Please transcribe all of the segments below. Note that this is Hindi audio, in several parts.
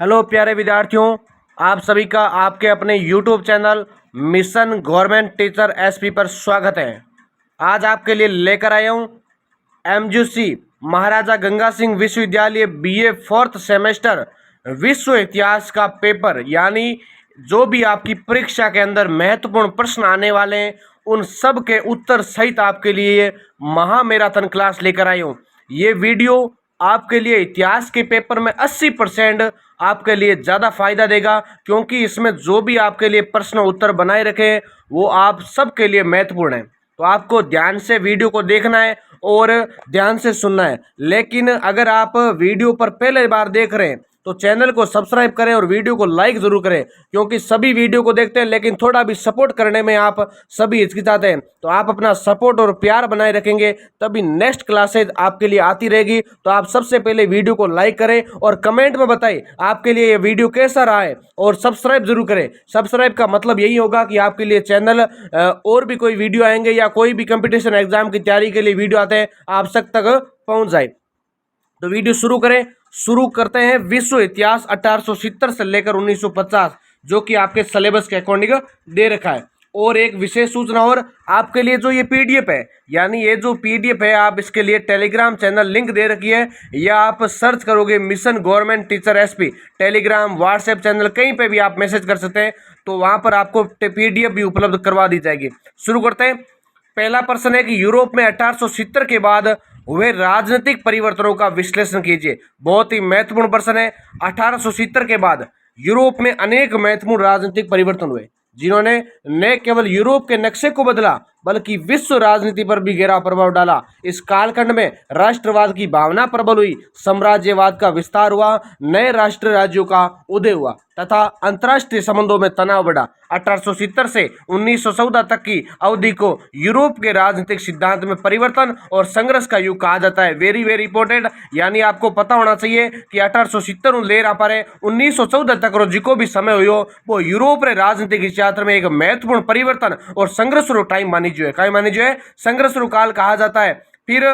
हेलो प्यारे विद्यार्थियों, आप सभी का आपके अपने YouTube channel mission government teacher SP पर स्वागत है। आज आपके लिए लेकर आया हूँ MGC महाराजा गंगा सिंह विश्वविद्यालय BA 4th सेमेस्टर विश्व इतिहास का पेपर, यानी जो भी आपकी परीक्षा के अंदर महत्वपूर्ण प्रश्न आने वाले हैं उन सब के उत्तर सहित आपके लिए महा मैराथन क्लास लेकर आया हूँ। ये वीडियो आपके लिए इतिहास के पेपर में 80% आपके लिए ज़्यादा फायदा देगा, क्योंकि इसमें जो भी आपके लिए प्रश्न उत्तर बनाए रखे हैं वो आप सबके लिए महत्वपूर्ण है। तो आपको ध्यान से वीडियो को देखना है और ध्यान से सुनना है। लेकिन अगर आप वीडियो पर पहले बार देख रहे हैं तो चैनल को सब्सक्राइब करें और वीडियो को लाइक ज़रूर करें, क्योंकि सभी वीडियो को देखते हैं लेकिन थोड़ा भी सपोर्ट करने में आप सभी हिचकिचाते हैं। तो आप अपना सपोर्ट और प्यार बनाए रखेंगे तभी नेक्स्ट क्लासेज आपके लिए आती रहेगी। तो आप सबसे पहले वीडियो को लाइक करें और कमेंट में बताएं आपके लिए ये वीडियो कैसा रहा है, और सब्सक्राइब जरूर करें। सब्सक्राइब का मतलब यही होगा कि आपके लिए चैनल और भी कोई वीडियो आएंगे या कोई भी कंपटीशन एग्जाम की तैयारी के लिए वीडियो आते हैं आप तक पहुँच जाए। तो वीडियो शुरू करते हैं। विश्व इतिहास 1870 से लेकर 1950, जो कि आपके सिलेबस के अकॉर्डिंग दे रखा है। और एक विशेष सूचना और आपके लिए, जो ये पीडीएफ है, यानी ये जो पीडीएफ है, आप इसके लिए टेलीग्राम चैनल लिंक दे रखी है, या आप सर्च करोगे mission government teacher SP, Telegram WhatsApp channel कहीं पे भी आप मैसेज कर सकते हैं, तो वहाँ पर आपको पीडीएफ भी उपलब्ध करवा दी जाएगी। शुरू करते हैं। पहला प्रश्न है कि यूरोप में 1870 के बाद हुए राजनीतिक परिवर्तनों का विश्लेषण कीजिए। बहुत ही महत्वपूर्ण प्रश्न है। 1870 के बाद यूरोप में अनेक महत्वपूर्ण राजनीतिक परिवर्तन हुए, जिन्होंने न केवल यूरोप के नक्शे को बदला बल्कि विश्व राजनीति पर भी गहरा प्रभाव डाला। इस कालखंड में राष्ट्रवाद की भावना प्रबल हुई, साम्राज्यवाद का विस्तार हुआ, नए राष्ट्र राज्यों का उदय हुआ तथा अंतर्राष्ट्रीय संबंधों में तनाव बढ़ा। 1870 से 1914 तक की अवधि को यूरोप के राजनीतिक सिद्धांत में परिवर्तन और संघर्ष का युग कहा जाता है। वेरी वेरी इंपॉर्टेंट, यानी आपको पता होना चाहिए कि 1870 ले रहा पर 1914 तक रो जिको भी समय हुई वो यूरोप रे राजनीतिक क्षेत्र में एक महत्वपूर्ण परिवर्तन और संघर्ष रो टाइम मानी जो है संघर्ष रो काल कहा जाता है। फिर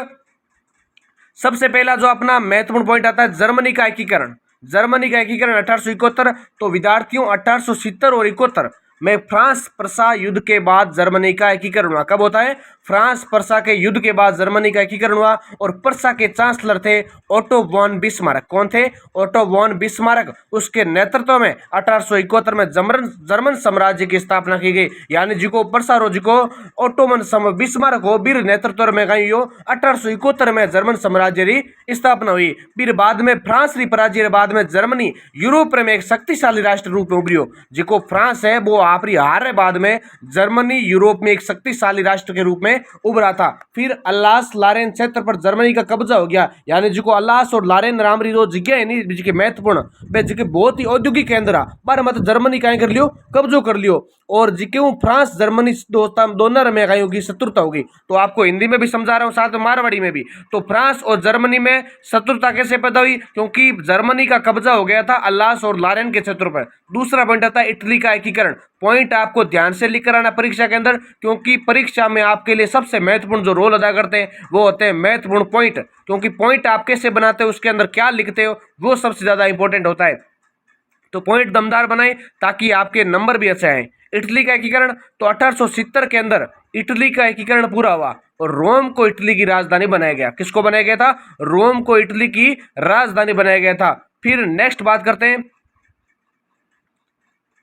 सबसे पहला जो अपना महत्वपूर्ण पॉइंट आता है जर्मनी का एकीकरण। 1871। तो विद्यार्थियों 1870 और 71 में फ्रांस प्रसा युद्ध के बाद जर्मनी का एकीकरण हुआ। कब होता है? फ्रांस प्रसा के युद्ध के बाद जर्मनी का एकीकरण हुआ। और प्रसा के चांसलर थे ओटो वॉन बिस्मार्क। कौन थे? Otto von Bismarck. उसके नेतृत्व में 1871 में जर्मन साम्राज्य की स्थापना की गई, यानी जिको प्रसा रो जिको ओटोमन बिस्मार्क हो बीर नेतृत्व में गई हो 1871 में जर्मन साम्राज्य की स्थापना हुई। फिर बाद में फ्रांस री पराजय बाद में जर्मनी यूरोप में एक शक्तिशाली राष्ट्र रूप में उभरी हो। जिको फ्रांस है वो आपरी हार बाद में जर्मनी यूरोप में एक शक्तिशाली राष्ट्र के रूप में उभरा था। फिर अल्लास लारेन क्षेत्र पर जर्मनी का कब्जा हो गया, यानी जिको अल्लास और लारेन नाम री दो जगह है नी जिके महत्वपूर्ण बे जिके बहुत ही औद्योगिक केंद्र पर मत जर्मनी का कर लियो, कब्जो कर लियो। और जिके फ्रांस जर्मनी दोनों में कहीं होगी शत्रुता होगी। तो आपको हिंदी में भी समझा रहा हूँ, साथ में मारवाड़ी में भी। तो फ्रांस और जर्मनी में शत्रुता कैसे पैदा हुई? क्योंकि जर्मनी का कब्जा हो गया था अल्लास और लारेन के क्षेत्र पर। दूसरा पॉइंट आता है इटली का एकीकरण। पॉइंट आपको ध्यान से लिख कर आना परीक्षा के अंदर, क्योंकि परीक्षा में आपके लिए सबसे महत्वपूर्ण जो रोल अदा करते हैं वो होते हैं महत्वपूर्ण पॉइंट। क्योंकि पॉइंट आप कैसे बनाते हो, उसके अंदर क्या लिखते हो, वो सबसे ज्यादा इंपॉर्टेंट होता है। तो पॉइंट दमदार बनाए ताकि आपके नंबर भी अच्छे आए। इटली का एकीकरण, तो 1870 के अंदर इटली का एकीकरण पूरा हुआ और रोम को इटली की राजधानी बनाया गया। किसको बनाया गया था? रोम को इटली की राजधानी बनाया गया था। फिर नेक्स्ट बात करते हैं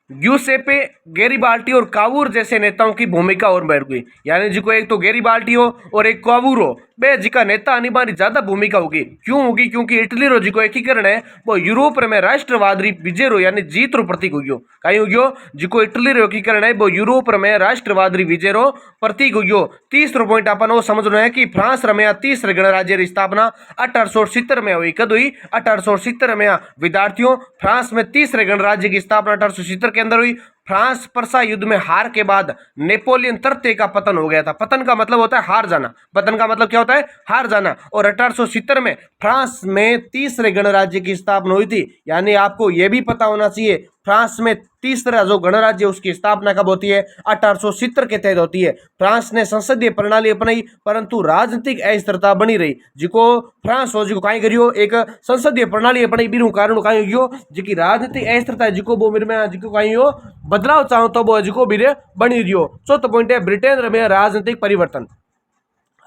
ग्यूसेपे गैरिबाल्टी और कावूर जैसे नेताओं की भूमिका और बढ़ गई, यानी जिको एक तो गैरिबाल्टी हो और एक कावूर हो, बे जिका नेता अनिवार्य ज्यादा भूमिका होगी। क्यों होगी? क्योंकि इटली रो जिको एकीकरण है वो यूरोप में राष्ट्रवाद री विजय रो यानी जीत रो प्रतीक होगी। कहीं होगी जिको इटली रो एकीकरण है वो यूरोप में राष्ट्रवाद री विजय रो प्रतीक होगी। तीसरा पॉइंट अपन वो समझना है कि फ्रांस रमेया तीसरे गणराज्य की स्थापना 1870 में हुई। कद हुई? 1870 में। विद्यार्थियों फ्रांस में तीसरे गणराज्य की स्थापना 1870 के अंदर हुई। फ्रांस परसा युद्ध में हार के बाद नेपोलियन तृतीय का पतन हो गया था। पतन का मतलब होता है हार जाना। पतन का मतलब क्या होता है? हार जाना। और 1870 में फ्रांस में तीसरे गणराज्य की स्थापना हुई थी। यानी आपको यह भी पता होना चाहिए फ्रांस में तीसरा जो गणराज्य उसकी स्थापना कब होती है? 1870 के तहत होती है। फ्रांस ने संसदीय प्रणाली अपनाई परंतु राजनीतिक अस्थिरता बनी रही। जिको फ्रांस हो जिको काई करियो एक संसदीय प्रणाली अपनाई बिरु कारण काई हो जिकी राजनीतिक अस्थिरता जिको वो मेरे में जिको काई हो बदलाव चाहो तो वो जिको बिरे बनी रियो। चौथा पॉइंट है ब्रिटेन में राजनीतिक परिवर्तन।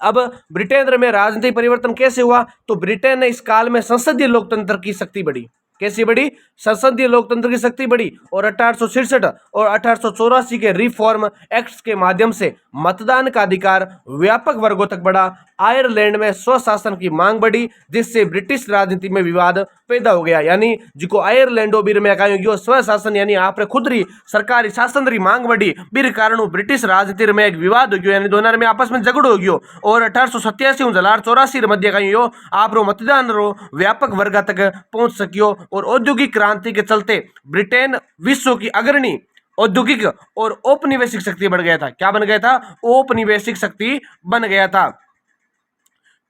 अब ब्रिटेन में राजनीतिक परिवर्तन कैसे हुआ? तो ब्रिटेन ने इस काल में संसदीय लोकतंत्र की शक्ति बढ़ी। कैसी बढ़ी? संसदीय लोकतंत्र की शक्ति बढ़ी और 1866 और 1884 के रिफॉर्म एक्ट्स के माध्यम से मतदान का अधिकार व्यापक वर्गों तक बढ़ा। आयरलैंड में स्वशासन की मांग बढ़ी जिससे ब्रिटिश राजनीति में विवाद पैदा हो गया। यानी जिको आयरलैंड बीर में स्वशासन यानी आप खुद री सरकारी शासन री मांग बढ़ी बीर कारण ब्रिटिश राजनीति में एक विवाद हो गयो यानी दोनों में आपस में झगड़ो हो गयो। और 1887 1884 मध्य कहीं आप मतदान रो व्यापक वर्ग तक पहुंच सकियो और औद्योगिक क्रांति के चलते ब्रिटेन विश्व की अग्रणी औद्योगिक और औपनिवेशिक शक्ति बढ़ गया था। क्या बन गया था? औपनिवेशिक शक्ति बन गया था।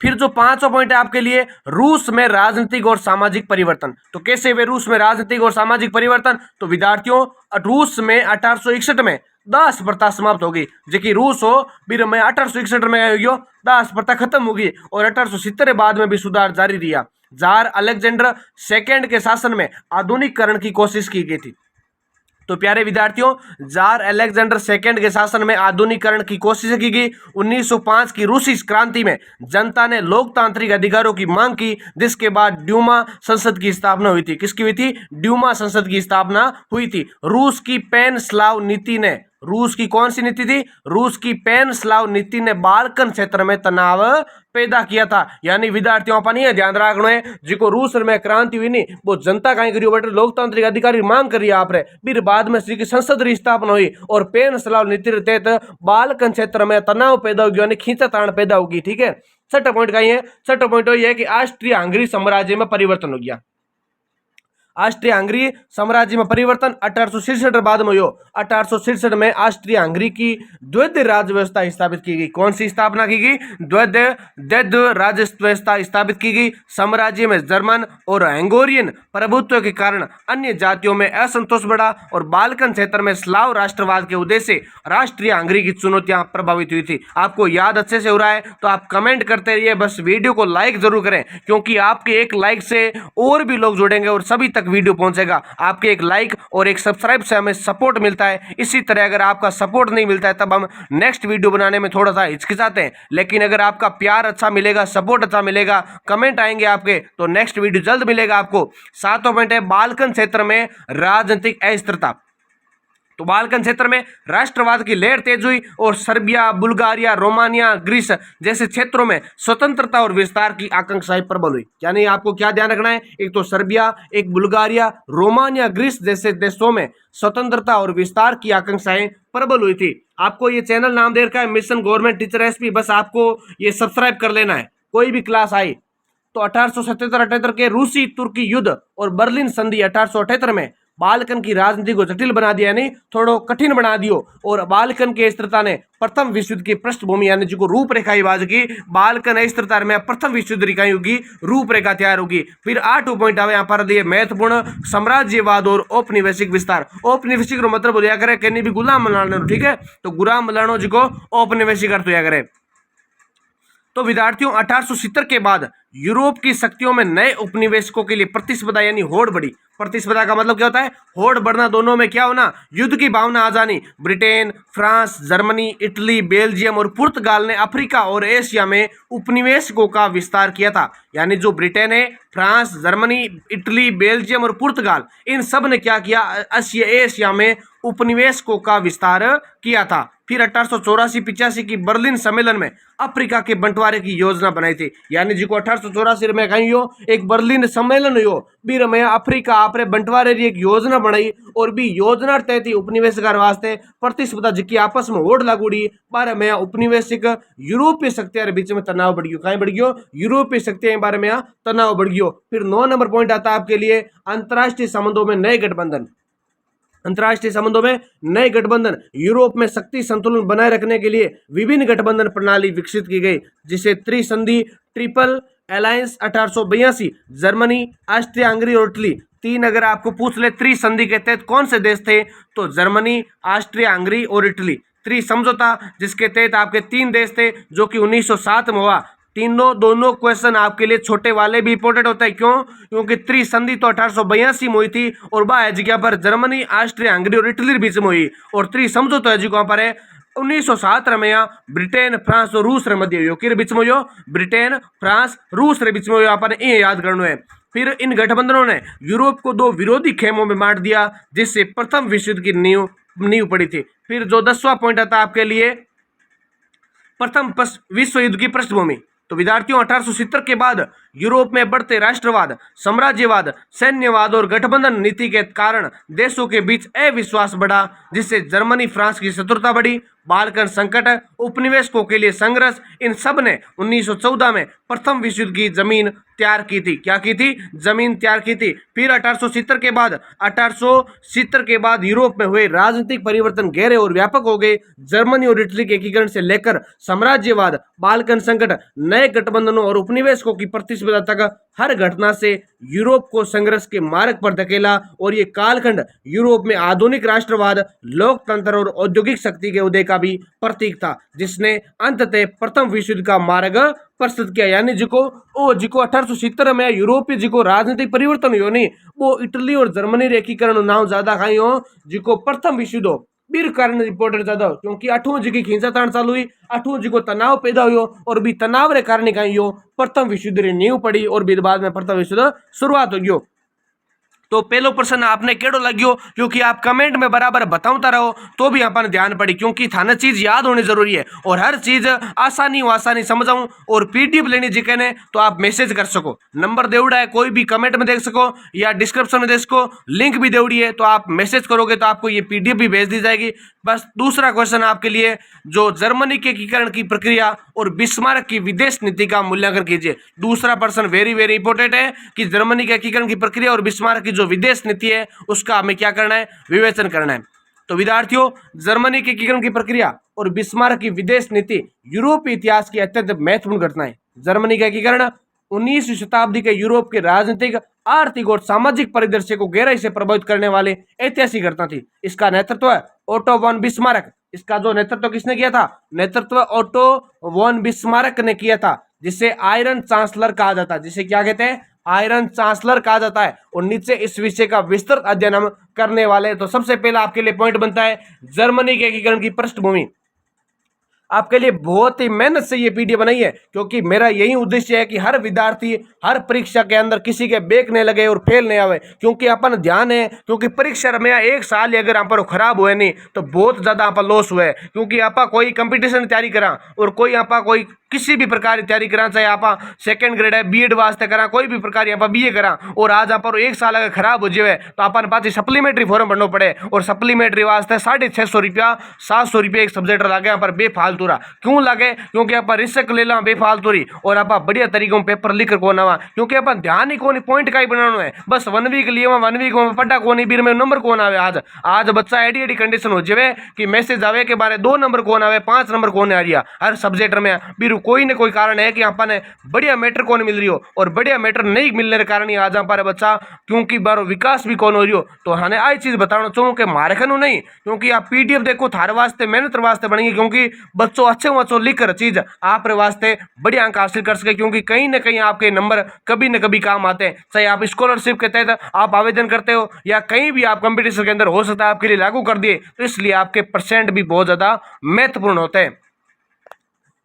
फिर जो पांचवा पॉइंट है आपके लिए रूस में राजनीतिक और सामाजिक परिवर्तन। तो कैसे हुए रूस में राजनीतिक और सामाजिक परिवर्तन? तो विद्यार्थियों रूस में 1861 में दास प्रथा समाप्त होगी। जो कि रूस हो बीर में 1861 में दास प्रथा खत्म होगी और 1870 के बाद में भी सुधार जारी रहा। जार अलेक्जेंडर सेकेंड के शासन में आधुनिकीकरण की कोशिश की गई थी। तो प्यारे विद्यार्थियों जार अलेक्जेंडर सेकेंड के शासन में आधुनिकीकरण की कोशिश की गई। 1905 की रूसी क्रांति में जनता ने लोकतांत्रिक अधिकारों की मांग की जिसके बाद ड्यूमा संसद की स्थापना हुई थी। किसकी हुई थी? ड्यूमा संसद की स्थापना हुई थी। रूस की पेन स्लाव नीति ने रूस की कौन सी नीति थी? रूस की पेन स्लाव नीति ने बाल्कन क्षेत्र में तनाव पैदा किया था। यानी विद्यार्थियों अपन ये ध्यान रखना है जिको रूस में क्रांति हुई नहीं वो जनता कहीं करियो बेटे लोकतांत्रिक अधिकार की मांग करी आप रे फिर बाद में श्री संसद की स्थापना हुई और पेन स्लाव नीति के तहत बाल्कन क्षेत्र में तनाव पैदा होगी यानी खींचातान पैदा होगी। ठीक है। छठा पॉइंट का है छठा पॉइंट ये है कि ऑस्ट्रिया हंगरी साम्राज्य में परिवर्तन हो गया। ऑस्ट्रिया हंगरी साम्राज्य में परिवर्तन 1866 बाद में हुआ। 1866 में ऑस्ट्रिया हंगरी की द्वैध राज्य व्यवस्था स्थापित की गई। कौन सी स्थापना की गई? द्वैध राज्य व्यवस्था स्थापित की गई। साम्राज्य में जर्मन और हंगोरियन प्रभुत्व के कारण अन्य जातियों में असंतोष बढ़ा और बाल्कन क्षेत्र में स्लाव राष्ट्रवाद के उदय से राष्ट्रीय हंगरी की चुनौतियां प्रभावित हुई थी। आपको याद अच्छे से हो रहा है तो आप कमेंट करते रहिए, बस वीडियो को लाइक जरूर करें क्योंकि आपके एक लाइक से और भी लोग जुड़ेंगे और सभी तक वीडियो पहुंचेगा। आपके एक लाइक और एक सब्सक्राइब से हमें सपोर्ट मिलता है। इसी तरह अगर आपका सपोर्ट नहीं मिलता है तब हम नेक्स्ट वीडियो बनाने में थोड़ा सा हिचकिचाते हैं, लेकिन अगर आपका प्यार अच्छा मिलेगा सपोर्ट अच्छा मिलेगा कमेंट आएंगे आपके तो नेक्स्ट वीडियो जल्द मिलेगा आपको। सातवां पॉइंट है बाल्कन क्षेत्र में राजनीतिक अस्थिरता। तो बाल्कन क्षेत्र में राष्ट्रवाद की लहर तेज हुई और सर्बिया बुल्गारिया रोमानिया ग्रीस जैसे क्षेत्रों में स्वतंत्रता और विस्तार की आकांक्षाएं प्रबल हुई। यानी आपको क्या ध्यान रखना है? एक तो सर्बिया एक बुल्गारिया रोमानिया ग्रीस जैसे देशों में स्वतंत्रता और विस्तार की आकांक्षाएं प्रबल हुई थी। आपको ये चैनल नाम दे रखा है मिशन गवर्नमेंट टीचर एसपी, बस आपको ये सब्सक्राइब कर लेना है। कोई भी क्लास आई तो 1877-78 के रूसी तुर्की युद्ध और बर्लिन संधि 1878 में बाल्कन की राजनीति को जटिल बना दिया यानी थोड़ा कठिन बना दियो और बाल्कन की स्थिरता ने प्रथम विश्व युद्ध की पृष्ठभूमि यानी जो रूपरेखा बाज की बाल्कन स्थिरता में प्रथम विश्व युद्ध की होगी रूपरेखा तैयार होगी। फिर 8 पॉइंट आवे यहाँ पर दिए महत्वपूर्ण साम्राज्यवाद और औपनिवेशिक विस्तार। औपनिवेशिक मतलब बोलिया करे कहीं भी गुलाम मलानो। ठीक है, तो गुलाम मलानो जी को औपनिवेशिक अर्थ होया करे। तो विद्यार्थियों 1870 के बाद यूरोप की शक्तियों में नए उपनिवेशकों के लिए प्रतिस्पर्धा यानी होड़ बढ़ी। प्रतिस्पर्धा का मतलब क्या होता है? होड़ बढ़ना, दोनों में क्या होना? युद्ध की भावना आ जानी। Britain France Germany Italy Belgium और पुर्तगाल ने अफ्रीका और एशिया में उपनिवेशकों का विस्तार किया था। यानी जो ब्रिटेन है फ्रांस जर्मनी इटली बेल्जियम और पुर्तगाल इन सब ने क्या किया? एशिया में उपनिवेशकों का विस्तार किया था। फिर 1884-85 की बर्लिन सम्मेलन में अफ्रीका के बंटवारे की योजना बनाई थी। यानी जी को 1884 में कहीं हो एक बर्लिन सम्मेलन हो बीर में अफ्रीका आपरे बंटवारे की एक योजना बनाई और भी योजना तहत उपनिवेशकार वास्ते प्रतिस्पर्धा जिकी आपस में होड़ लागूड़ी बारे में उपनिवेशिक यूरोपीय शक्तियां बीच में तनाव बढ़ गयो। कहीं बढ़ गयो? यूरोपीय शक्तियां बारे में तनाव बढ़ गयो। फिर 9 नंबर पॉइंट आता है आपके लिए अंतर्राष्ट्रीय संबंधों में नए गठबंधन। अंतर्राष्ट्रीय संबंधों में नए गठबंधन। यूरोप में शक्ति संतुलन बनाए रखने के लिए विभिन्न गठबंधन प्रणाली विकसित की गई जिसे त्रिसंधि triple alliance 1882 Germany Austria Hungary और इटली तीन अगर आपको पूछ ले त्रिसंधि के तहत कौन से देश थे, तो जर्मनी, ऑस्ट्रिया हंगरी और इटली। त्रिसमझौता जिसके तहत आपके तीन देश थे जो कि 1907 में हुआ। दोनों क्वेश्चन आपके लिए छोटे वाले भी इंपॉर्टेंट होता है। क्यों? क्योंकि त्रिसंधि तो 1882 में हुई थी और वह जगह पर जर्मनी, ऑस्ट्रिया हंगरी और इटली के बीच में हुई, और त्रिसमझौता है जो पर है 1917 में यहाँ ब्रिटेन, फ्रांस और रूस रे मध्य हुई। कि बीच में हुई? ब्रिटेन, फ्रांस, रूस रे बीच में हुई। यहाँ पर ये याद करना है। फिर इन गठबंधनों ने यूरोप को दो विरोधी खेमों में बांट दिया, जिससे प्रथम विश्व युद्ध की नींव पड़ी थी। फिर जो 10वां पॉइंट आता है आपके लिए, प्रथम विश्व युद्ध की पृष्ठभूमि। तो विद्यार्थियों 1870 के बाद यूरोप में बढ़ते राष्ट्रवाद, साम्राज्यवाद, सैन्यवाद और गठबंधन नीति के कारण देशों के बीच अविश्वास बढ़ा, जिससे जर्मनी फ्रांस की शत्रुता बढ़ी। बाल्कन संकट, उपनिवेशकों के लिए संघर्ष, इन सब ने 1914 में प्रथम विश्व युद्ध की जमीन तैयार की थी। क्या की थी? जमीन तैयार की थी। फिर 1870 के बाद यूरोप में हुए राजनीतिक परिवर्तन गहरे और व्यापक हो गए। जर्मनी और इटली के एकीकरण से लेकर साम्राज्यवाद, बाल्कन संकट, नए गठबंधनों और उपनिवेशकों की प्रतिस्पर्धा तक हर घटना से यूरोप को संघर्ष के मार्ग पर धकेला, और ये कालखंड यूरोप में आधुनिक राष्ट्रवाद, लोकतंत्र और औद्योगिक शक्ति के उदय का भी प्रतीक था, जिसने अंततः प्रथम विश्व युद्ध का मार्ग प्रस्तुत किया। यानी जिको 1870 में यूरोपीय जिको राजनीतिक परिवर्तन हो नहीं, वो इटली और जर्मनी रे एकीकरण नाम ज्यादा खाई हो, जिको प्रथम विश्व युद्ध बीर कारण इंपोर्टेंट ज्यादा हो, क्योंकि 8वीं जी की खींचातान चालू हुई, 8वीं जी को तनाव पैदा हुई और भी तनाव रे कारण कहीं हो प्रथम विश्व युद्ध री नींव पड़ी, और भी बाद में प्रथम विश्व युद्ध शुरुआत हो गयो। तो पहलो प्रश्न आपने केड़ो लग्यो, क्योंकि आप कमेंट में बराबर बताता रहो तो भी अपन ध्यान पड़ी, क्योंकि थाने चीज याद होनी जरूरी है, और हर चीज आसानी समझाऊं। और पीडीएफ लेनी जी कहने तो आप मैसेज कर सको, नंबर देवड़ा है, कोई भी कमेंट में देख सको या डिस्क्रिप्शन में देख सको, लिंक भी देवड़ी है, तो आप मैसेज करोगे तो आपको ये पीडीएफ भी भेज दी जाएगी। बस दूसरा क्वेश्चन आपके लिए, जो जर्मनी के एकीकरण की प्रक्रिया और बिस्मार्क की विदेश नीति का मूल्यांकन कीजिए। दूसरा प्रश्न वेरी वेरी इंपॉर्टेंट है कि जर्मनी के एकीकरण की प्रक्रिया और बिस्मार्क की जो विदेश नीति है उसका हमें क्या करना है? विवेचन करना है। तो विद्यार्थियों, जर्मनी के एकीकरण की प्रक्रिया और बिस्मार्क की विदेश नीति यूरोपीय इतिहास की अत्यंत महत्वपूर्ण घटना है। जर्मनी का एकीकरण 19वीं शताब्दी के यूरोप के राजनीतिक, आर्थिक और सामाजिक परिदृश्य को गहराई से प्रभावित करने वाले ऐतिहासिक घटना थी। इसका नेतृत्व ओटो वॉन बिस्मार्क, इसका जो नेतृत्व किसने किया था? नेतृत्व ओटो वॉन बिस्मार्क ने किया था, जिसे आयरन चांसलर कहा जाता है। जिसे क्या कहते हैं? आयरन चांसलर कहा जाता है। और नीचे इस विषय का विस्तृत अध्ययन हम करने वाले हैं। तो सबसे पहला आपके लिए पॉइंट बनता है जर्मनी के एकीकरण की पृष्ठभूमि। आपके लिए बहुत ही मेहनत से ये पीडीएफ बनाई है, क्योंकि मेरा यही उद्देश्य है कि हर विद्यार्थी हर परीक्षा के अंदर किसी के बैक नहीं लगे और फेल नहीं आवे। क्योंकि अपन ध्यान है, क्योंकि परीक्षा में एक साल अगर आप खराब हुए नहीं तो बहुत ज्यादा आप लॉस हुए। क्योंकि आप कोई कंपटीशन की तैयारी करा और कोई आप कोई किसी भी प्रकार की तैयारी करा, चाहे आप सेकंड ग्रेड है बीएड वास्ते करा, कोई भी प्रकार आप बीए करा, और आज आप एक साल अगर खराब हो जाए तो अपन पास सप्लीमेंट्री फॉर्म भरना पड़े, और सप्लीमेंट्री वास्ते 650 रुपया 700 रुपये एक सब्जेक्ट लगे यहाँ पर बेफालतू रहा। क्यों लगे? क्योंकि आप रिस्क ले ला बेफालतू रही, और आप बढ़िया तरीकों पेपर लिख कर कौन आवा, क्योंकि अपन ध्यान ही कौन पॉइंट का ही बनाना है। बस 1 वीक लिए 1 वीक में पढ़ा कौन बीर में नंबर कौन आवे। आज बच्चा एडी कंडीशन हो जाए कि मैसेज आवे के बारे 2 नंबर कौन आवे, 5 नंबर कौन आ रही हर सब्जेक्ट में। बीरू कोई न कोई कारण है कि अपन बढ़िया मैटर कौन मिल रही हो, और बढ़िया मैटर नहीं मिलने के कारण ही आज हमारे बच्चा क्योंकि बारो विकास भी कौन हो रही हो। तो हमें आई चीज बताना चाहूँ कि मारे खनू नहीं, क्योंकि आप पीडीएफ देखो थारे वास्ते मेहनत वास्ते बनेगी, क्योंकि बच्चों अच्छे लिख कर चीज आप वास्ते बढ़िया अंक हासिल कर सके। क्योंकि कहीं ना कहीं आपके नंबर कभी न कभी काम आते हैं, चाहे आप स्कॉलरशिप के तहत आप आवेदन करते हो या कहीं भी आप कंपटीशन के अंदर हो सकता है आपके लिए लागू कर दिए, तो इसलिए आपके परसेंट भी बहुत ज्यादा महत्वपूर्ण होते हैं।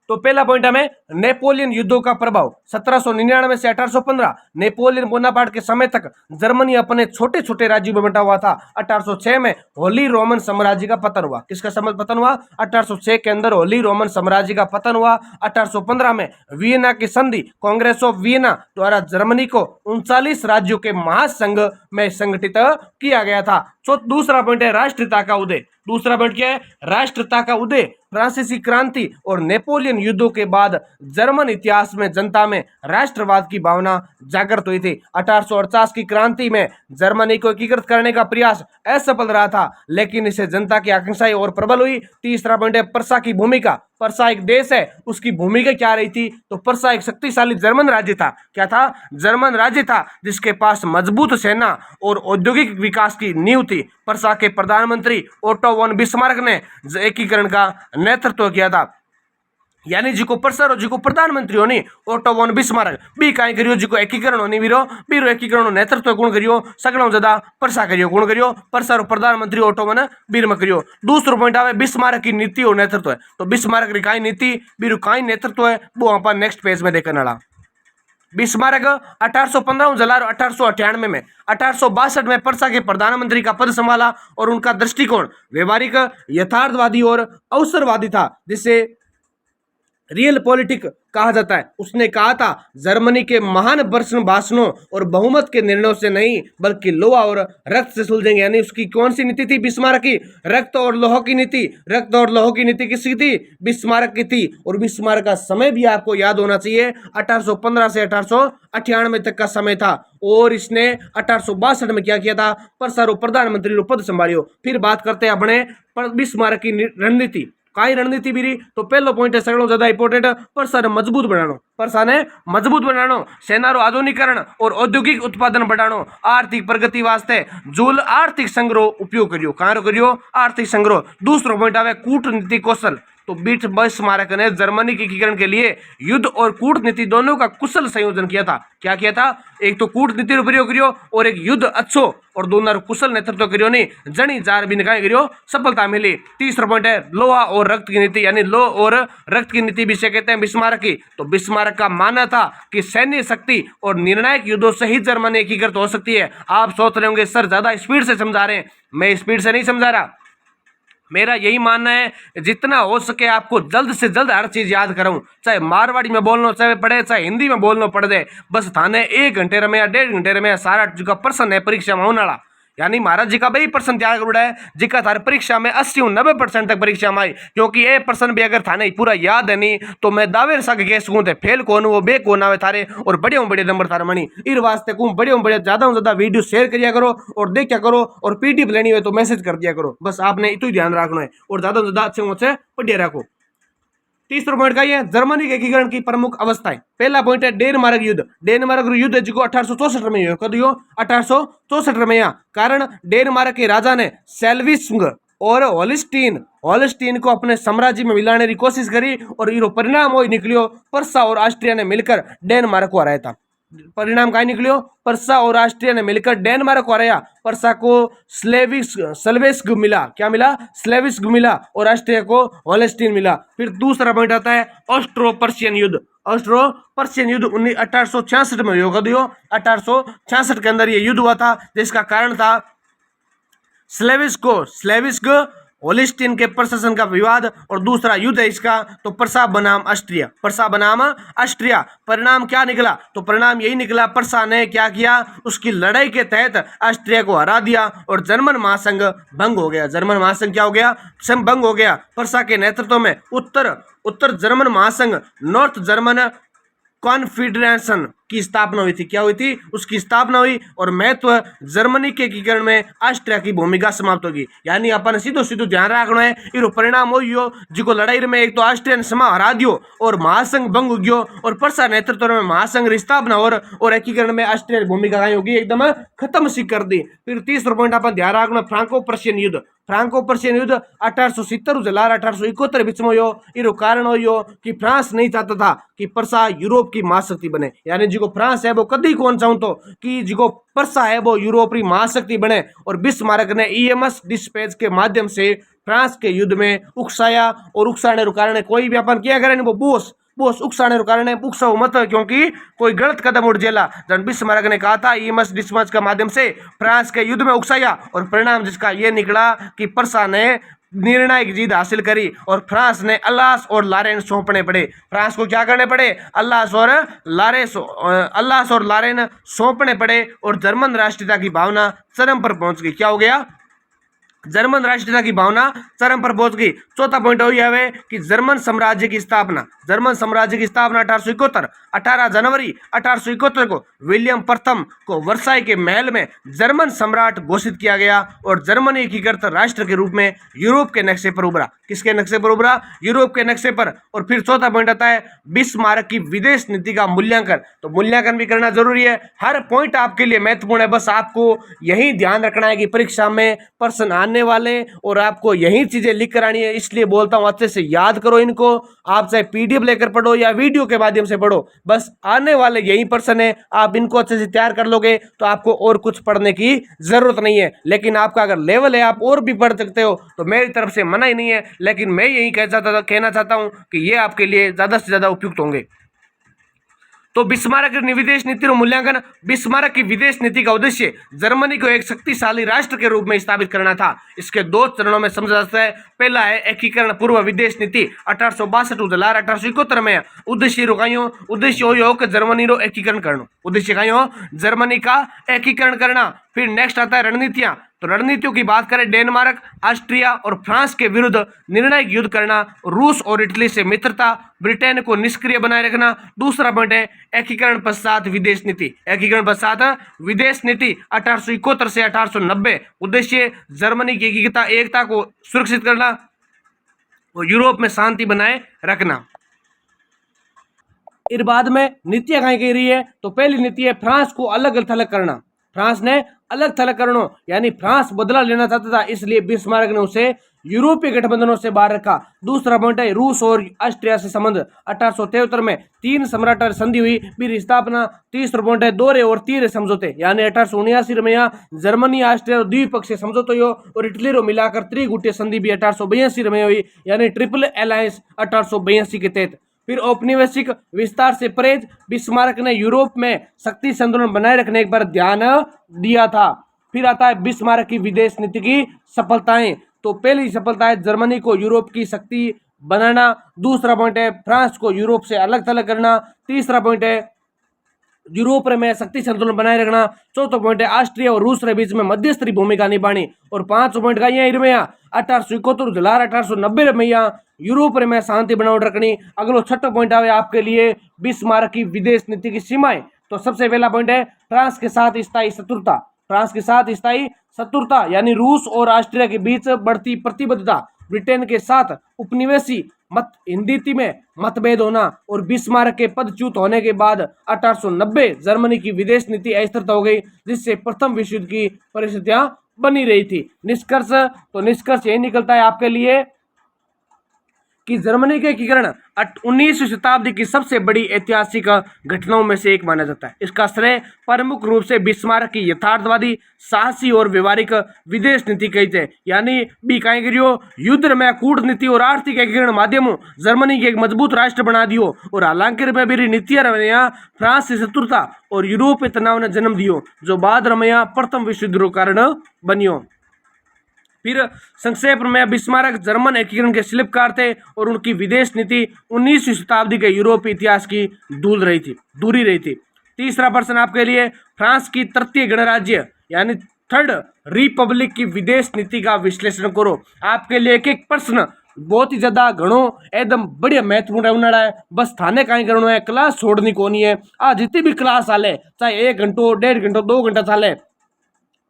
तो पहला पॉइंट हमें नेपोलियन युद्धों का प्रभाव। 1799 से 1815 नेपोलियन बोनापार्ट के समय तक जर्मनी अपने छोटे छोटे राज्यों में बंटा हुआ था। 1806 में होली रोमन साम्राज्य का पतन हुआ। किसका पतन हुआ? 1806 के अंदर होली रोमन साम्राज्य का पतन हुआ। 1815 में वियना की संधि कांग्रेस ऑफ वियना द्वारा जर्मनी को 39 राज्यों के महासंघ में संगठित किया गया था। दूसरा पॉइंट है राष्ट्रीयता का उदय। दूसरा पॉइंट क्या है, राष्ट्रता का उदय, फ्रांसीसी क्रांति और नेपोलियन युद्धों के बाद जर्मन इतिहास में जनता में राष्ट्रवाद की भावना जागृत हुई थी। 1848 की क्रांति में जर्मनी को एकीकृत करने का प्रयास असफल रहा था, लेकिन इसे जनता की आकांक्षाएं और प्रबल हुई। तीसरा पॉइंट है पर्सा की भूमिका। पर्सा एक देश है, उसकी भूमिका क्या रही थी, तो पर्सा एक शक्तिशाली जर्मन राज्य था। क्या था? जर्मन राज्य था, जिसके पास मजबूत सेना और औद्योगिक विकास की नींव थी। पर्सा के प्रधानमंत्री ओटो वॉन बिस्मार्क ने एकीकरण का नेतृत्व किया था। यानी जिको पर्सा रो जिको प्रधानमंत्री होनी ओटो वॉन बिस्मार्क बी काई करियो, जिको एकीकरण होनी बीरो एकीकरण नेतृत्व कौन करियो, सगळों ज्यादा पर्सा करियो। कौन करियो? पर्सा रो प्रधानमंत्री ओटो वॉन बिस्मार्क करियो। दूसरो पॉइंट आवे बिस्मार्क की नीति और नेतृत्व है। तो बिस्मार्क री काई नीति, बीरो काई नेतृत्व है, वो अपन नेक्स्ट पेज में देखने वाला। बिस्मार्क 1815 जुलाई 1898 में 1862 में पर्सा के प्रधानमंत्री का पद संभाला और उनका दृष्टिकोण व्यवहारिक, यथार्थवादी और अवसरवादी था, जिसे रियल पॉलिटिक कहा जाता है। उसने कहा था जर्मनी के महान भाषणों और बहुमत के निर्णयों से नहीं, बल्कि लोहा और रक्त से सुलझेंगे। यानी उसकी कौन सी नीति थी बिस्मार्क की? रक्त और लोह की नीति। रक्त और लोह की नीति किसकी थी? बिस्मार्क की थी। और बिस्मार्क का समय भी आपको याद होना चाहिए, 1815 से 1898 तक का समय था। और इसने 1862 में क्या किया था? पर्सा रो प्रधानमंत्री रो पद संभालियो। फिर बात करते हैं अपने बिस्मार्क की रणनीति। काई रणनीति बीरी? तो पहलो पॉइंट है सगळों ज्यादा इंपोर्टेंट, पर्सा ने मजबूत बनानो। पर्सा ने मजबूत बनानो, सेना रो आधुनिकीकरण और औद्योगिक उत्पादन बढ़ानो, आर्थिक प्रगति वास्ते जूल आर्थिक संग्रह उपयोग करियो। कहाँ रो करियो? आर्थिक संग्रह। दूसरो पॉइंट आवे कूटनीतिक कौशल। तो बिस्मार्क ने जर्मनी के एकीकरण के लिए युद्ध और कूटनीति दोनों का कुशल संयोजन किया था। क्या किया था? एक तो कूटनीति रो प्रयोग करियो और एक युद्ध अच्छो और दोनों कुशल नेतृत्व करियो नहीं जनी जार भी निकाय करियो, सफलता मिली। तीसरा पॉइंट है लोहा और रक्त की नीति, यानी लोह और रक्त की नीति भी से कहते हैं बिस्मार्क की। तो बिस्मार्क का मानना था कि सैन्य शक्ति और निर्णायक युद्धों से ही जर्मनी एकीकृत हो सकती है। आप सोच रहे होंगे सर ज्यादा स्पीड से समझा रहे हैं, मैं स्पीड से नहीं समझा रहा। मेरा यही मानना है जितना हो सके आपको जल्द से जल्द हर चीज याद कराऊं, चाहे मारवाड़ी में बोलना चाहे पड़े, चाहे हिंदी में बोलना पड़ दे, बस थाने 1 घंटे में या 1.5 घंटे में सारा जो प्रश्न है परीक्षा में होने वाला। यानी महाराज जी का भाई प्रश्न तैयार करूड़ा है, जिका थारे परीक्षा में 80-90% तक परीक्षा में आई। क्योंकि ये प्रश्न भी अगर थाने पूरा याद है नहीं तो मैं दावे सा कह सकूँ थे फेल कौन वो बे कौन आवे थारे और बड़े नंबर थारे मनी। इस वास्ते कहूँ बड़े ज्यादा से ज्यादा वीडियो शेयर करिया करो और देखा करो, और पीडीएफ लेनी हो तो मैसेज कर दिया करो। बस आपने इतना ही ध्यान रखना है और ज्यादा से ज्यादा अच्छे पढ़िया रखो। तीसरा पॉइंट का ये जर्मनी के एकीकरण की प्रमुख अवस्थाएं। पहला पॉइंट है डेनमार्क युद्ध। डेनमार्क युद्ध जो 1864 में हुआ, कद 1864 में। कारण डेनमार्क के राजा ने सेल्विस्ग और होल्स्टीन को अपने साम्राज्य में मिलाने की कोशिश करी और इरो परिणाम वो निकलियो पर्सा और ऑस्ट्रिया ने मिलकर डेनमार्क को हराया था। परिणाम क्या निकलियो? पर्सा और ऑस्ट्रिया ने मिलकर डेनमार्क को हराया। पर्सा को स्लेविस्क मिला। क्या मिला? स्लेविस्क मिला और ऑस्ट्रिया को होल्स्टीन मिला। फिर दूसरा पॉइंट आता है ऑस्ट्रो पर्शियन युद्ध। ऑस्ट्रो पर्शियन युद्ध 1866 में हुआ। 1866 के अंदर ये युद्ध हुआ था, जिसका कारण था स्लेविस्क होल्स्टीन के प्रशासन का विवाद और दूसरा युद्ध है इसका तो पर्सा बनाम ऑस्ट्रिया। परिणाम क्या निकला? तो परिणाम यही निकला, पर्सा ने क्या किया? उसकी लड़ाई के तहत ऑस्ट्रिया को हरा दिया और जर्मन महासंघ भंग हो गया। जर्मन महासंघ क्या हो गया? भंग हो गया। पर्सा के नेतृत्व में उत्तर जर्मन महासंघ नॉर्थ जर्मन कॉन्फेडरेशन की स्थापना हुई थी। क्या हुई थी? उसकी स्थापना हुई और महत्व जर्मनी के एकीकरण में ऑस्ट्रिया की भूमिका समाप्त होगी। यानी अपन सीधो ध्यान रखना है इरो परिणाम हो जिको लड़ाई में एक तो ऑस्ट्रिया ने समा हरा दियो और महासंघ भंग हो गयो और पर्सा नेतृत्व में महासंघ की स्थापना और एकीकरण में ऑस्ट्रिया की भूमिका क्या होगी? एकदम खत्म सी कर दी। फिर तीसरा पॉइंट अपन ध्यान रखना फ्रांको पर्शियन युद्ध। फ्रांको पर्शियन युद्ध 1870 जुलाई 1871 बीच में हो। कारण हो कि फ्रांस नहीं चाहता था कि पर्सा यूरोप की महाशक्ति बने। यानी जिको फ्रांस है वो कभी कौन चाहतो कि जिको पर्सा है वो यूरोप की महाशक्ति बने। और बिस्मार्क ने ईएमएस डिस्पैच के माध्यम से फ्रांस के युद्ध में उकसाया और उकसाने के कारण कोई भी अपन क्या करे वो बोस उकसाने के कारण उकसाओ मत, क्योंकि कोई गलत कदम उठ जेला। जन बिस्मार्क ने कहा था ईएमएस डिस्पैच के माध्यम से फ्रांस के युद्ध में उकसाया और परिणाम जिसका ये निकला कि पर्सा ने निर्णायक जीत हासिल करी और फ्रांस ने अल्लास और लारेन सौंपने पड़े। फ्रांस को क्या करने पड़े? अल्लास और लारेन सौंपने पड़े और जर्मन राष्ट्रीयता की भावना चरम पर पहुंच गई। क्या हो गया? जर्मन राष्ट्रीयता की भावना चरम पर पहुंच गई। चौथा पॉइंट वही है कि जर्मन साम्राज्य की स्थापना। जर्मन साम्राज्य की स्थापना 1871 18 जनवरी 1871 को विलियम प्रथम को वर्साई के महल में जर्मन सम्राट घोषित किया गया और जर्मनी एकीकृत राष्ट्र के रूप में यूरोप के नक्शे पर उभरा। किसके नक्शे पर उभरा? यूरोप के नक्शे पर। और फिर चौथा पॉइंट आता है बिस्मार्क की विदेश नीति का मूल्यांकन। तो मूल्यांकन भी करना जरूरी है। हर पॉइंट आपके लिए महत्वपूर्ण है, बस आपको यही ध्यान रखना है कि परीक्षा में प्रश्न आने वाले और आपको यही चीजें लिख कर आनी है। इसलिए बोलता हूं अच्छे से याद करो इनको। आप चाहे पीडीएफ लेकर पढ़ो या वीडियो के माध्यम से पढ़ो, बस आने वाले यही प्रश्न है। आप इनको अच्छे से तैयार कर लोगे तो आपको और कुछ पढ़ने की जरूरत नहीं है। लेकिन आपका अगर लेवल है आप और भी पढ़ सकते हो तो मेरी तरफ से मना ही नहीं है, लेकिन मैं यही कहना चाहता हूं कि ये आपके लिए ज्यादा से ज्यादा उपयुक्त होंगे। तो बिस्मार्क की विदेश नीति और मूल्यांकन। बिस्मार्क की विदेश नीति का उद्देश्य जर्मनी को एक शक्तिशाली राष्ट्र के रूप में स्थापित करना था। इसके दो चरणों में समझा जाता है। पहला है एकीकरण पूर्व विदेश नीति 1862 उजलार 1871 में। उद्देश्य रुकाइयो उद्देश्य हो कि जर्मनी रो एकीकरण करना। उद्देश्य का हो जर्मनी का एकीकरण करना। फिर नेक्स्ट आता है रणनीतियां। तो रणनीतियों की बात करें, डेनमार्क, ऑस्ट्रिया और फ्रांस के विरुद्ध निर्णायक युद्ध करना, रूस और इटली से मित्रता, ब्रिटेन को निष्क्रिय बनाए रखना। दूसरा पॉइंट है एकीकरण पश्चात विदेश नीति। एकीकरण पश्चात विदेश नीति 1871 से 1890। उद्देश्य जर्मनी की एकता को सुरक्षित करना और यूरोप में शांति बनाए रखना। इस बाद में नीतियां कहीं कह रही है। तो पहली नीति है फ्रांस को अलग थलग करना। फ्रांस ने अलग थलग करना यानी फ्रांस बदला लेना चाहता था, इसलिए बिस्मार्क ने उसे यूरोपीय गठबंधनों से बाहर रखा। दूसरा पॉइंट है रूस और ऑस्ट्रिया से संबंध। 1873 में 3 सम्राट संधि हुई, फिर स्थापना। तीसरा पॉइंट है दोहरे और तीर समझौते यानी 1879 में जर्मनी ऑस्ट्रिया और द्विपक्षीय समझौते हुए और इटली रो मिलाकर त्रिगुटीय संधि भी 1882 में हुई यानी ट्रिपल अलायंस 1882 के तहत। फिर औपनिवेशिक विस्तार से परहेज। बिस्मार्क ने यूरोप में शक्ति संतुलन बनाए रखने पर ध्यान दिया था। फिर आता है बिस्मार्क की विदेश नीति की सफलताएं। तो पहली सफलता है जर्मनी को यूरोप की शक्ति बनाना। दूसरा पॉइंट है फ्रांस को यूरोप से अलग थलग करना। तीसरा पॉइंट है यूरोप में शक्ति संतुलन बनाए रखना। चौथा पॉइंट है ऑस्ट्रिया और रूस के बीच में मध्यस्थी भूमिका निभानी। और पांचवा पॉइंट का यह 1871 जुलाई 1890 में यूरोप में शांति बनाए रखनी। अगलो छठा पॉइंट आवे आपके लिए बिस्मार्क की विदेश नीति की सीमाएं। तो सबसे पहला पॉइंट है फ्रांस के साथ स्थायी शत्रुता। फ्रांस के साथ स्थायी शत्रुता यानी रूस और ऑस्ट्रिया के बीच बढ़ती प्रतिबद्धता, ब्रिटेन के साथ उपनिवेशी हिंदी में मतभेद होना और बिस्मार्क के पदच्युत होने के बाद 1890 जर्मनी की विदेश नीति अस्थिरता हो गई, जिससे प्रथम विश्व युद्ध की परिस्थितियां बनी रही थी। निष्कर्ष यही निकलता है आपके लिए कि जर्मनी के एकीकरण 19वीं शताब्दी की सबसे बड़ी ऐतिहासिक घटनाओं में से एक माना जाता है। इसका श्रेय प्रमुख रूप से बिस्मार्क की यथार्थवादी, साहसी और व्यवहारिक विदेश नीति कही थे। यानी युद्ध में कूटनीति और आर्थिक एकीकरण माध्यमों जर्मनी की एक मजबूत राष्ट्र बना दियो। और हालांकि मेरी नीतियां फ्रांस से शत्रुता और यूरोपीय तनाव ने जन्म दियो, जो बाद में प्रथम विश्व युद्ध कारण बनियो। फिर संक्षेप में बिस्मार्क जर्मन एकीकरण के शिल्पकार थे और उनकी विदेश नीति 19वीं शताब्दी के यूरोपीय इतिहास की दूरी रही थी। तीसरा प्रश्न आपके लिए फ्रांस की तृतीय गणराज्य यानी थर्ड रिपब्लिक की विदेश नीति का विश्लेषण करो। आपके लिए एक एक प्रश्न बहुत ही ज्यादा घणो एकदम बढ़िया महत्वपूर्ण है। बस थाने कहीं करना है, क्लास छोड़नी कोनी है। आज जितनी भी क्लास चाले, चाहे 1 घंटो 1.5 घंटो 2 घंटा चाले,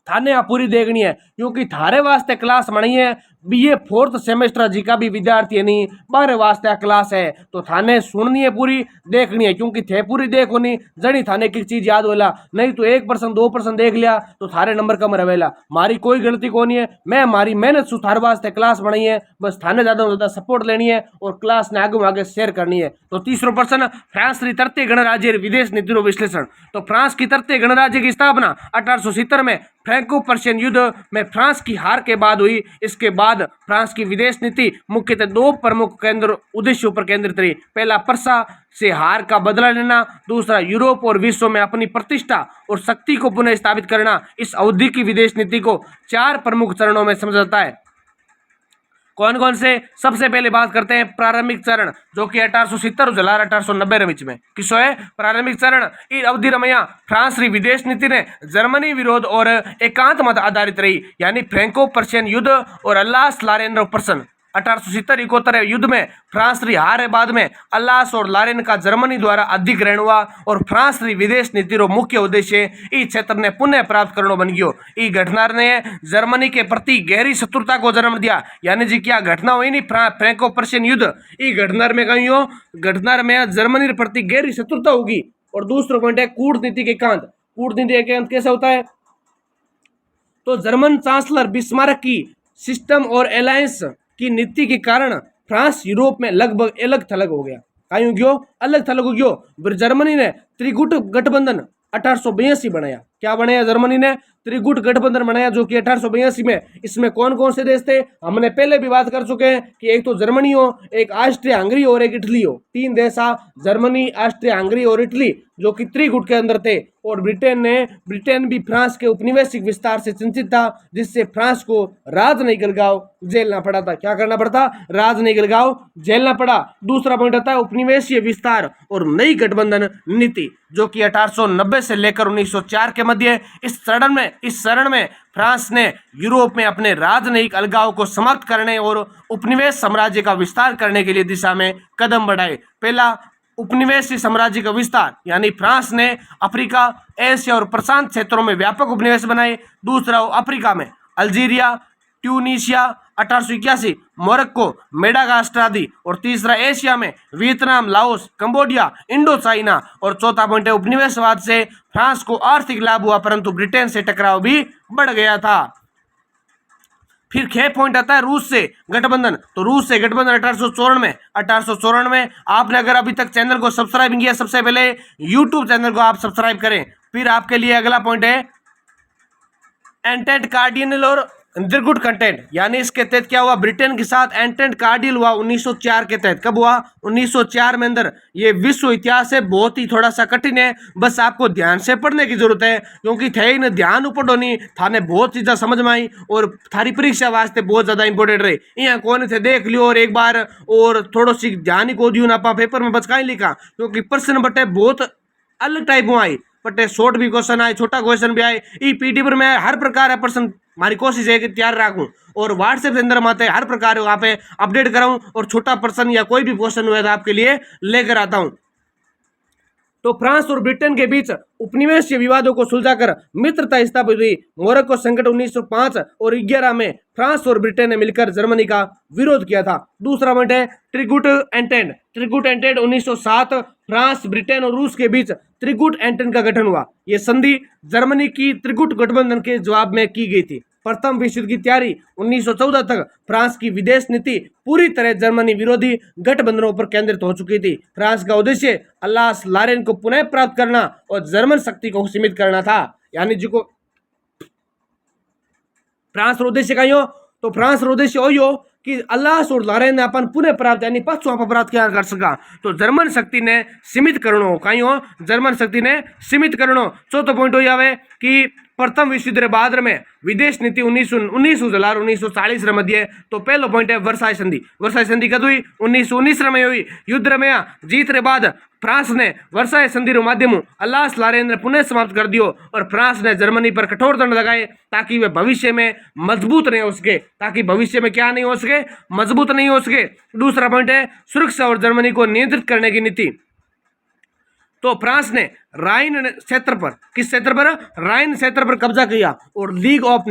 थाने आप पूरी देखनी है, क्योंकि थारे वास्ते क्लास बनाई है। बीए 4th सेमेस्टर जी का भी विद्यार्थी है नहीं, 12 वास्ते क्लास है, तो थाने सुननी है, पूरी देखनी है। क्योंकि थे पूरी देखो नहीं जड़ी थाने की चीज याद होला, नहीं तो 1% 2% देख लिया तो थारे नंबर कम रहेला। मारी कोई गलती को नहीं है, मैं मारी मेहनत से थारे वास्ते क्लास बनाई है। बस थाने ज्यादा ज्यादा सपोर्ट लेनी है और क्लास ने आगे शेयर करनी है। तो तीसरा प्रश्न, फ्रांस की तृतीय गणराज्य विदेश नीति विश्लेषण। तो फ्रांस की तृतीय गणराज्य की स्थापना 1870 में फ्रैंको पर्शियन युद्ध में फ्रांस की हार के बाद हुई। इसके बाद फ्रांस की विदेश नीति मुख्यतः 2 प्रमुख उद्देश्यों पर केंद्रित रही। पहला पर्सा से हार का बदला लेना, दूसरा यूरोप और विश्व में अपनी प्रतिष्ठा और शक्ति को पुनः स्थापित करना। इस अवधि की विदेश नीति को 4 प्रमुख चरणों में समझा जाता है। कौन कौन से? सबसे पहले बात करते हैं प्रारंभिक चरण, जो कि 1870 और 1890 रे बीच में किसो है प्रारंभिक चरण। इन अवधि रमैया फ्रांस री विदेश नीति ने जर्मनी विरोध और एकांत मत आधारित रही, यानी फ्रैंको पर्शियन युद्ध और अल्लास लारेन ऑपरेशन। 1870-71 युद्ध में फ्रांस री हार बाद में अल्लास और लारेन का जर्मनी द्वारा अधिग्रहण हुआ और फ्रांस री विदेश नीति रो मुख्य उद्देश्य ई क्षेत्र ने पुनः प्राप्त करनो बन गयो। ई घटना ने जर्मनी के प्रति गहरी शत्रुता को जन्म दिया, यानी जी क्या घटना हुई नहीं फ्रैंको पर्शियन युद्ध, ई घटना में कहीं हो घटना में जर्मनी के प्रति गहरी शत्रुता होगी। और दूसरा पॉइंट है कूटनीति के एकांत। कूटनीति एकांत कैसे होता है? तो जर्मन चांसलर बिस्मार्क की सिस्टम और अलायंस की नीति के कारण फ्रांस यूरोप में लगभग अलग थलग हो गया। कहीं गयो अलग थलग हो गयो। जर्मनी ने त्रिगुट गठबंधन 1882 बनाया। क्या बनाया? जर्मनी ने त्रिगुट गठबंधन बनाया, जो कि 1882 में। इसमें कौन कौन से देश थे? हमने पहले भी बात कर चुके हैं कि एक तो जर्मनी हो, एक ऑस्ट्रिया हंगरी और एक इटली हो। तीन देश जर्मनी, ऑस्ट्रिया हंगरी और इटली, जो कि त्रिगुट के अंदर थे। और ब्रिटेन भी फ्रांस के उपनिवेशिक विस्तार से चिंतित था, जिससे फ्रांस को राजनयिक अलगाव झेलना पड़ा था। क्या करना पड़ता? राजनयिक अलगाव झेलना पड़ा। दूसरा पॉइंट आता है उपनिवेशीय विस्तार और नई गठबंधन नीति, जो कि 1890 से लेकर 1904 के मध्य इस चरण में फ्रांस ने यूरोप में अपने राजनयिक अलगाव को समाप्त करने और उपनिवेश साम्राज्य का विस्तार करने के लिए दिशा में कदम बढ़ाए। पहला उपनिवेशी साम्राज्य का विस्तार, यानी फ्रांस ने अफ्रीका, एशिया और प्रशांत क्षेत्रों में व्यापक उपनिवेश बनाए। दूसरा अफ्रीका में अल्जीरिया, ट्यूनीशिया 1881, मोरक्को, मेडागास्कर आदि। और तीसरा एशिया में Vietnam, Laos, Cambodia, Indo China. और चौथा पॉइंट है उपनिवेशवाद से फ्रांस को आर्थिक लाभ हुआ, परंतु ब्रिटेन से टकराव भी बढ़ गया था। फिर 6 पॉइंट आता है रूस से गठबंधन। तो रूस से गठबंधन 1894 में। आपने अगर अभी तक चैनल को सब्सक्राइब नहीं किया, सबसे पहले यूट्यूब चैनल को आप सब्सक्राइब करें। फिर आपके लिए अगला पॉइंट है एंटेंट कार्डिनल और त्रिगुट कंटेंट, यानी इसके तहत क्या हुआ? ब्रिटेन के साथ एंटेंट कार्डियल हुआ 1904 के तहत। कब हुआ? 1904 में अंदर। ये विश्व इतिहास है, बहुत ही थोड़ा सा कठिन है, बस आपको ध्यान से पढ़ने की जरूरत है, क्योंकि थे न ध्यान ऊपर होनी थाने बहुत चीज़ें समझ में आई और थारी परीक्षा वास्ते बहुत ज़्यादा इंपॉर्टेंट रही। यहाँ कौन थे देख लियो और एक बार और थोड़ा सी ध्यान ही को दियो ना आप पेपर में बचका ही लिखा, क्योंकि प्रश्न बटे बहुत अलग टाइप में आई, बटे शॉर्ट भी क्वेश्चन आए, छोटा क्वेश्चन भी आए। ई पीटी पर मैं हर प्रकार है प्रश्न हमारी कोशिश है कि तैयार रखूं और व्हाट्सएप के अंदर माते हर प्रकार वहाँ पे अपडेट कराऊं और छोटा प्रश्न या कोई भी क्वेश्चन हुआ तो आपके लिए लेकर आता हूं। तो फ्रांस और ब्रिटेन के बीच उपनिवेशीय विवादों को सुलझाकर मित्रता स्थापित हुई। मोरक्को संकट 1905 और 11 में फ्रांस और ब्रिटेन ने मिलकर जर्मनी का विरोध किया था। दूसरा पॉइंट है त्रिगुट एंटेंट। त्रिगुट एंटेंट 1907 फ्रांस, ब्रिटेन और रूस के बीच त्रिगुट एंटेंट का गठन हुआ। यह संधि जर्मनी की त्रिगुट गठबंधन के जवाब में की गई थी। प्रथम विश्व युद्ध की तैयारी 1914 तक फ्रांस की विदेश नीति पूरी तरह जर्मनी विरोधी गठबंधनों पर केंद्रित हो चुकी थी। फ्रांस का उद्देश्य अल्लास लारेन को पुनः प्राप्त करना और जर्मन शक्ति को सीमित करना था। यानी जो को फ्रांस रो उद्देश्य का हो, तो फ्रांस रो उद्देश्य वही हो कि अल्लास और लारेन ने अपन पुनः प्राप्त यानी पक्षों पर प्राप्त क्या कर सका, तो जर्मन शक्ति ने सीमित करनो। कहीं हो जर्मन शक्ति ने सीमित करनो। चौथा पॉइंट हो जावे कि प्रथम विश्व युद्ध बाद में विदेश नीति 1940 रे मध्य। तो पहला पॉइंट है वर्साई संधि। वर्साई संधि कद हुई? 1919 में हुई। युद्ध में जीत रे बाद फ्रांस ने वर्साई संधि रो माध्यम अल्लास लारेन ने पुनः समाप्त कर दियो और फ्रांस ने जर्मनी पर कठोर दंड लगाए ताकि वे भविष्य में मजबूत नहीं हो सके। ताकि भविष्य में क्या नहीं हो सके? मजबूत नहीं हो सके। दूसरा पॉइंट है सुरक्षा और जर्मनी को नियंत्रित करने की नीति। तो फ्रांस ने राइन क्षेत्र पर, किस क्षेत्र पर? राइन क्षेत्र पर कब्जा किया और लीग ऑफ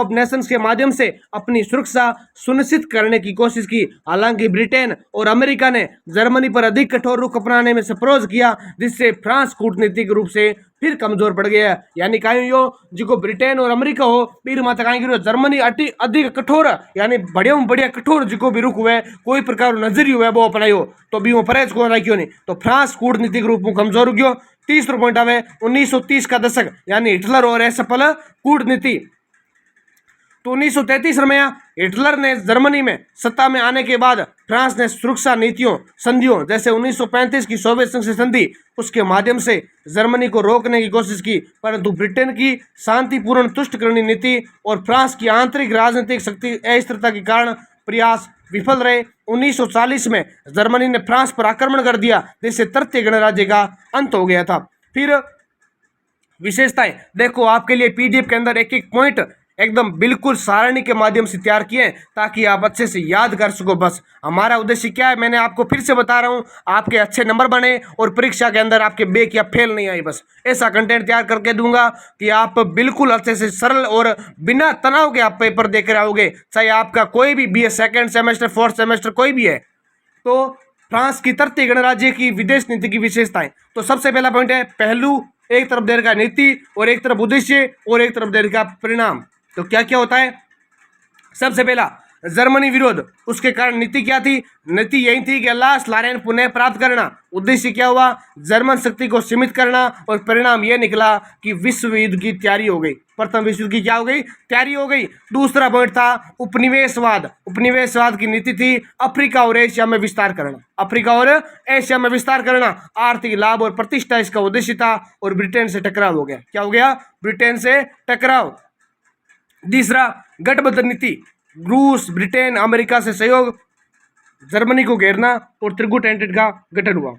नेशंस के माध्यम से अपनी सुरक्षा सुनिश्चित करने की कोशिश की। हालांकि ब्रिटेन और अमेरिका ने जर्मनी पर अधिक कठोर रुख अपनाने में सप्रोज किया, जिससे फ्रांस कूटनीतिक रूप से फिर कमजोर पड़ गया। यानी कहीं हो जिको ब्रिटेन और अमेरिका हो फिर माता कहीं जर्मनी अधिक कठोर यानी बढ़िया बढ़िया कठोर जिको भी रुख हुए कोई प्रकार नजरी हुए वो अपनायो, तो भी वो परहेज को रखियो नहीं, तो फ्रांस कूटनीतिक रूप में कमजोर हो गयो। तीसरा पॉइंट आवे 1930 का दशक यानी हिटलर और असफल कूटनीति। तो 1933 में हिटलर ने जर्मनी में सत्ता में आने के बाद फ्रांस ने सुरक्षा नीतियों संधियों जैसे 1935 की सोवियत संघ से संधि उसके माध्यम से जर्मनी को रोकने की कोशिश की, परंतु ब्रिटेन की शांतिपूर्ण तुष्टिकरण नीति और फ्रांस की आंतरिक राजनीतिक शक्ति अस्थिरता के कारण प्रयास विफल रहे। 1940 में जर्मनी ने फ्रांस पर आक्रमण कर दिया, जिससे तृतीय गणराज्य का अंत हो गया था। फिर विशेषताएं देखो, आपके लिए पीडीएफ के अंदर एक एक पॉइंट एकदम बिल्कुल सारणी के माध्यम से तैयार किए हैं ताकि आप अच्छे से याद कर सको। बस हमारा उद्देश्य क्या है, मैंने आपको फिर से बता रहा हूं, आपके अच्छे नंबर बने और परीक्षा के अंदर आपके बेक या फेल नहीं आई। बस ऐसा कंटेंट तैयार करके दूंगा कि आप बिल्कुल अच्छे से सरल और बिना तनाव के आप पेपर देकर आओगे, चाहे आपका कोई भी BA second semester, fourth semester कोई भी है। तो फ्रांस की तृतीय गणराज्य की विदेश नीति की विशेषताएं, तो सबसे पहला पॉइंट है पहलू, एक तरफ दे रखा नीति और एक तरफ उद्देश्य और एक तरफ दे रखा परिणाम। तो क्या क्या होता है, सबसे पहला जर्मनी विरोध, उसके कारण नीति क्या थी, नीति यही थी कि अल्लास लारेन पुनः प्राप्त करना। उद्देश्य क्या हुआ, जर्मन शक्ति को सीमित करना और परिणाम यह निकला कि विश्व युद्ध की तैयारी हो गई, प्रथम विश्व युद्ध की क्या हो गई, तैयारी हो गई। दूसरा पॉइंट था उपनिवेशवाद, उपनिवेशवाद की नीति थी अफ्रीका और एशिया में विस्तार करना, अफ्रीका और एशिया में विस्तार करना, आर्थिक लाभ और प्रतिष्ठा इसका उद्देश्य था। और ब्रिटेन से टकराव हो गया, क्या हो गया, ब्रिटेन से टकराव। तीसरा गठबंधन नीति, रूस, ब्रिटेन, अमेरिका से सहयोग, जर्मनी को घेरना और त्रिगुट एंटिटी का गठन हुआ।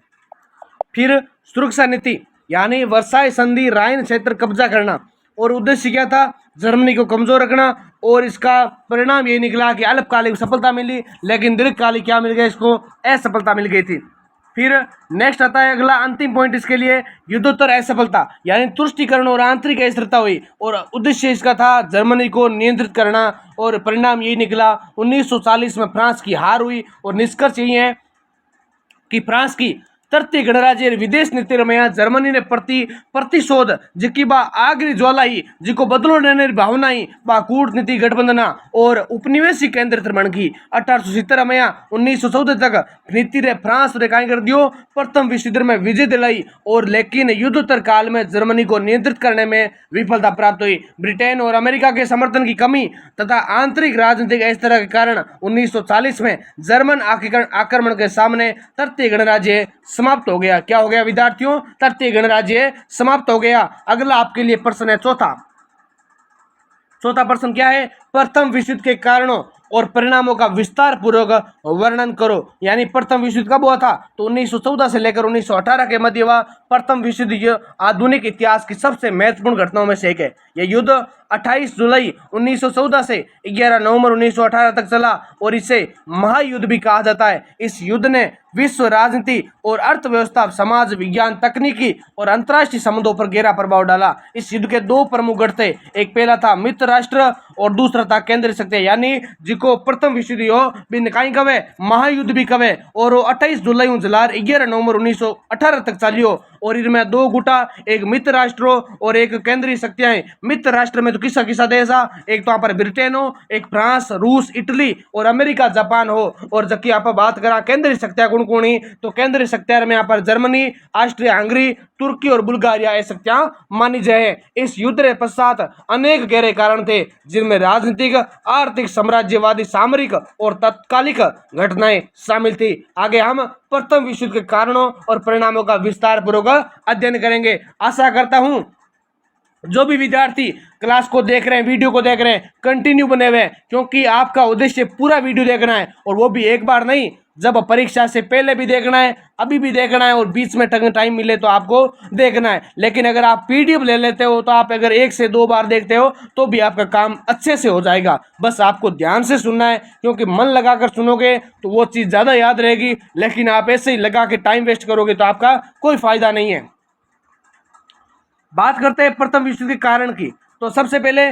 फिर सुरक्षा नीति यानी वर्साई संधि, राइन क्षेत्र कब्जा करना, और उद्देश्य क्या था, जर्मनी को कमजोर रखना। और इसका परिणाम ये निकला कि अल्पकालिक सफलता मिली, लेकिन दीर्घकालिक क्या मिल गया, इसको असफलता मिल गई थी। फिर नेक्स्ट आता है अगला अंतिम पॉइंट इसके लिए, युद्धोत्तर असफलता यानी तुष्टीकरण और आंतरिक अस्थिरता हुई, और उद्देश्य इसका था जर्मनी को नियंत्रित करना, और परिणाम यही निकला 1940 में फ्रांस की हार हुई। और निष्कर्ष यही है कि फ्रांस की तृतीय गणराज्य विदेश नीति में जर्मनी ने प्रतिशोध जिकी बा आगरी ज्वालाई जिको बदलो लेने भावनाई बा कूटनीति गठबंधना और उपनिवेशी केंद्र मन की 1870 में 1914 तक नीति रे फ्रांस रे काय कर दियो, प्रथम विश्व युद्ध में विजय दिलाई। और लेकिन युद्धोत्तर काल में जर्मनी को नियंत्रित करने में विफलता प्राप्त हुई। ब्रिटेन और अमेरिका के समर्थन की कमी तथा आंतरिक राजनीतिक अस्थिरता के कारण 1940 में जर्मन आक्रमण के सामने तृतीय गणराज्य समाप्त हो गया। क्या हो गया विद्यार्थियों, तृतीय गणराज्य समाप्त हो गया। अगला आपके लिए प्रश्न है चौथा प्रश्न क्या है, प्रथम विश्व युद्ध के कारणों और परिणामों का विस्तार पूर्वक वर्णन करो। यानी प्रथम विश्व युद्ध कब हुआ था, तो 1914 से लेकर 1918 के मध्य हुआ। प्रथम विश्व युद्ध आधुनिक इतिहास की सबसे महत्वपूर्ण घटनाओं में से एक है। यह युद्ध 28 जुलाई 1914 से 11 नवंबर 1918 तक चला और इसे महायुद्ध भी कहा जाता है। इस युद्ध ने विश्व राजनीति और अर्थव्यवस्था, समाज विज्ञान, तकनीकी और अंतर्राष्ट्रीय संबंधों पर गहरा प्रभाव डाला। इस युद्ध के दो प्रमुख गढ़ थे, एक पहला था मित्र राष्ट्र और दूसरा था केंद्रीय शक्ति, यानी जिको प्रथम विश्व युद्ध भी कहीं कवे महायुद्ध भी कवे। और 28 जुलाई 11 नवंबर 1918 तक चलियो और इनमें दो गुटा, एक मित्र राष्ट्र और एक केंद्रीय शक्तियां। मित्र राष्ट्र में तो किसा किसा देश है, एक तो यहाँ पर ब्रिटेन हो, एक फ्रांस, रूस, इटली और अमेरिका, जापान हो। और जबकि यहाँ पर बात करा केंद्रीय शक्तियां कौन कौन ही, तो केंद्रीय शक्तियां में यहाँ पर जर्मनी, ऑस्ट्रिया हंगरी, तुर्की और बुल्गारिया ये शक्तियां मानी जाए। इस युद्ध के पश्चात अनेक गहरे कारण थे, जिनमें राजनीतिक, आर्थिक, साम्राज्यवादी, सामरिक और तत्कालिक घटनाएं शामिल थी। आगे हम प्रथम विश्व युद्ध के कारणों और परिणामों का विस्तार पूर्वक अध्ययन करेंगे। आशा करता हूं जो भी विद्यार्थी क्लास को देख रहे हैं, वीडियो को देख रहे हैं, कंटिन्यू बने हुए, क्योंकि आपका उद्देश्य पूरा वीडियो देखना है और वो भी एक बार नहीं, जब परीक्षा से पहले भी देखना है, अभी भी देखना है और बीच में टाइम मिले तो आपको देखना है। लेकिन अगर आप पीडीएफ ले लेते हो तो आप अगर 1 से 2 बार देखते हो तो भी आपका काम अच्छे से हो जाएगा। बस आपको ध्यान से सुनना है, क्योंकि मन लगाकर सुनोगे तो वो चीज़ ज़्यादा याद रहेगी, लेकिन आप ऐसे ही लगा के टाइम वेस्ट करोगे तो आपका कोई फायदा नहीं है। बात करते हैं प्रथम विश्व युद्ध के कारण की, तो सबसे पहले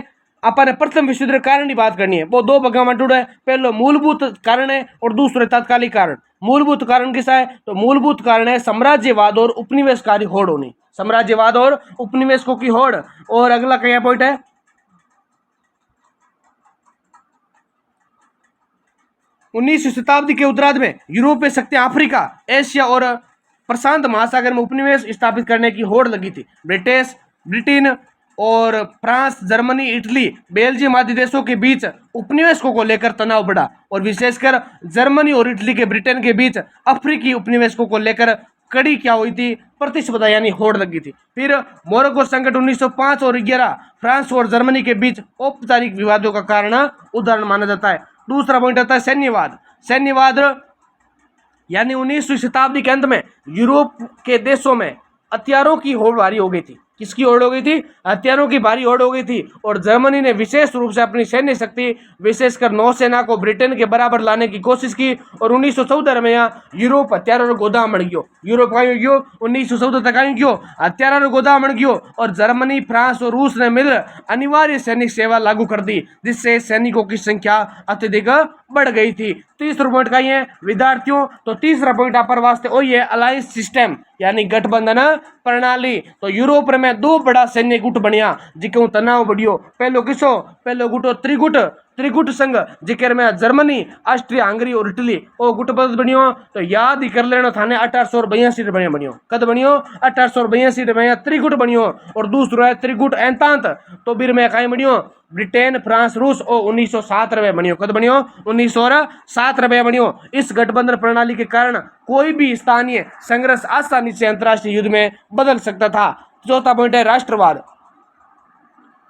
अपन प्रथम विश्व युद्ध के कारण की बात करनी है। वो दो भागों में टूटा है, पहले मूलभूत कारण है और दूसरे तात्कालिक कारण। मूलभूत कारण किसा है, तो मूलभूत कारण है साम्राज्यवाद और उपनिवेशकारी होड़ होनी, साम्राज्यवाद और उपनिवेशकों की होड़। और अगला क्या पॉइंट है, 19वीं शताब्दी के उत्तरार्ध में यूरोपीय शक्तियां अफ्रीका, एशिया और प्रशांत महासागर में उपनिवेश स्थापित करने की होड़ लगी थी। ब्रिटेन और फ्रांस, जर्मनी, इटली, बेल्जियम आदि देशों के बीच उपनिवेशकों को लेकर तनाव बढ़ा और विशेषकर जर्मनी और इटली के ब्रिटेन के बीच अफ्रीकी उपनिवेशकों को लेकर कड़ी क्या हुई थी, प्रतिस्पर्धा यानी होड़ लगी थी। फिर मोरक्को संकट 1905 और 11 फ्रांस और जर्मनी के बीच औपचारिक विवादों का कारण उदाहरण माना जाता है। दूसरा पॉइंट आता है सैन्यवाद। सैन्यवाद यानी 19वीं शताब्दी के अंत में यूरोप के देशों में हथियारों की होड़ भारी हो गई थी। किसकी होड़ हो गई थी? हथियारों की भारी होड़ हो गई थी। और जर्मनी ने विशेष रूप से अपनी सैन्य शक्ति, विशेषकर नौसेना को ब्रिटेन के बराबर लाने की कोशिश की। और 1914 में यहाँ यूरोप हथियारों गोदाम बन गयो। यूरोप का 1914 तक आई क्यों हथियारों गोदाम बन गयो। और जर्मनी, फ्रांस और रूस ने मिलकर अनिवार्य सैनिक सेवा लागू कर दी, जिससे सैनिकों की संख्या अत्यधिक बढ़ गई थी। तीसरा पॉइंट का ये विद्यार्थियों, तो तीसरा पॉइंट आप वास्ते वही है अलायंस सिस्टम यानी गठबंधन प्रणाली। तो यूरोप में दो बड़ा सैन्य गुट बनिया जिको तनाव बढ़ियो। पहलो गुटो त्रिगुट संघ जिकर में जर्मनी, ऑस्ट्रिया, हंगरी और इटली ओ गुटबंध बनियो। तो याद ही कर लेना थाने 1882 में बनियो। कद बनियो? 1882 में त्रिगुट बनियो। और दूसरो है त्रिगुट एंतांत, तो बिर में कहीं बनियो ब्रिटेन, फ्रांस, रूस और 1907 में बनियो। कद बनियो? 1907 में बनियो। इस गठबंधन प्रणाली के कारण कोई भी स्थानीय संघर्ष आसानी से अंतर्राष्ट्रीय युद्ध में बदल सकता था। चौथा पॉइंट है राष्ट्रवाद।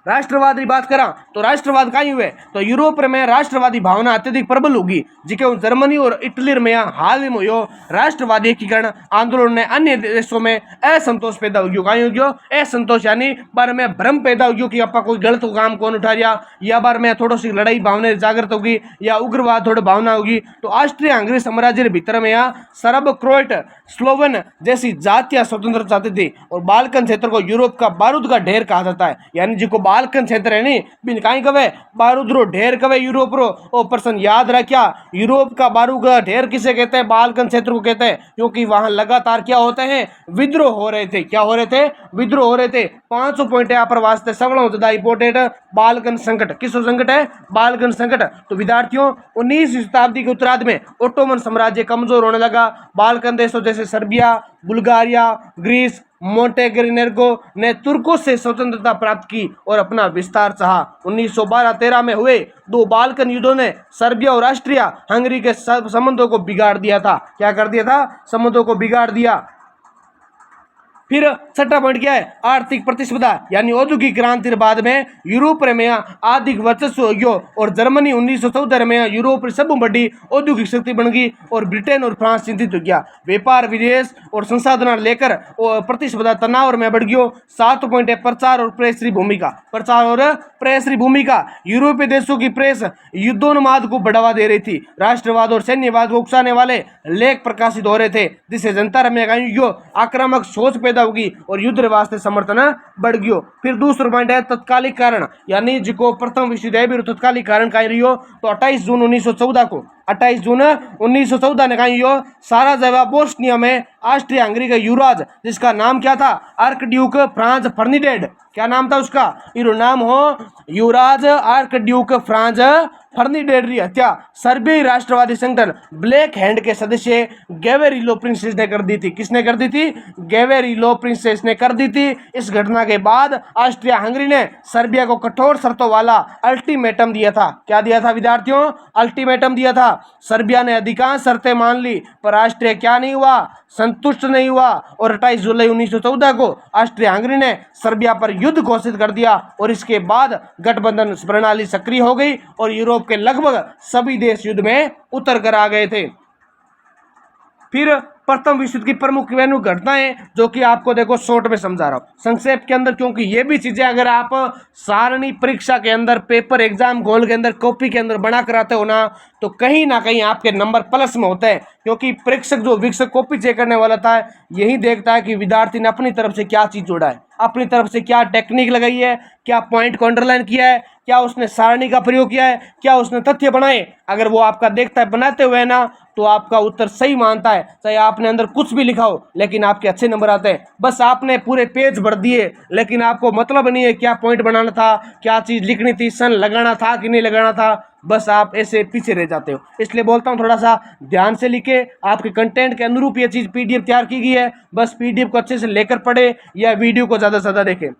राष्ट्रवाद की बात करा तो राष्ट्रवाद का ही हुए तो यूरोप में राष्ट्रवादी भावना अत्यधिक प्रबल होगी, जिके जर्मनी और इटली में हाल ही में राष्ट्रवादी एकीकरण आंदोलन ने अन्य देशों में असंतोष पैदा हो गयो। असंतोष यानी बार में भ्रम पैदा हो गयो कि आपका कोई गलत काम कौन उठा रहा, या बार में थोड़ी सी लड़ाई भावना जागृत होगी या उग्रवाद थोड़ी भावना होगी। तो ऑस्ट्रिया हंगरी साम्राज्य के भीतर में यहाँ सर्ब, क्रोएट, स्लोवेन जैसी जातियां स्वतंत्र चाहती थी। और बाल्कन क्षेत्र को यूरोप का बारूद का ढेर कहा जाता है, यानी जिको बाल्कन क्षेत्र है नहीं बिन काई कवे बारूद रो ढेर कवे यूरोप रो। ओ पर्सन याद रखिया यूरोप का बारूद का ढेर किसे कहते हैं? बाल्कन क्षेत्र को कहते हैं, क्योंकि वहां लगातार क्या होते हैं? विद्रोह हो रहे थे। क्या हो रहे थे? विद्रोह हो रहे थे। 500 पॉइंट यहाँ पर वास्ते सगड़ों ज्यादा इंपोर्टेंट बाल्कन संकट। किसो संकट है? बाल्कन संकट। तो विद्यार्थियों 19वीं शताब्दी के उत्तरार्ध में ओटोमन साम्राज्य कमजोर होने लगा। बाल्कन देशों जैसे सर्बिया, बुल्गारिया, ग्रीस, मोंटेनेग्रो ने तुर्कों से स्वतंत्रता प्राप्त की और अपना विस्तार चाहा। 1912-13 में हुए दो बाल्कन युद्धों ने सर्बिया और ऑस्ट्रिया हंगरी के संबंधों को बिगाड़ दिया था। क्या कर दिया था? संबंधों को बिगाड़ दिया। फिर छठा पॉइंट क्या है? आर्थिक प्रतिस्पर्धा यानी औद्योगिक क्रांति के बाद में यूरोप में आर्थिक वर्चस्व हो गयो। और जर्मनी 1914 में यूरोप सब बड़ी औद्योगिक शक्ति बन गई। और ब्रिटेन और फ्रांस चिंतित हो गया। व्यापार, विदेश और संसाधन लेकर प्रतिस्पर्धा तनाव में बढ़ गयो। 7 पॉइंट है प्रचार और प्रेस की भूमिका। प्रचार और प्रेस की भूमिका। यूरोपीय देशों की प्रेस युद्धोन्माद को बढ़ावा दे रही थी। राष्ट्रवाद और सैन्यवाद को उकसाने वाले लेख प्रकाशित हो रहे थे, जिससे जनता में आक्रामक सोच पैदा होगी और युद्ध वास्ते समर्थन बढ़ गयो। फिर दूसरा पॉइंट है तत्कालिक कारण, यानी जिको प्रथम विश्व युद्ध तत्कालिक कारण कहीं रहियो। तो 28 जून 1914 को 28 जून 1914 ने कहीं सारा जगह बोस्निया में ऑस्ट्रिया हंगरी का युवराज, जिसका नाम क्या था? Archduke Franz Ferdinand. क्या नाम था उसका? इरो नाम हो युवराज आर्कड्यूक फ्रांज फर्डिनेंड की हत्या सर्बियाई राष्ट्रवादी संगठन ब्लैक हैंड के सदस्य गैवेरिलो प्रिंसेस ने कर दी थी। किसने कर दी थी? गैवेरिलो प्रिंसेस ने कर दी थी। इस घटना के बाद ऑस्ट्रिया हंगरी ने सर्बिया को कठोर शर्तों वाला अल्टीमेटम दिया था। क्या दिया था विद्यार्थियों? अल्टीमेटम दिया था। सर्बिया ने अधिकांश शर्तें मान ली, पर ऑस्ट्रिया क्या नहीं हुआ? संतुष्ट नहीं हुआ। और 28 जुलाई 1914 को ऑस्ट्रिया हंगरी ने सर्बिया पर युद्ध घोषित कर दिया। और इसके बाद गठबंधन प्रणाली सक्रिय हो गई और यूरोप के लगभग सभी देश युद्ध में उतर कर आ गए थे। फिर प्रथम विश्व युद्ध की प्रमुख घटनाएं जो कि आपको देखो शॉर्ट में समझा रहा हूं संक्षेप के अंदर, क्योंकि ये भी चीजें अगर आप सारणी परीक्षा के अंदर पेपर एग्जाम गोल के अंदर कॉपी के अंदर बना कराते हो ना, तो कहीं ना कहीं आपके नंबर प्लस में होते हैं। क्योंकि परीक्षक जो विक्षक कॉपी चेक करने वाला था यही देखता है कि विद्यार्थी ने अपनी तरफ से क्या चीज जोड़ा है, अपनी तरफ से क्या टेक्निक लगाई है, क्या पॉइंट को अंडरलाइन किया है, क्या उसने सारणी का प्रयोग किया है, क्या उसने तथ्य बनाए। अगर वो आपका देखता है बनाते हुए ना, तो आपका उत्तर सही मानता है, चाहे आपने अंदर कुछ भी लिखा हो, लेकिन आपके अच्छे नंबर आते हैं। बस आपने पूरे पेज भर दिए, लेकिन आपको मतलब नहीं है क्या पॉइंट बनाना था, क्या चीज लिखनी थी, सन लगाना था कि नहीं लगाना था, बस आप ऐसे पीछे रह जाते हो। इसलिए बोलता हूँ थोड़ा सा ध्यान से लिखे, आपके कंटेंट के अनुरूप ये चीज पीडीएफ तैयार की गई है, बस पीडीएफ को अच्छे से लेकर पढ़े या वीडियो को ज्यादा से ज्यादा देखें।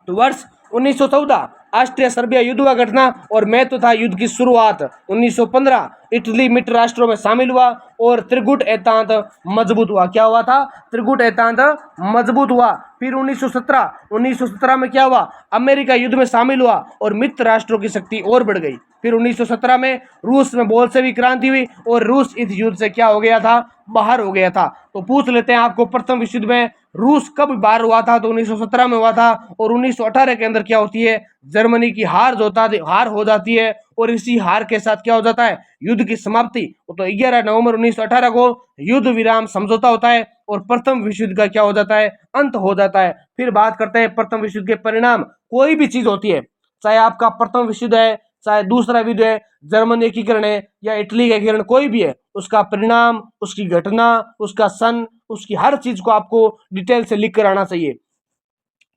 तो वर्ष 1914 ऑस्ट्रिया सर्बिया युद्ध हुआ घटना और महत्व था युद्ध की शुरुआत 1915 इटली मित्र राष्ट्रों में शामिल हुआ और त्रिगुट एकांत मजबूत हुआ। क्या हुआ था? त्रिगुट एकांत मजबूत हुआ। फिर 1917 में क्या हुआ? अमेरिका युद्ध में शामिल हुआ और मित्र राष्ट्रों की शक्ति और बढ़ गई। फिर 1917 में रूस में बोल्शेविक क्रांति हुई और रूस इस युद्ध से क्या हो गया था? बाहर हो गया था। तो पूछ लेते हैं आपको, प्रथम विश्व युद्ध में रूस कब बाहर हुआ था? तो 1917 में हुआ था। और 1918 के अंदर क्या होती है? जर्मनी की हार हो जाती है और इसी हार के साथ क्या हो जाता है? युद्ध की समाप्ति। तो 11 नवंबर 1918 को युद्ध विराम समझौता होता है और प्रथम विश्व युद्ध का क्या हो जाता है? अंत हो जाता है। फिर बात करते हैं प्रथम विश्व युद्ध के परिणाम। कोई भी चीज होती है, चाहे आपका प्रथम विश्व युद्ध है, चाहे दूसरा विश्व है, जर्मन एकीकरण है या इटली का एकीकरण, कोई भी है, उसका परिणाम, उसकी घटना, उसका सन, उसकी हर चीज को आपको डिटेल से लिख कर आना चाहिए।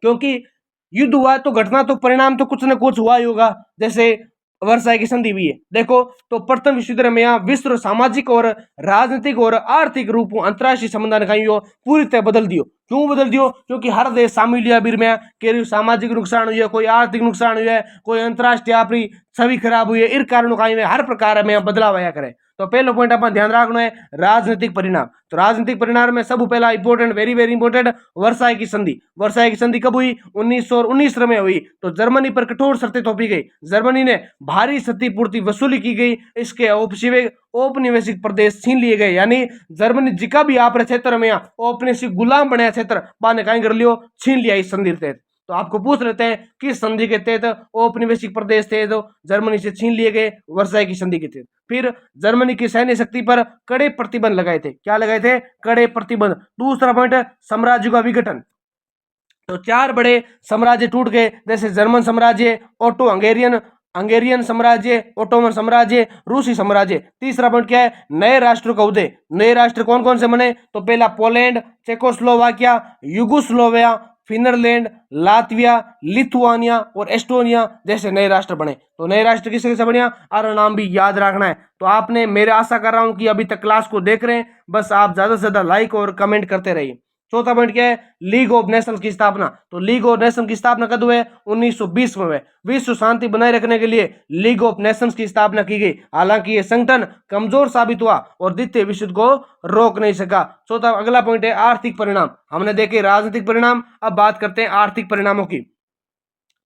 क्योंकि युद्ध हुआ तो घटना तो परिणाम तो कुछ न कुछ हुआ ही होगा। जैसे वर्साई की संधि भी है, देखो तो प्रथम विश्व युद्ध में यहाँ विश्व सामाजिक और राजनीतिक और आर्थिक रूप अंतर्राष्ट्रीय संबंध पूरी तरह बदल दियो। क्यों बदल दियो? क्योंकि हर देश शामिल हुआ बीर में, के सामाजिक नुकसान हुआ, कोई आर्थिक नुकसान हुआ, कोई अंतर्राष्ट्रीय अपनी छवि खराब हुई है, इन कारणों का हर प्रकार में बदलाव आया करे। तो पहला पॉइंट अपन ध्यान रखना है राजनीतिक परिणाम। तो राजनीतिक परिणाम में सब पहला important, very very important, Versailles की संधि। वर्साई की संधि कब हुई? 1919 में हुई। तो जर्मनी पर कठोर शर्तें थोपी गई, जर्मनी ने भारी क्षतिपूर्ति वसूली की गई, इसके औपनिवेशिक प्रदेश छीन लिए गए। यानी जर्मनी जिका भी आप क्षेत्र में औपनिवेशिक गुलाम बने क्षेत्र बाने कहीं कर लियो, छीन लिया इस संधि के तहत। तो आपको पूछ लेते हैं किस संधि के तहत औपनिवेशिक प्रदेश थे जो जर्मनी से छीन लिए गए? वर्साई की संधि के तहत। फिर जर्मनी की सैन्य शक्ति पर कड़े प्रतिबंध लगाए थे। क्या लगाए थे? कड़े प्रतिबंध। दूसरा पॉइंट, साम्राज्य का विघटन। तो 4 बड़े साम्राज्य टूट गए, जैसे जर्मन साम्राज्य, ऑटो हंगेरियन साम्राज्य, ओटोमन साम्राज्य, रूसी साम्राज्य। तीसरा पॉइंट क्या है? नए राष्ट्र का उदय। नए राष्ट्र कौन कौन से बने? तो पहला Poland, Czechoslovakia, Yugoslavia, Finland, Latvia, Lithuania और एस्टोनिया जैसे नए राष्ट्र बने। तो नए राष्ट्र किसके से बने? और नाम भी याद रखना है। तो आपने, मेरे आशा कर रहा हूं कि अभी तक क्लास को देख रहे हैं, बस आप ज्यादा से ज्यादा लाइक और कमेंट करते रहिए। चौथा पॉइंट क्या है? लीग ऑफ नेशन की स्थापना। तो लीग ऑफ नेशन की स्थापना कब हुई? 1920 में हुई। विश्व शांति बनाए रखने के लिए लीग ऑफ नेशंस की स्थापना की गई। हालांकि यह संगठन कमजोर साबित हुआ और द्वितीय विश्व युद्ध को रोक नहीं सका। चौथा, अगला पॉइंट है आर्थिक परिणाम। हमने देखे राजनीतिक परिणाम, अब बात करते हैं आर्थिक परिणामों की।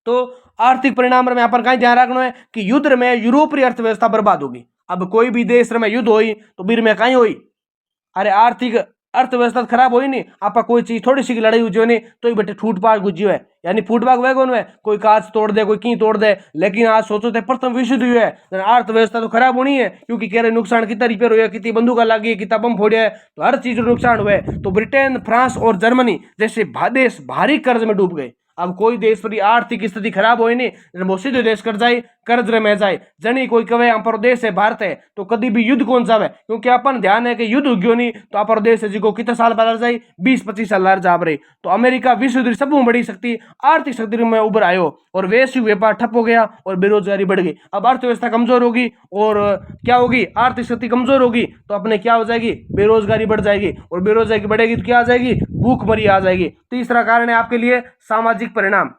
तो आर्थिक परिणाम में अपन कहीं ध्यान रखना है कि युद्ध में यूरोपीय अर्थव्यवस्था बर्बाद होगी। अब कोई भी देश में युद्ध हुई तो बीर में कहीं हुई, अरे आर्थिक अर्थव्यवस्था खराब होई नहीं। आपका कोई चीज थोड़ी सी लड़ाई हुई नहीं तो ही बेटे फूट पाट गुजियो है, यानी फूट पाट वह कौन है? कोई कांच तोड़ दे, कोई की तोड़ दे। लेकिन आज सोचो थे प्रथम विश्व युद्ध है, अर्थव्यवस्था तो खराब होनी है, क्योंकि कह रहे नुकसान कितना रिपेयर हुआ, कितनी बंदूका लगी है, कितना बम फोड़िया है, तो हर चीज नुकसान हुआ है। तो ब्रिटेन, फ्रांस और जर्मनी जैसे देश भारी कर्ज में डूब गए। अब कोई देश पर आर्थिक स्थिति खराब हो नहीं, वो सीधे देश कर जाए, कर्ज में जाए। जनी कोई कहे अपर देश है भारत है तो कभी भी युद्ध कौन जावे, क्योंकि अपन ध्यान है कि युद्ध उग्यो नहीं तो अपर देश है जिको कितने साल बाद जाए, 20-25 साल जा रहे। तो अमेरिका विश्व युद्ध सब बड़ी शक्ति, आर्थिक शक्ति में उभर आयो और वैश्विक व्यापार ठप हो गया और बेरोजगारी बढ़ गई। अब अर्थव्यवस्था कमजोर होगी और क्या होगी? आर्थिक शक्ति कमजोर होगी तो अपने क्या हो जाएगी? बेरोजगारी बढ़ जाएगी और बेरोजगारी बढ़ेगी तो क्या आ जाएगी? भूखमरी आ जाएगी। तीसरा कारण है आपके लिए सामाजिक परिणाम।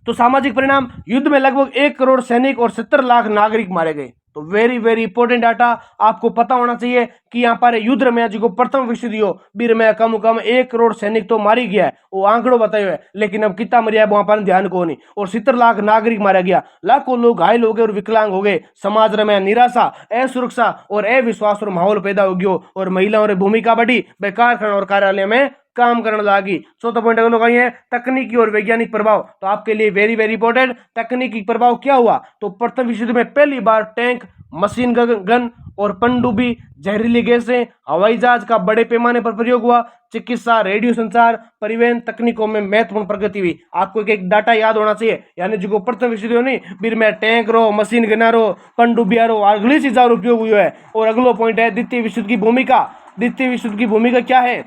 तो सामाजिक परिणाम, युद्ध में लगभग 1 करोड़ सैनिक और 70 लाख नागरिक मारे गए। तो वेरी वेरी इंपोर्टेंट डाटा आपको पता होना चाहिए कि यहाँ पर युद्ध में जो प्रथम विश्व युद्ध बीर में कम 1 करोड़ सैनिक तो मारी गया है, वो आंकड़ों बताए हुए, लेकिन अब कितना मरिया वहां पर ध्यान को नहीं। और 70 लाख नागरिक मारा गया, लाखों लोग घायल हो गए और विकलांग हो गए। समाज में निराशा, असुरक्षा और अविश्वास और माहौल पैदा हो गयो और महिलाओं की भूमिका बढ़ी, वे कारखाना और कार्यालय में काम करने लगी। चौथा पॉइंट अगलो कहीं है तकनीकी और वैज्ञानिक प्रभाव। तो आपके लिए वेरी वेरी इंपॉर्टेंट, तकनीकी प्रभाव क्या हुआ? तो प्रथम विश्व युद्ध में पहली बार टैंक, मशीन गन और पनडुब्बी, जहरीली गैसें, हवाई जहाज का बड़े पैमाने पर प्रयोग हुआ। चिकित्सा, रेडियो संचार, परिवहन तकनीकों में महत्वपूर्ण प्रगति हुई। आपको एक डाटा याद होना चाहिए, यानी जो प्रथम विश्व युद्ध नहीं फिर में टैंक रो, मशीन गन रो, पनडुब्बिया रो, अगली चीजों का उपयोग हुआ है। और अगलो पॉइंट है द्वितीय विश्व युद्ध की भूमिका। द्वितीय विश्व युद्ध की भूमिका क्या है?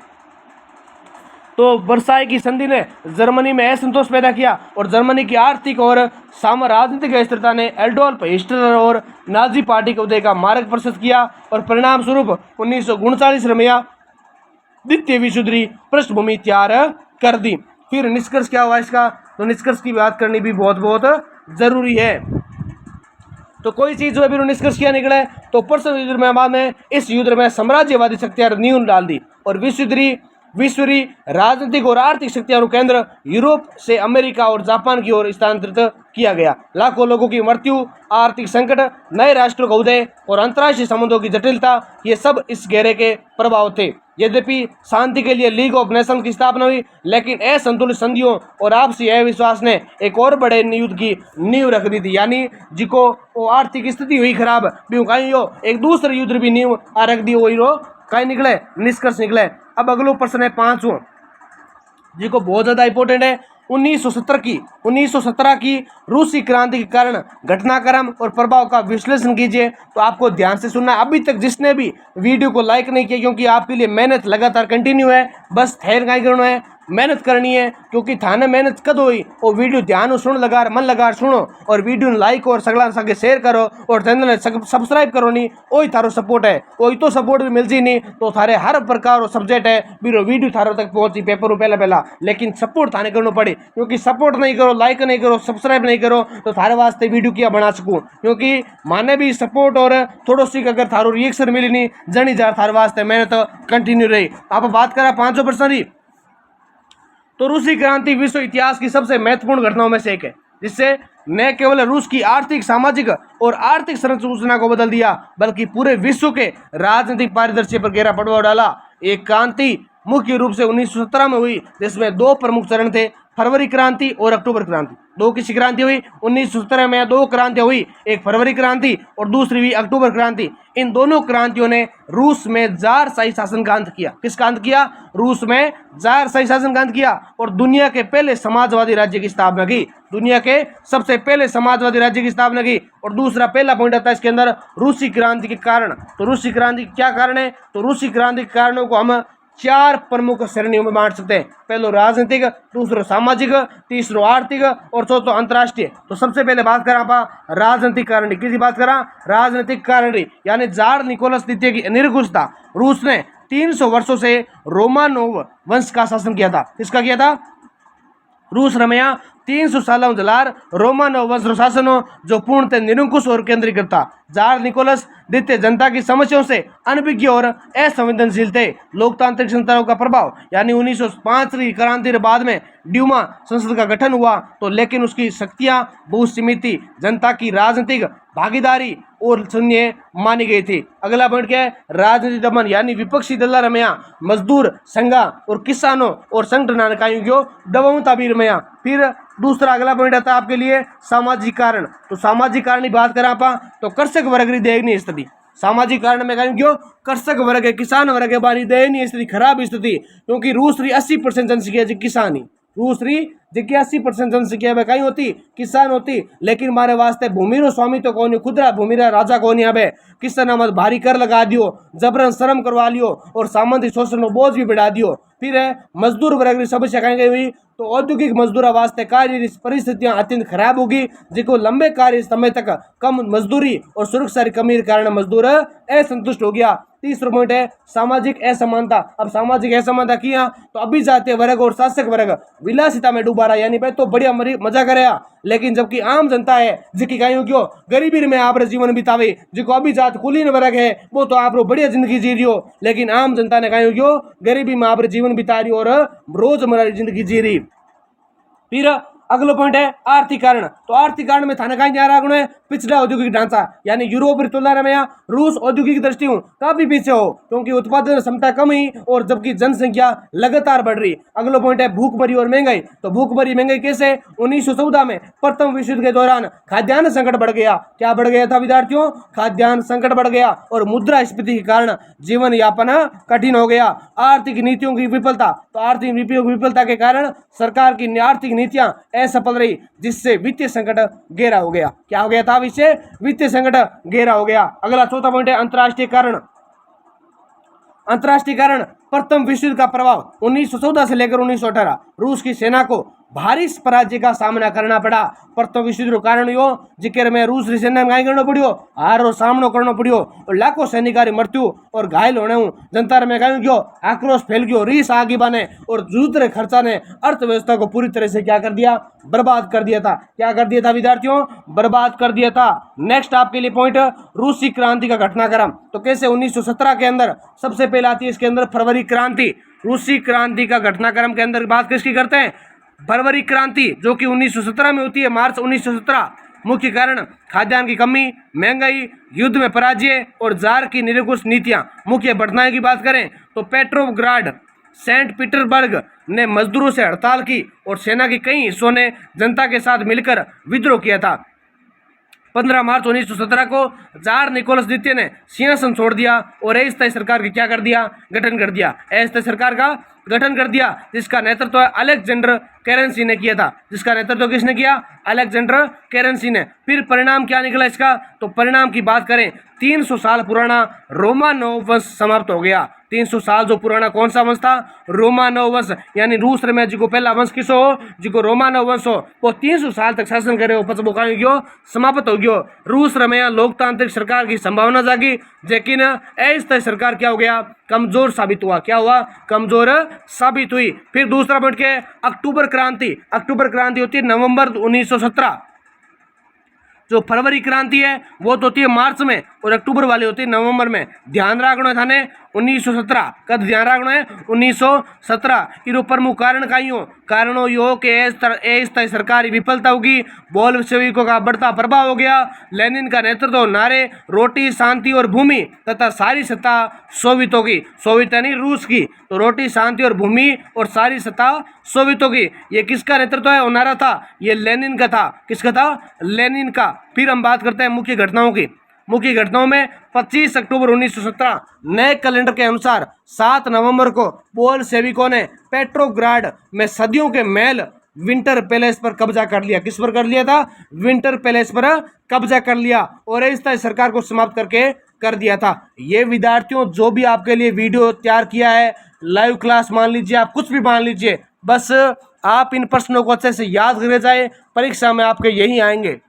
तो वर्साई की संधि ने जर्मनी में असंतोष पैदा किया और जर्मनी की आर्थिक और राजनीतिक अस्थिरता ने एडोल्फ हिटलर और नाजी पार्टी के उदय का मार्ग प्रशस्त किया और परिणाम स्वरूप 1939 में द्वितीय विश्व युद्ध की पृष्ठभूमि तैयार कर दी। फिर निष्कर्ष क्या हुआ इसका? तो निष्कर्ष की बात करनी भी बहुत बहुत जरूरी है। तो कोई चीज़ जो अभी निष्कर्ष किया निकला है तो परसों युद्ध में बाद में इस युद्ध में साम्राज्यवादी शक्तियां नींव डाल दी और विश्वरी राजनीतिक और आर्थिक शक्तियों केंद्र यूरोप से अमेरिका और जापान की ओर स्थानांतरित किया गया। लाखों लोगों की मृत्यु, आर्थिक संकट, नए राष्ट्रों का उदय और अंतर्राष्ट्रीय संबंधों की जटिलता, ये सब इस घेरे के प्रभाव थे। यद्यपि शांति के लिए लीग ऑफ नेशन की स्थापना हुई, लेकिन असंतुलित संधियों और आपसी अविश्वास ने एक और बड़े युद्ध की नींव रख दी थी। यानी जिको वो आर्थिक स्थिति हुई खराब भी कहीं हो एक दूसरे युद्ध भी नींव रख दी वही कहीं निकले निष्कर्ष निकले। अब अगलो प्रश्न है 5वां, जिसको बहुत ज़्यादा इंपॉर्टेंट है। 1917 की रूसी क्रांति के कारण घटनाक्रम और प्रभाव का विश्लेषण कीजिए। तो आपको ध्यान से सुनना। अभी तक जिसने भी वीडियो को लाइक नहीं किया, क्योंकि आपके लिए मेहनत लगातार कंटिन्यू है, बस ठहर का करना है, मेहनत करनी है, क्योंकि थाने मेहनत कद हुई और वीडियो ध्यान सुन लगा मन लगा सुनो और वीडियो लाइक और सगला सके शेयर करो और चैनल सब्सक्राइब करो नहीं, वही थारो सपोर्ट है। वही तो सपोर्ट भी मिलती नहीं तो थारे हर प्रकार और सब्जेक्ट है भी वीडियो थारो तक पहुंची पेपर पहला लेकिन सपोर्ट थाने करना पड़े, क्योंकि सपोर्ट नहीं करो, लाइक नहीं करो, सब्सक्राइब नहीं करो तो थारे वास्ते वीडियो क्या बना सकूँ, क्योंकि माने भी सपोर्ट और थोड़ा सी अगर थारो रिएक्शन मिली नहीं जनी जार थारे वास्ते मेहनत कंटिन्यू रही। आप बात करा 5% तो रूसी क्रांति विश्व इतिहास की सबसे महत्वपूर्ण घटनाओं में से एक है, जिससे न केवल रूस की आर्थिक, सामाजिक और आर्थिक संरचना को बदल दिया, बल्कि पूरे विश्व के राजनीतिक परिदृश्य पर गहरा प्रभाव डाला। एक क्रांति मुख्य रूप से 1917 में हुई, जिसमें दो प्रमुख चरण थे, फरवरी क्रांति और अक्टूबर क्रांति। दो किसी क्रांति हुई 1917 में, दो क्रांतियां हुई, एक फरवरी क्रांति और दूसरी हुई अक्टूबर क्रांति। इन दोनों क्रांतियों ने रूस में जारशाही शासन का अंत किया। किसका अंत किया? रूस में जारशाही शासन का अंत किया और दुनिया के पहले समाजवादी राज्य की स्थापना की। दुनिया के सबसे पहले समाजवादी राज्य की स्थापना की। और दूसरा पहला पॉइंट आता है इसके अंदर, रूसी क्रांति के कारण। तो रूसी क्रांति क्या कारण है? तो रूसी क्रांति के कारणों को हम 4 प्रमुख श्रेणियों में बांट सकते हैं। पहलो राजनीतिक, दूसरो सामाजिक, तीसरो आर्थिक और चौथो अंतर्राष्ट्रीय। तो सबसे पहले बात करा आप राजनीतिक कारण। किसी बात करा राजनीतिक कारण, यानी जार निकोलस द्वितीय की निरंकुशता। रूस ने 300 वर्षों से रोमानोव वंश का शासन किया था। किसका किया था? रूस रमया 300 सालों जलार रोमानोव वंश शासन जो पूर्णतः निरंकुश और केंद्रीकृत था। जार निकोलस द्वितीय जनता की समस्याओं से अनभिज्ञ और असंवेदनशील थे। लोकतांत्रिक संस्थाओं का प्रभाव, यानी 1905 की क्रांति के बाद में ड्यूमा संसद का गठन हुआ, तो लेकिन उसकी शक्तियां बहुत सीमित थी। जनता की राजनीतिक भागीदारी और शून्य मानी गई थी। अगला पॉइंट क्या है? राजनीतिक दमन, यानी विपक्षी दल रमया मजदूर संघा और किसानों और संगठन इकाइयों को दबावता भी रमया। फिर दूसरा अगला पॉइंट आता है आपके लिए सामाजिक कारण। तो सामाजिक कारण की बात करें आप तो कृषक वर्ग की दयनीय स्थिति। सामाजिक कारण में कहें क्यों? कृषक वर्ग है, किसान वर्ग के बारे दयनीय स्थिति, खराब स्थिति, क्योंकि रूस री 80% जनसंख्या किसान ही। रूस री जगह 80% जनसंख्या में कहीं होती किसान होती, लेकिन हमारे वास्ते भूमि रो स्वामी तो कौन, खुदरा भूमि रा राजा कौन। अब किसान मत भारी कर लगा दियो, जबरन शर्म करवा लियो और सामंती शोषण को बोझ भी बढ़ा दियो। फिर है मजदूर वर्ग की समस्या कहीं गई हुई, तो औद्योगिक मजदूरा वास्ते कार्य परिस्थितियां अत्यंत खराब होगी, जिसको लंबे कार्य समय तक कम मजदूरी और सुरक्षा की कमी के कारण मजदूर असंतुष्ट हो गया। तीसरा पॉइंट है सामाजिक असमानता। अब सामाजिक असमानता किया तो अभिजातीय वर्ग और शासक वर्ग विलासिता में डूबा रहा, यानी भाई तो बढ़िया मजा करेगा, लेकिन जबकि आम जनता है जिसकी कहीं क्यों गरीबी में आप जीवन बितावे, जिसको अभिजात कुलीन वर्ग है वो तो आप बढ़िया जिंदगी जी रही हो, लेकिन आम जनता ने कहीं क्यों गरीबी में आप जीवन बिता रही और रोजमर्रा की जिंदगी जी रही। फिर अगला पॉइंट है आर्थिक कारण। तो आर्थिक कारण में थाने कहीं जा रहा है पिछड़ा औद्योगिक ढांचा, यानी यूरोप की तुलना में रूस औद्योगिक दृष्टि काफी पीछे हो, क्योंकि उत्पादन क्षमता कम ही और जबकि जनसंख्या लगातार बढ़ रही। अगला पॉइंट है भूखमरी और महंगाई। तो भूखमरी महंगाई कैसे? 1914 में प्रथम विश्व युद्ध के दौरान खाद्यान्न संकट बढ़ गया। क्या बढ़ गया था विद्यार्थियों? खाद्यान्न संकट बढ़ गया और मुद्रास्फीति के कारण जीवन यापन कठिन हो गया। आर्थिक नीतियों की विफलता। तो आर्थिक नीतियों की विफलता के कारण सरकार की आर्थिक नीतियां असफल रही, जिससे वित्तीय संकट गहरा हो गया। क्या हो गया था? इससे वित्तीय संकट गहरा हो गया। अगला चौथा पॉइंट है अंतर्राष्ट्रीय कारण। अंतर्राष्ट्रीय कारण प्रथम विश्व युद्ध का प्रभाव 1914 से लेकर 1918 रूस की सेना को भारी पराजय का सामना करना पड़ा। प्रथम विश्व युद्ध कारण यो जिक्र में रूस री सेना में करना पड़ियो, हार रो सामनो करना पड़ियो और लाखों सैनिकारी मृत्यु और घायल होने जनता में कहीं गयो, आक्रोश फैल गयो, रीस आगे बने और युद्ध रे खर्चा ने अर्थव्यवस्था को पूरी तरह से क्या कर दिया, बर्बाद कर दिया था। क्या कर दिया था विद्यार्थियों, बर्बाद कर दिया था। नेक्स्ट आपके लिए पॉइंट, रूसी क्रांति का घटनाक्रम। तो कैसे 1917 के अंदर सबसे पहले आती है इसके अंदर फरवरी क्रांति। रूसी क्रांति का घटनाक्रम के अंदर बात किसकी करते हैं, फरवरी क्रांति, जो कि 1917 में होती है, मार्च 1917। मुख्य कारण खाद्यान्न की कमी, महंगाई, युद्ध में पराजय और जार की निरंकुश नीतियां। मुख्य घटनाएं की बात करें तो पेट्रोग्राड, सेंट पीटर्सबर्ग ने मजदूरों से हड़ताल की और सेना के कई हिस्सों ने जनता के साथ मिलकर विद्रोह किया था। 15 मार्च 1917 को जार निकोलस द्वितीय ने सिंहासन छोड़ दिया और अस्थायी सरकार की क्या कर दिया, गठन कर दिया। अस्थायी सरकार का गठन कर दिया, जिसका नेतृत्व अलेक्जेंडर केरेंसी ने किया था। जिसका नेतृत्व किसने किया, अलेक्जेंडर केरेंसी ने। फिर परिणाम क्या निकला इसका, तो परिणाम की बात करें 300 साल पुराना रोमानोव वंश समाप्त हो गया। 300 साल जो पुराना कौन सा वंश था, रोमानोव वंश, यानी रूस में जिको पहला वंश किसो हो, जिको रोमानोव वंश हो, वो 300 साल तक शासन करे हो, पछ वो कहीं गयो, समाप्त हो गयो। रूस में लोकतांत्रिक सरकार की संभावना जागी, लेकिन अस्थायी सरकार क्या हो गया, कमजोर साबित हुआ। क्या हुआ, कमजोर साबित हुई। फिर दूसरा पॉइंट क्या है, अक्टूबर क्रांति। अक्टूबर क्रांति होती है नवंबर 1917। जो फरवरी क्रांति है वो तो होती है मार्च में और अक्टूबर वाली होती है नवंबर में। ध्यान रखना था ने 1917, कद ध्यान रखना है 1917। इरो प्रमुख कारण कहीं हो, कारणों यो के अस्थायी सरकारी विफलता होगी, बोल्शेविकों का बढ़ता प्रभाव हो गया, लेनिन का नेतृत्व, नारे रोटी शांति और भूमि तथा सारी सत्ता सोवियतों की, सोवियत यानी रूस की, तो रोटी शांति और भूमि और सारी सत्ता सोवियतों की। ये किसका नेतृत्व है, नारा था, ये लेनिन का था। किसका था, लेनिन का। फिर हम बात करते हैं मुख्य घटनाओं की। मुख्य घटनाओं में 25 अक्टूबर 1917 नए कैलेंडर के अनुसार 7 नवंबर को बोल्शेविकों ने पेट्रोग्राड में सदियों के महल विंटर पैलेस पर कब्जा कर लिया। किस पर कर लिया था, विंटर पैलेस पर कब्जा कर लिया और अस्थायी सरकार को समाप्त करके कर दिया था। ये विद्यार्थियों जो भी आपके लिए वीडियो तैयार किया है, लाइव क्लास मान लीजिए, आप कुछ भी मान लीजिए, बस आप इन प्रश्नों को अच्छे से याद करे जाए, परीक्षा में आपके यही आएंगे।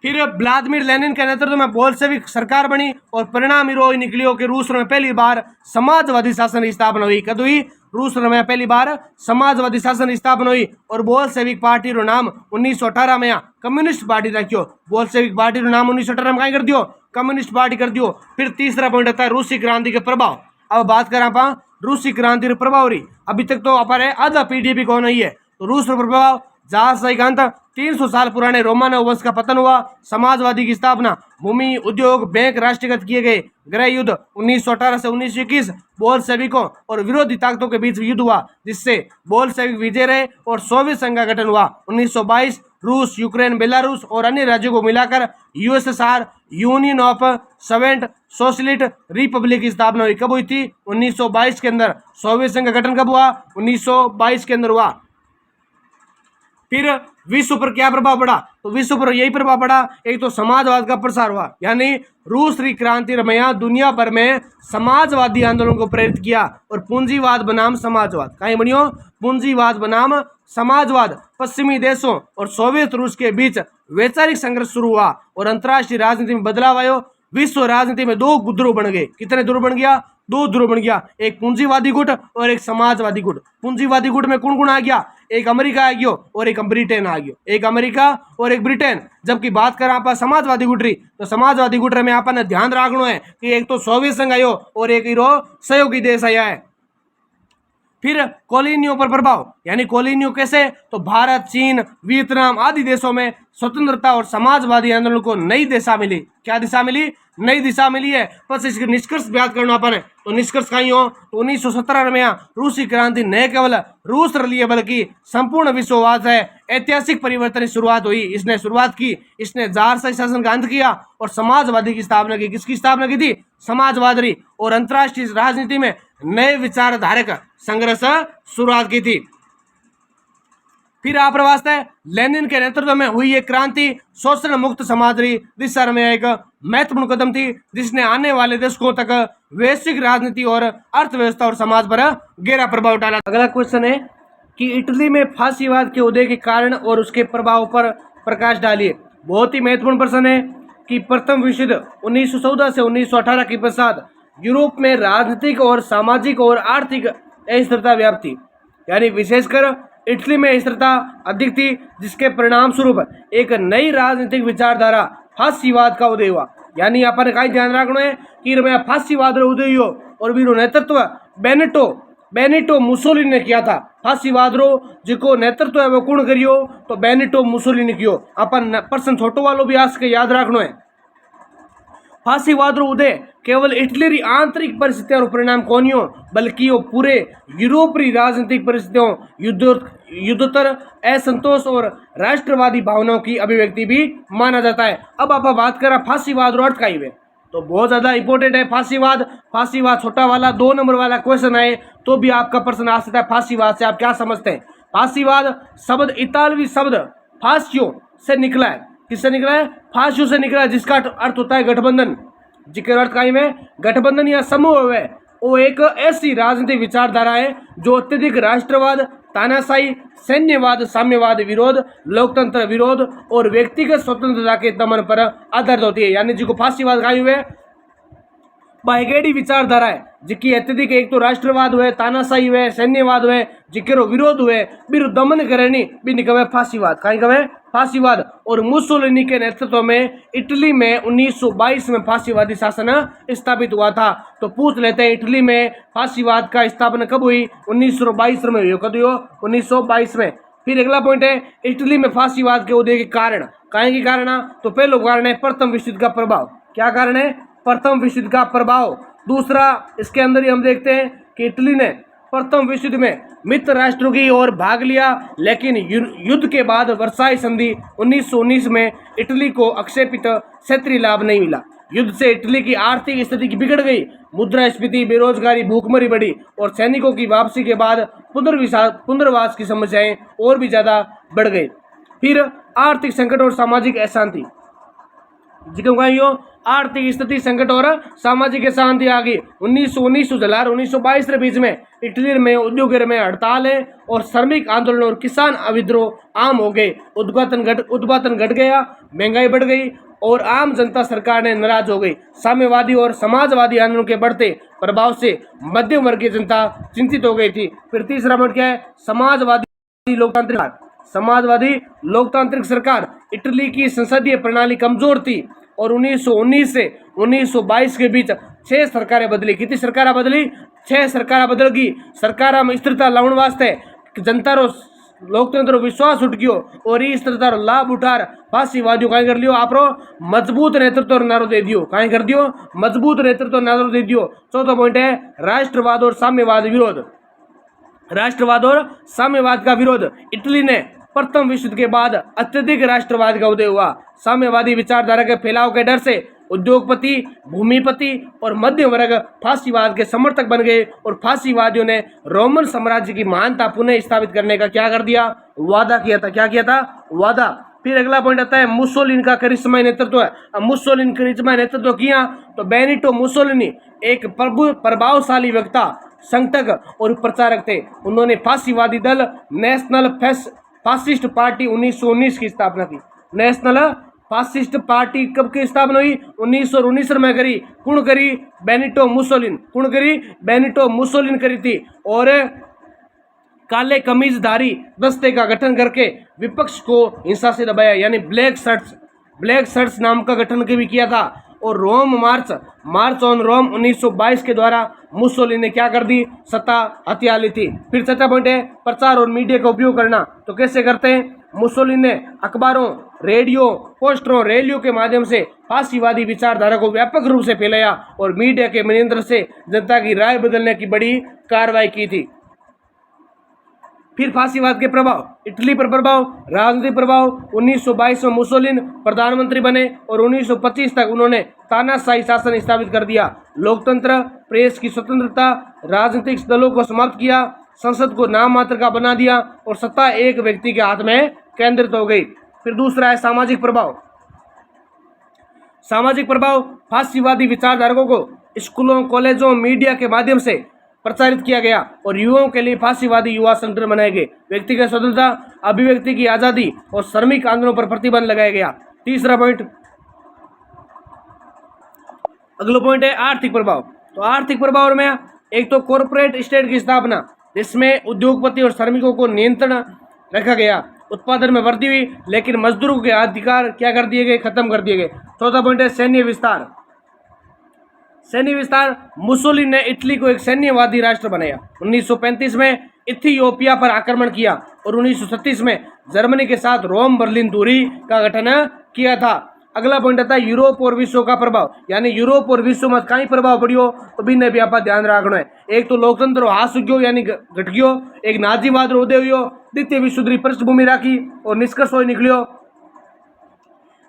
फिर व्लादिमीर लेनिन के नेतृत्व में बोल्शेविक सरकार बनी और परिणाम रो निकलियो कि रूस में पहली बार समाजवादी शासन की स्थापना हुई। कद हुई, रूस में पहली बार समाजवादी शासन की स्थापना हुई और बोल्शेविक पार्टी रो नाम 1918 में कम्युनिस्ट पार्टी रखियो। बोल्शेविक पार्टी रो नाम 1918 में कहीं कर दियो, कम्युनिस्ट पार्टी कर दियो। फिर तीसरा पॉइंट आता है रूसी क्रांति के प्रभाव। अब बात करें आप रूसी क्रांति के प्रभाव रही, अभी तक तो हमारे आधा पीडीपी कौन है, तो रूस का प्रभाव जहां सही अंत 300 साल पुराने रोमानोव वंश का पतन हुआ, समाजवादी की स्थापना, भूमि, उद्योग, बैंक राष्ट्रीयकृत किए गए, गृह युद्ध 1918 से 1921 बोल्शेविकों और विरोधी ताकतों के बीच युद्ध हुआ, जिससे बोल्शेविक विजय रहे और सोवियत संघ का गठन हुआ। 1922 रूस, यूक्रेन, बेलारूस और अन्य राज्यों को मिलाकर USSR, union of Soviet socialist Republic की स्थापना हुई। कब हुई थी, 1922 के अंदर। सोवियत संघ का गठन कब हुआ, 1922 के अंदर हुआ। फिर विश्व पर क्या प्रभाव पड़ा, तो विश्व पर यही प्रभाव पड़ा, एक तो समाजवाद का प्रसार हुआ, यानी रूसी क्रांति रमया दुनिया भर में समाजवादी आंदोलन को प्रेरित किया और पूंजीवाद बनाम समाजवाद, कहीं बनियो पूंजीवाद बनाम समाजवाद। पश्चिमी देशों और सोवियत रूस के बीच वैचारिक संघर्ष शुरू हुआ और अंतर्राष्ट्रीय राजनीति में बदलाव आयो। विश्व राजनीति में दो ध्रुव बन गए। कितने ध्रुव बन गया, दो ध्रुव बन गया, एक पूंजीवादी गुट और एक समाजवादी गुट। पूंजीवादी गुट में कौन कौन आ गया, एक अमेरिका आ गया और एक ब्रिटेन आ गया, एक अमेरिका और एक ब्रिटेन। जबकि बात करें आप समाजवादी गुट रही, तो समाजवादी गुट में आपने ध्यान रखना है कि एक तो सोवियत संघ आयो और एक हीरो सहयोगी देश आया है। फिर कॉलोनियों पर प्रभाव, यानी कॉलोनियों कैसे, तो भारत, चीन, वियतनाम आदि देशों में स्वतंत्रता और समाजवादी आंदोलन को नई दिशा मिली। क्या दिशा मिली, नई दिशा मिली है। बस इसके निष्कर्ष बात करना अपन, तो निष्कर्ष कहीं हो, तो 1917 में रूसी क्रांति न केवल रूस लिए बल्कि संपूर्ण विश्ववाद है ऐतिहासिक परिवर्तन की शुरुआत हुई। इसने शुरुआत की, इसने जारशाही शासन का अंत किया और समाजवादी की स्थापना की। किसकी स्थापना की थी, समाजवादी, और अंतर्राष्ट्रीय राजनीति में नए विचारधारक संघर्ष शुरुआत की थी। फिर आप वास्ते लेनिन के नेतृत्व में हुई एक क्रांति शोषण मुक्त समाज री दिशा में एक महत्वपूर्ण कदम थी जिसने आने वाले दशकों तक वैश्विक राजनीति और अर्थव्यवस्था और समाज पर गहरा प्रभाव डाला। अगला क्वेश्चन है कि इटली में फासीवाद के उदय के कारण और उसके प्रभाव पर प्रकाश डालिए। बहुत ही महत्वपूर्ण प्रश्न है कि प्रथम विश्व युद्ध 1914 से 1918 के पश्चात यूरोप में राजनीतिक और सामाजिक और आर्थिक अस्थिरता व्याप्त थी, यानी विशेषकर इटली में स्थिरता अधिक थी, जिसके परिणाम स्वरूप एक नई राजनीतिक विचारधारा फासीवाद का उदय हुआ। यानी अपन का ध्यान रखना है कि फासीवाद रो उदय हो और भी नेतृत्व बेनिटो मुसोलिनी ने किया था। फासीवाद रो जिको नेतृत्व है वो कौन करियो, तो बेनिटो मुसोलिनी कियो। अपन प्रश्न छोटो वालों भी आज के याद रखना है। फासीवाद रो उदय केवल इटली री आंतरिक परिस्थितियों रो परिणाम कोनी हो, बल्कि वो पूरे यूरोप री राजनीतिक परिस्थितियों, युद्धोत्तर असंतोष और राष्ट्रवादी भावनाओं की अभिव्यक्ति भी माना जाता है। अब आप बात करें फासीवाद रो अर्थ का ही है, तो बहुत ज्यादा इंपॉर्टेंट है फासीवाद छोटा वाला 2 नंबर वाला क्वेश्चन आए तो भी आपका प्रश्न आ सकता है। फासीवाद से आप क्या समझते हैं? फासीवाद शब्द इतालवी शब्द फासियो से निकला है। किससे निकला है? फासियो से निकला है, जिसका अर्थ होता है गठबंधन। जिसका अर्थ का में गठबंधन या समूह है, वो एक ऐसी राजनीतिक विचारधारा है जो अत्यधिक राष्ट्रवाद, तानाशाही, सैन्यवाद, साम्यवाद विरोध, लोकतंत्र विरोध और व्यक्तिगत स्वतंत्रता के दमन पर आधारित होती है। यानी जिसको फासीवाद कहा हुआ है बाइगेडी विचारधारा है, जिसकी अत्यधिक एक तो राष्ट्रवाद हुए, तानाशाही हुए, सैन्यवाद हुए, जिकेरो विरोध हुए, बिरु दमन करनी भी निकवे फासीवाद। कहीं कवे फासीवाद। और मुसोलिनी के नेतृत्व में इटली में 1922 में फासीवादी शासन स्थापित हुआ था। तो पूछ लेते हैं इटली में फासीवाद का स्थापना कब हुई? 1922 में हुई। कब हुई? 1922 में। फिर अगला पॉइंट है इटली में फासीवाद के उदय के कारण। कहीं के कारण? तो पहला कारण है प्रथम विश्व युद्ध का प्रभाव। क्या कारण है? प्रथम विश्व युद्ध का प्रभाव। दूसरा इसके अंदर ही हम देखते हैं कि इटली ने प्रथम विश्व युद्ध में मित्र राष्ट्रों की ओर भाग लिया, लेकिन युद्ध के बाद वर्साई संधि 1919 में इटली को अक्षेपित क्षेत्रीय लाभ नहीं मिला। युद्ध से इटली की आर्थिक स्थिति बिगड़ गई, मुद्रास्फीति, बेरोजगारी, भूखमरी बढ़ी और सैनिकों की वापसी के बाद पुनर्वास की समस्याएं और भी ज्यादा बढ़ गई। फिर आर्थिक संकट और सामाजिक अशांति, आर्थिक स्थिति संकट और सामाजिक अशांति आ गई। 1919 के बीच में इटली में उद्योग में हड़ताल है और श्रमिक आंदोलन और किसान विद्रोह आम हो गए। उत्पादन घट गया, महंगाई बढ़ गई और आम जनता सरकार ने नाराज हो गई। साम्यवादी और समाजवादी आंदोलन के बढ़ते प्रभाव से मध्यम वर्गीय जनता चिंतित हो गई थी। फिर तीसरा पॉइंट क्या है? समाजवादी लोकतांत्रिक सरकार। इटली की संसदीय प्रणाली कमजोर थी और 1919 से 1922 के बीच 6 सरकारें बदली। कितनी सरकारें बदली? 6 सरकारें बदल गई। सरकार में स्थिरता लाने वास्ते जनता रो लोकतंत्र विश्वास उठ गयो और ये स्थिरता रो लाभ उठार फासीवादियों कहीं कर लियो आप मजबूत नेतृत्व नारो दे दियो। कहीं कर दियो? मजबूत नेतृत्व नारो दे दियो। चौथा पॉइंट है राष्ट्रवाद और साम्यवाद विरोध। राष्ट्रवाद और साम्यवाद का विरोध। इटली ने प्रथम विश्व युद्ध के बाद अत्यधिक राष्ट्रवाद का उदय हुआ। साम्यवादी विचारधारा के फैलाव के डर से उद्योगपति, भूमिपति और मध्यम वर्ग फासीवाद के समर्थक बन गए और फासीवादियों ने रोमन साम्राज्य की महानता पुनः स्थापित करने का क्या कर दिया? वादा किया था। क्या किया था? वादा। फिर अगला पॉइंट आता है मुसोलिनी का करिश्माई नेतृत्व है। अब मुसोलिनी करिश्माई नेतृत्व किया तो बेनिटो मुसोलिनी एक प्रभावशाली वक्ता, संगठक और प्रचारक थे। उन्होंने फासीवादी दल नेशनल फासिस्ट पार्टी 1919 की स्थापना की। नेशनल फासिस्ट पार्टी कब की स्थापना हुई? 1919 में करी। कौन करी? Benito Mussolini. कौन करी? बेनिटो मुसोलिनी करी थी। और काले कमीजधारी दस्ते का गठन करके विपक्ष को हिंसा से दबाया, यानी ब्लैक शर्ट्स नाम का गठन भी किया था। और मार्च ऑन रोम 1922 के द्वारा मुसोलिनी ने क्या कर दी? सत्ता हथिया ली थी। फिर चौथा पॉइंट है प्रचार और मीडिया का उपयोग करना। तो कैसे करते हैं? मुसोलिनी ने अखबारों, रेडियो, पोस्टरों, रैलियों के माध्यम से फासीवादी विचारधारा को व्यापक रूप से फैलाया और मीडिया के नियंत्रण से जनता की राय बदलने की बड़ी कार्रवाई की थी। फिर फासीवाद के प्रभाव, इटली पर प्रभाव, राजनीतिक प्रभाव। 1922 में मुसोलिनी प्रधानमंत्री बने और 1925 तक उन्होंने तानाशाही शासन स्थापित कर दिया। लोकतंत्र, प्रेस की स्वतंत्रता, राजनीतिक दलों को समाप्त किया, संसद को नाम मात्र का बना दिया और सत्ता एक व्यक्ति के हाथ में केंद्रित हो गई। फिर दूसरा है सामाजिक प्रभाव। सामाजिक प्रभाव, फासीवादी विचारधारकों को स्कूलों, कॉलेजों, मीडिया के माध्यम से प्रचारित किया गया और युवाओं के लिए फासीवादी युवा संगठन बनाए गए। व्यक्तिगत स्वतंत्रता, अभिव्यक्ति की आज़ादी और श्रमिक आंदोलनों पर प्रतिबंध लगाया गया। तीसरा पॉइंट, अगला पॉइंट है आर्थिक प्रभाव। तो आर्थिक प्रभाव में एक तो कॉरपोरेट स्टेट की स्थापना, जिसमें उद्योगपति और श्रमिकों को नियंत्रण रखा गया। उत्पादन में वृद्धि हुई, लेकिन मजदूरों के अधिकार क्या कर दिए गए, खत्म कर दिए गए। चौथा पॉइंट है सैन्य विस्तार। सैन्य विस्तार, मुसोलिनी ने इटली को एक सैन्यवादी राष्ट्र बनाया। 1935 में इथियोपिया पर आक्रमण किया और 1936 में जर्मनी के साथ रोम बर्लिन दूरी का गठन किया था। अगला पॉइंट आता है यूरोप और विश्व का प्रभाव, यानी यूरोप और विश्व में कहीं प्रभाव पड़ियो तो भी ने भी आप ध्यान रखना है। एक तो लोकतंत्र हास उग्यो यानी घट गयो, एक नाजीवाद रो उदय हुयो, द्वितीय विश्व युद्ध पृष्ठभूमि राखी और निष्कर्ष हो निकलियो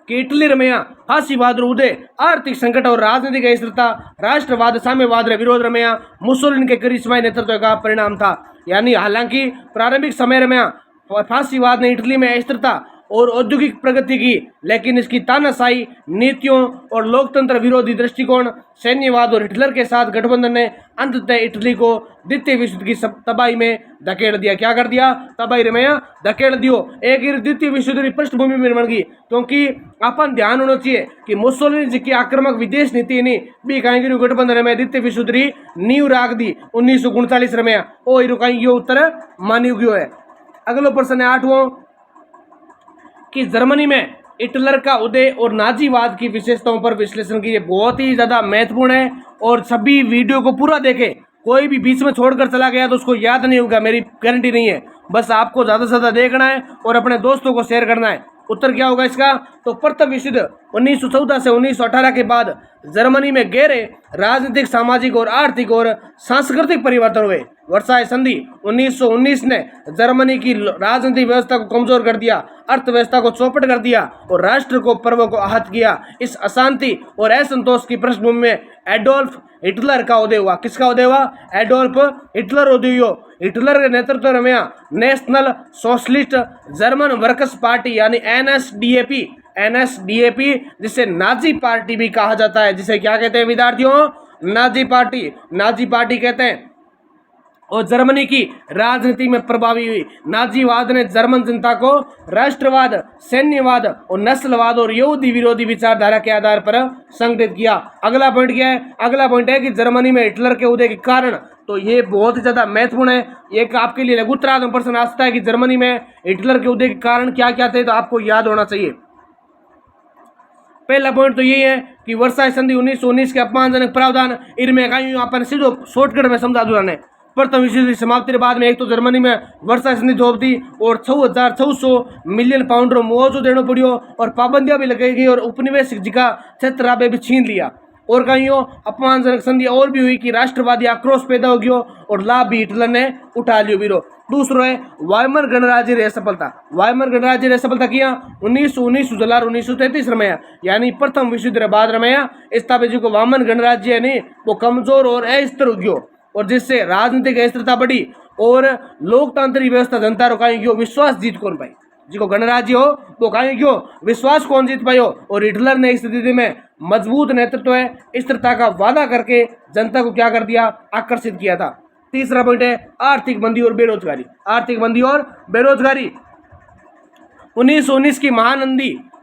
कि इटली रमया फासीवाद रो उदय, आर्थिक संकट और राजनीतिक अस्थिरता, राष्ट्रवाद साम्यवाद रे विरोध रमया मुसोलिनी के करिश्माई नेतृत्व का परिणाम था। यानी हालांकि प्रारंभिक समय रमया फासीवाद ने इटली में अस्थिरता और औद्योगिक प्रगति की, लेकिन इसकी तानाशाही नीतियों और लोकतंत्र विरोधी दृष्टिकोण, सैन्यवाद और हिटलर के साथ गठबंधन ने अंततः इटली को द्वितीय विश्व युद्ध की तबाही में धकेल दिया। क्या कर दिया, तबाही में धकेल दियो। एक द्वितीय विश्व युद्ध की पृष्ठभूमि में बन गई, क्योंकि अपन ध्यान होना चाहिए कि मुसोलिनी जी की आक्रामक विदेश नीति नहीं भी कहीं गठबंधन में द्वितीय विश्व युद्ध की नींव राख दी 1939 में। ओ कहीं ये उत्तर मानी गयो है। अगला प्रश्न है 8वां कि जर्मनी में हिटलर का उदय और नाजीवाद की विशेषताओं पर विश्लेषण कीजिए। बहुत ही ज़्यादा महत्वपूर्ण है और सभी वीडियो को पूरा देखें। कोई भी बीच में छोड़कर चला गया तो उसको याद नहीं होगा, मेरी गारंटी नहीं है। बस आपको ज़्यादा से ज़्यादा देखना है और अपने दोस्तों को शेयर करना है। उत्तर क्या होगा इसका, तो प्रथम विश्व युद्ध 1914 से 1918 के बाद जर्मनी में गहरे राजनीतिक, सामाजिक और आर्थिक और सांस्कृतिक परिवर्तन हुए। वर्साय संधि 1919 ने जर्मनी की राजनीतिक व्यवस्था को कमजोर कर दिया, अर्थव्यवस्था को चौपट कर दिया और राष्ट्र को पर्व को आहत किया। इस अशांति और असंतोष की पृष्ठभूमि में एडोल्फ हिटलर का उदय हुआ। किसका उदय हुआ, एडोल्फ हिटलर उदय हुआ। हिटलर के नेतृत्व में national socialist German workers party यानी एनएसडीएपी, जिसे नाजी पार्टी भी कहा जाता है, जिसे क्या कहते हैं विद्यार्थियों, नाजी पार्टी कहते हैं, और जर्मनी की राजनीति में प्रभावी हुई। नाजीवाद ने जर्मन जनता को राष्ट्रवाद, सैन्यवाद और नस्लवाद और यहूदी विरोधी विचारधारा के आधार पर संगठित किया। अगला पॉइंट क्या है, अगला पॉइंट है कि जर्मनी में हिटलर के उदय के कारण, तो ये बहुत ही ज्यादा महत्वपूर्ण है। एक आपके लिए लघुत्तरात्मक प्रश्न आ सकता है कि जर्मनी में हिटलर के उदय के कारण क्या क्या थे, तो आपको याद होना चाहिए। पहला पॉइंट तो यही है कि वर्साय संधि 1919 के अपमानजनक प्रावधान, इनमें कहीं अपन सीधो शॉर्टकट में समझा दूँ ने। प्रथम विश्व युद्ध की समाप्ति के बाद में एक तो जर्मनी में वर्साय संधि थोप दी और 6,600 मिलियन पाउंड मुआवजा देना पड़ियो और पाबंदियां भी लगाई गई और उपनिवेशिक जिका क्षेत्र भी छीन लिया। और कहीं अपमानजनक संधि और भी हुई कि राष्ट्रवादी आक्रोश पैदा हो गयो और लाभ भी हिटलर ने उठा लियो वीरो। दूसरो है वाइमर गणराज्य रे सफलता। वाइमर गणराज्य रे सफलता किया 1919 जुलाई 1933 रमया, यानी प्रथम विश्व युद्ध बाद रमया स्थापित जो वामन गणराज्य है नहीं वो कमजोर और अस्थिर हो गयो, और जिससे राजनीतिक अस्थिरता बढ़ी और लोकतांत्रिक व्यवस्था जनता रोकाई गयो, विश्वास जीत कौन पाई, जिसको गणराज्य हो वो कहीं क्यों विश्वास कौन जीत पायो। और हिटलर ने इस स्थिति में मजबूत नेतृत्व है स्थिरता का वादा करके जनता को क्या कर दिया, आकर्षित किया था। तीसरा पॉइंट है आर्थिक मंदी और बेरोजगारी। आर्थिक मंदी और बेरोजगारी 1919 की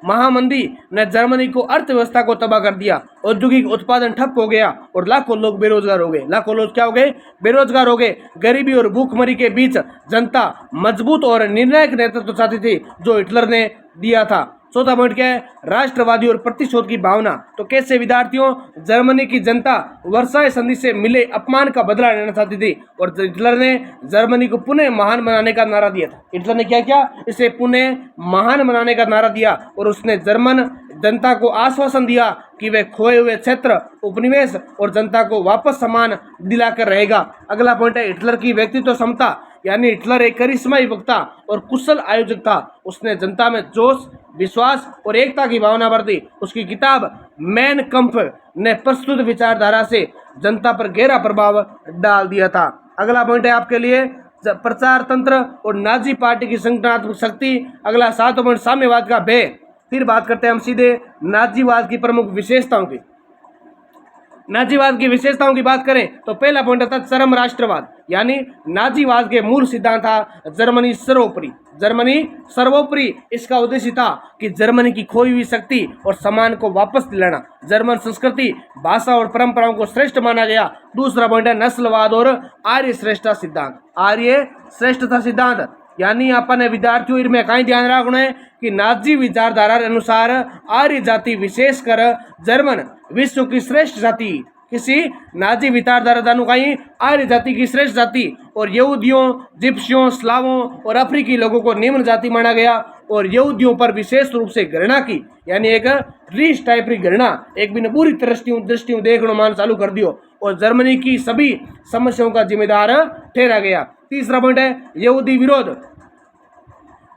महामंदी ने जर्मनी को अर्थव्यवस्था को तबाह कर दिया। औद्योगिक उत्पादन ठप हो गया और लाखों लोग बेरोजगार हो गए। लाखों लोग क्या हो गए, बेरोजगार हो गए। गरीबी और भूखमरी के बीच जनता मजबूत और निर्णायक नेतृत्व चाहती थी जो हिटलर ने दिया था। चौथा पॉइंट क्या है, राष्ट्रवादी और प्रतिशोध की भावना। तो कैसे विद्यार्थियों, जर्मनी की जनता वर्साय संधि से मिले अपमान का बदला लेना चाहती थी और हिटलर ने जर्मनी को पुनः महान बनाने का नारा दिया था। हिटलर ने क्या किया, इसे पुनः महान बनाने का नारा दिया और उसने जर्मन जनता को आश्वासन दिया कि वे खोए हुए क्षेत्र, उपनिवेश और जनता को वापस सम्मान दिलाकर रहेगा। अगला पॉइंट है हिटलर की व्यक्तित्व क्षमता, यानी हिटलर एक करिश्माई वक्ता और कुशल आयोजक था। उसने जनता में जोश, विश्वास और एकता की भावना भर दी। उसकी किताब मैन कम्फ ने प्रस्तुत विचारधारा से जनता पर गहरा प्रभाव डाल दिया था। अगला पॉइंट है आपके लिए प्रचार तंत्र और नाजी पार्टी की संगठनात्मक शक्ति। अगला 7वां पॉइंट साम्यवाद का भय। फिर बात करते हैं हम सीधे नाजीवाद की प्रमुख विशेषताओं की। नाजीवाद की विशेषताओं की बात करें तो पहला पॉइंट था चरम राष्ट्रवाद, यानी नाजीवाद के मूल सिद्धांत था जर्मनी सर्वोपरि। जर्मनी सर्वोपरि इसका उद्देश्य था कि जर्मनी की खोई हुई शक्ति और सम्मान को वापस दिलाना। जर्मन संस्कृति, भाषा और परंपराओं को श्रेष्ठ माना गया। दूसरा पॉइंट है नस्लवाद और आर्य श्रेष्ठता सिद्धांत। आर्य श्रेष्ठता सिद्धांत यानी अपने विद्यार्थियों इनमें कहीं ध्यान रखना है कि नाजी विचारधारा अनुसार आर्य जाति विशेषकर जर्मन विश्व की श्रेष्ठ जाति, किसी नाजी विचारधारा कहीं आर्य जाति की श्रेष्ठ जाति और यहूदियों, जिप्सियों, स्लावों और अफ्रीकी लोगों को निम्न जाति माना गया और यहूदियों पर विशेष रूप से घृणा की, यानी एक रीच टाइप की घृणा, एक बिना पूरी दृष्टियों देखना मान चालू कर दियो और जर्मनी की सभी समस्याओं का जिम्मेदार ठहरा गया। तीसरा पॉइंट है यहूदी विरोध।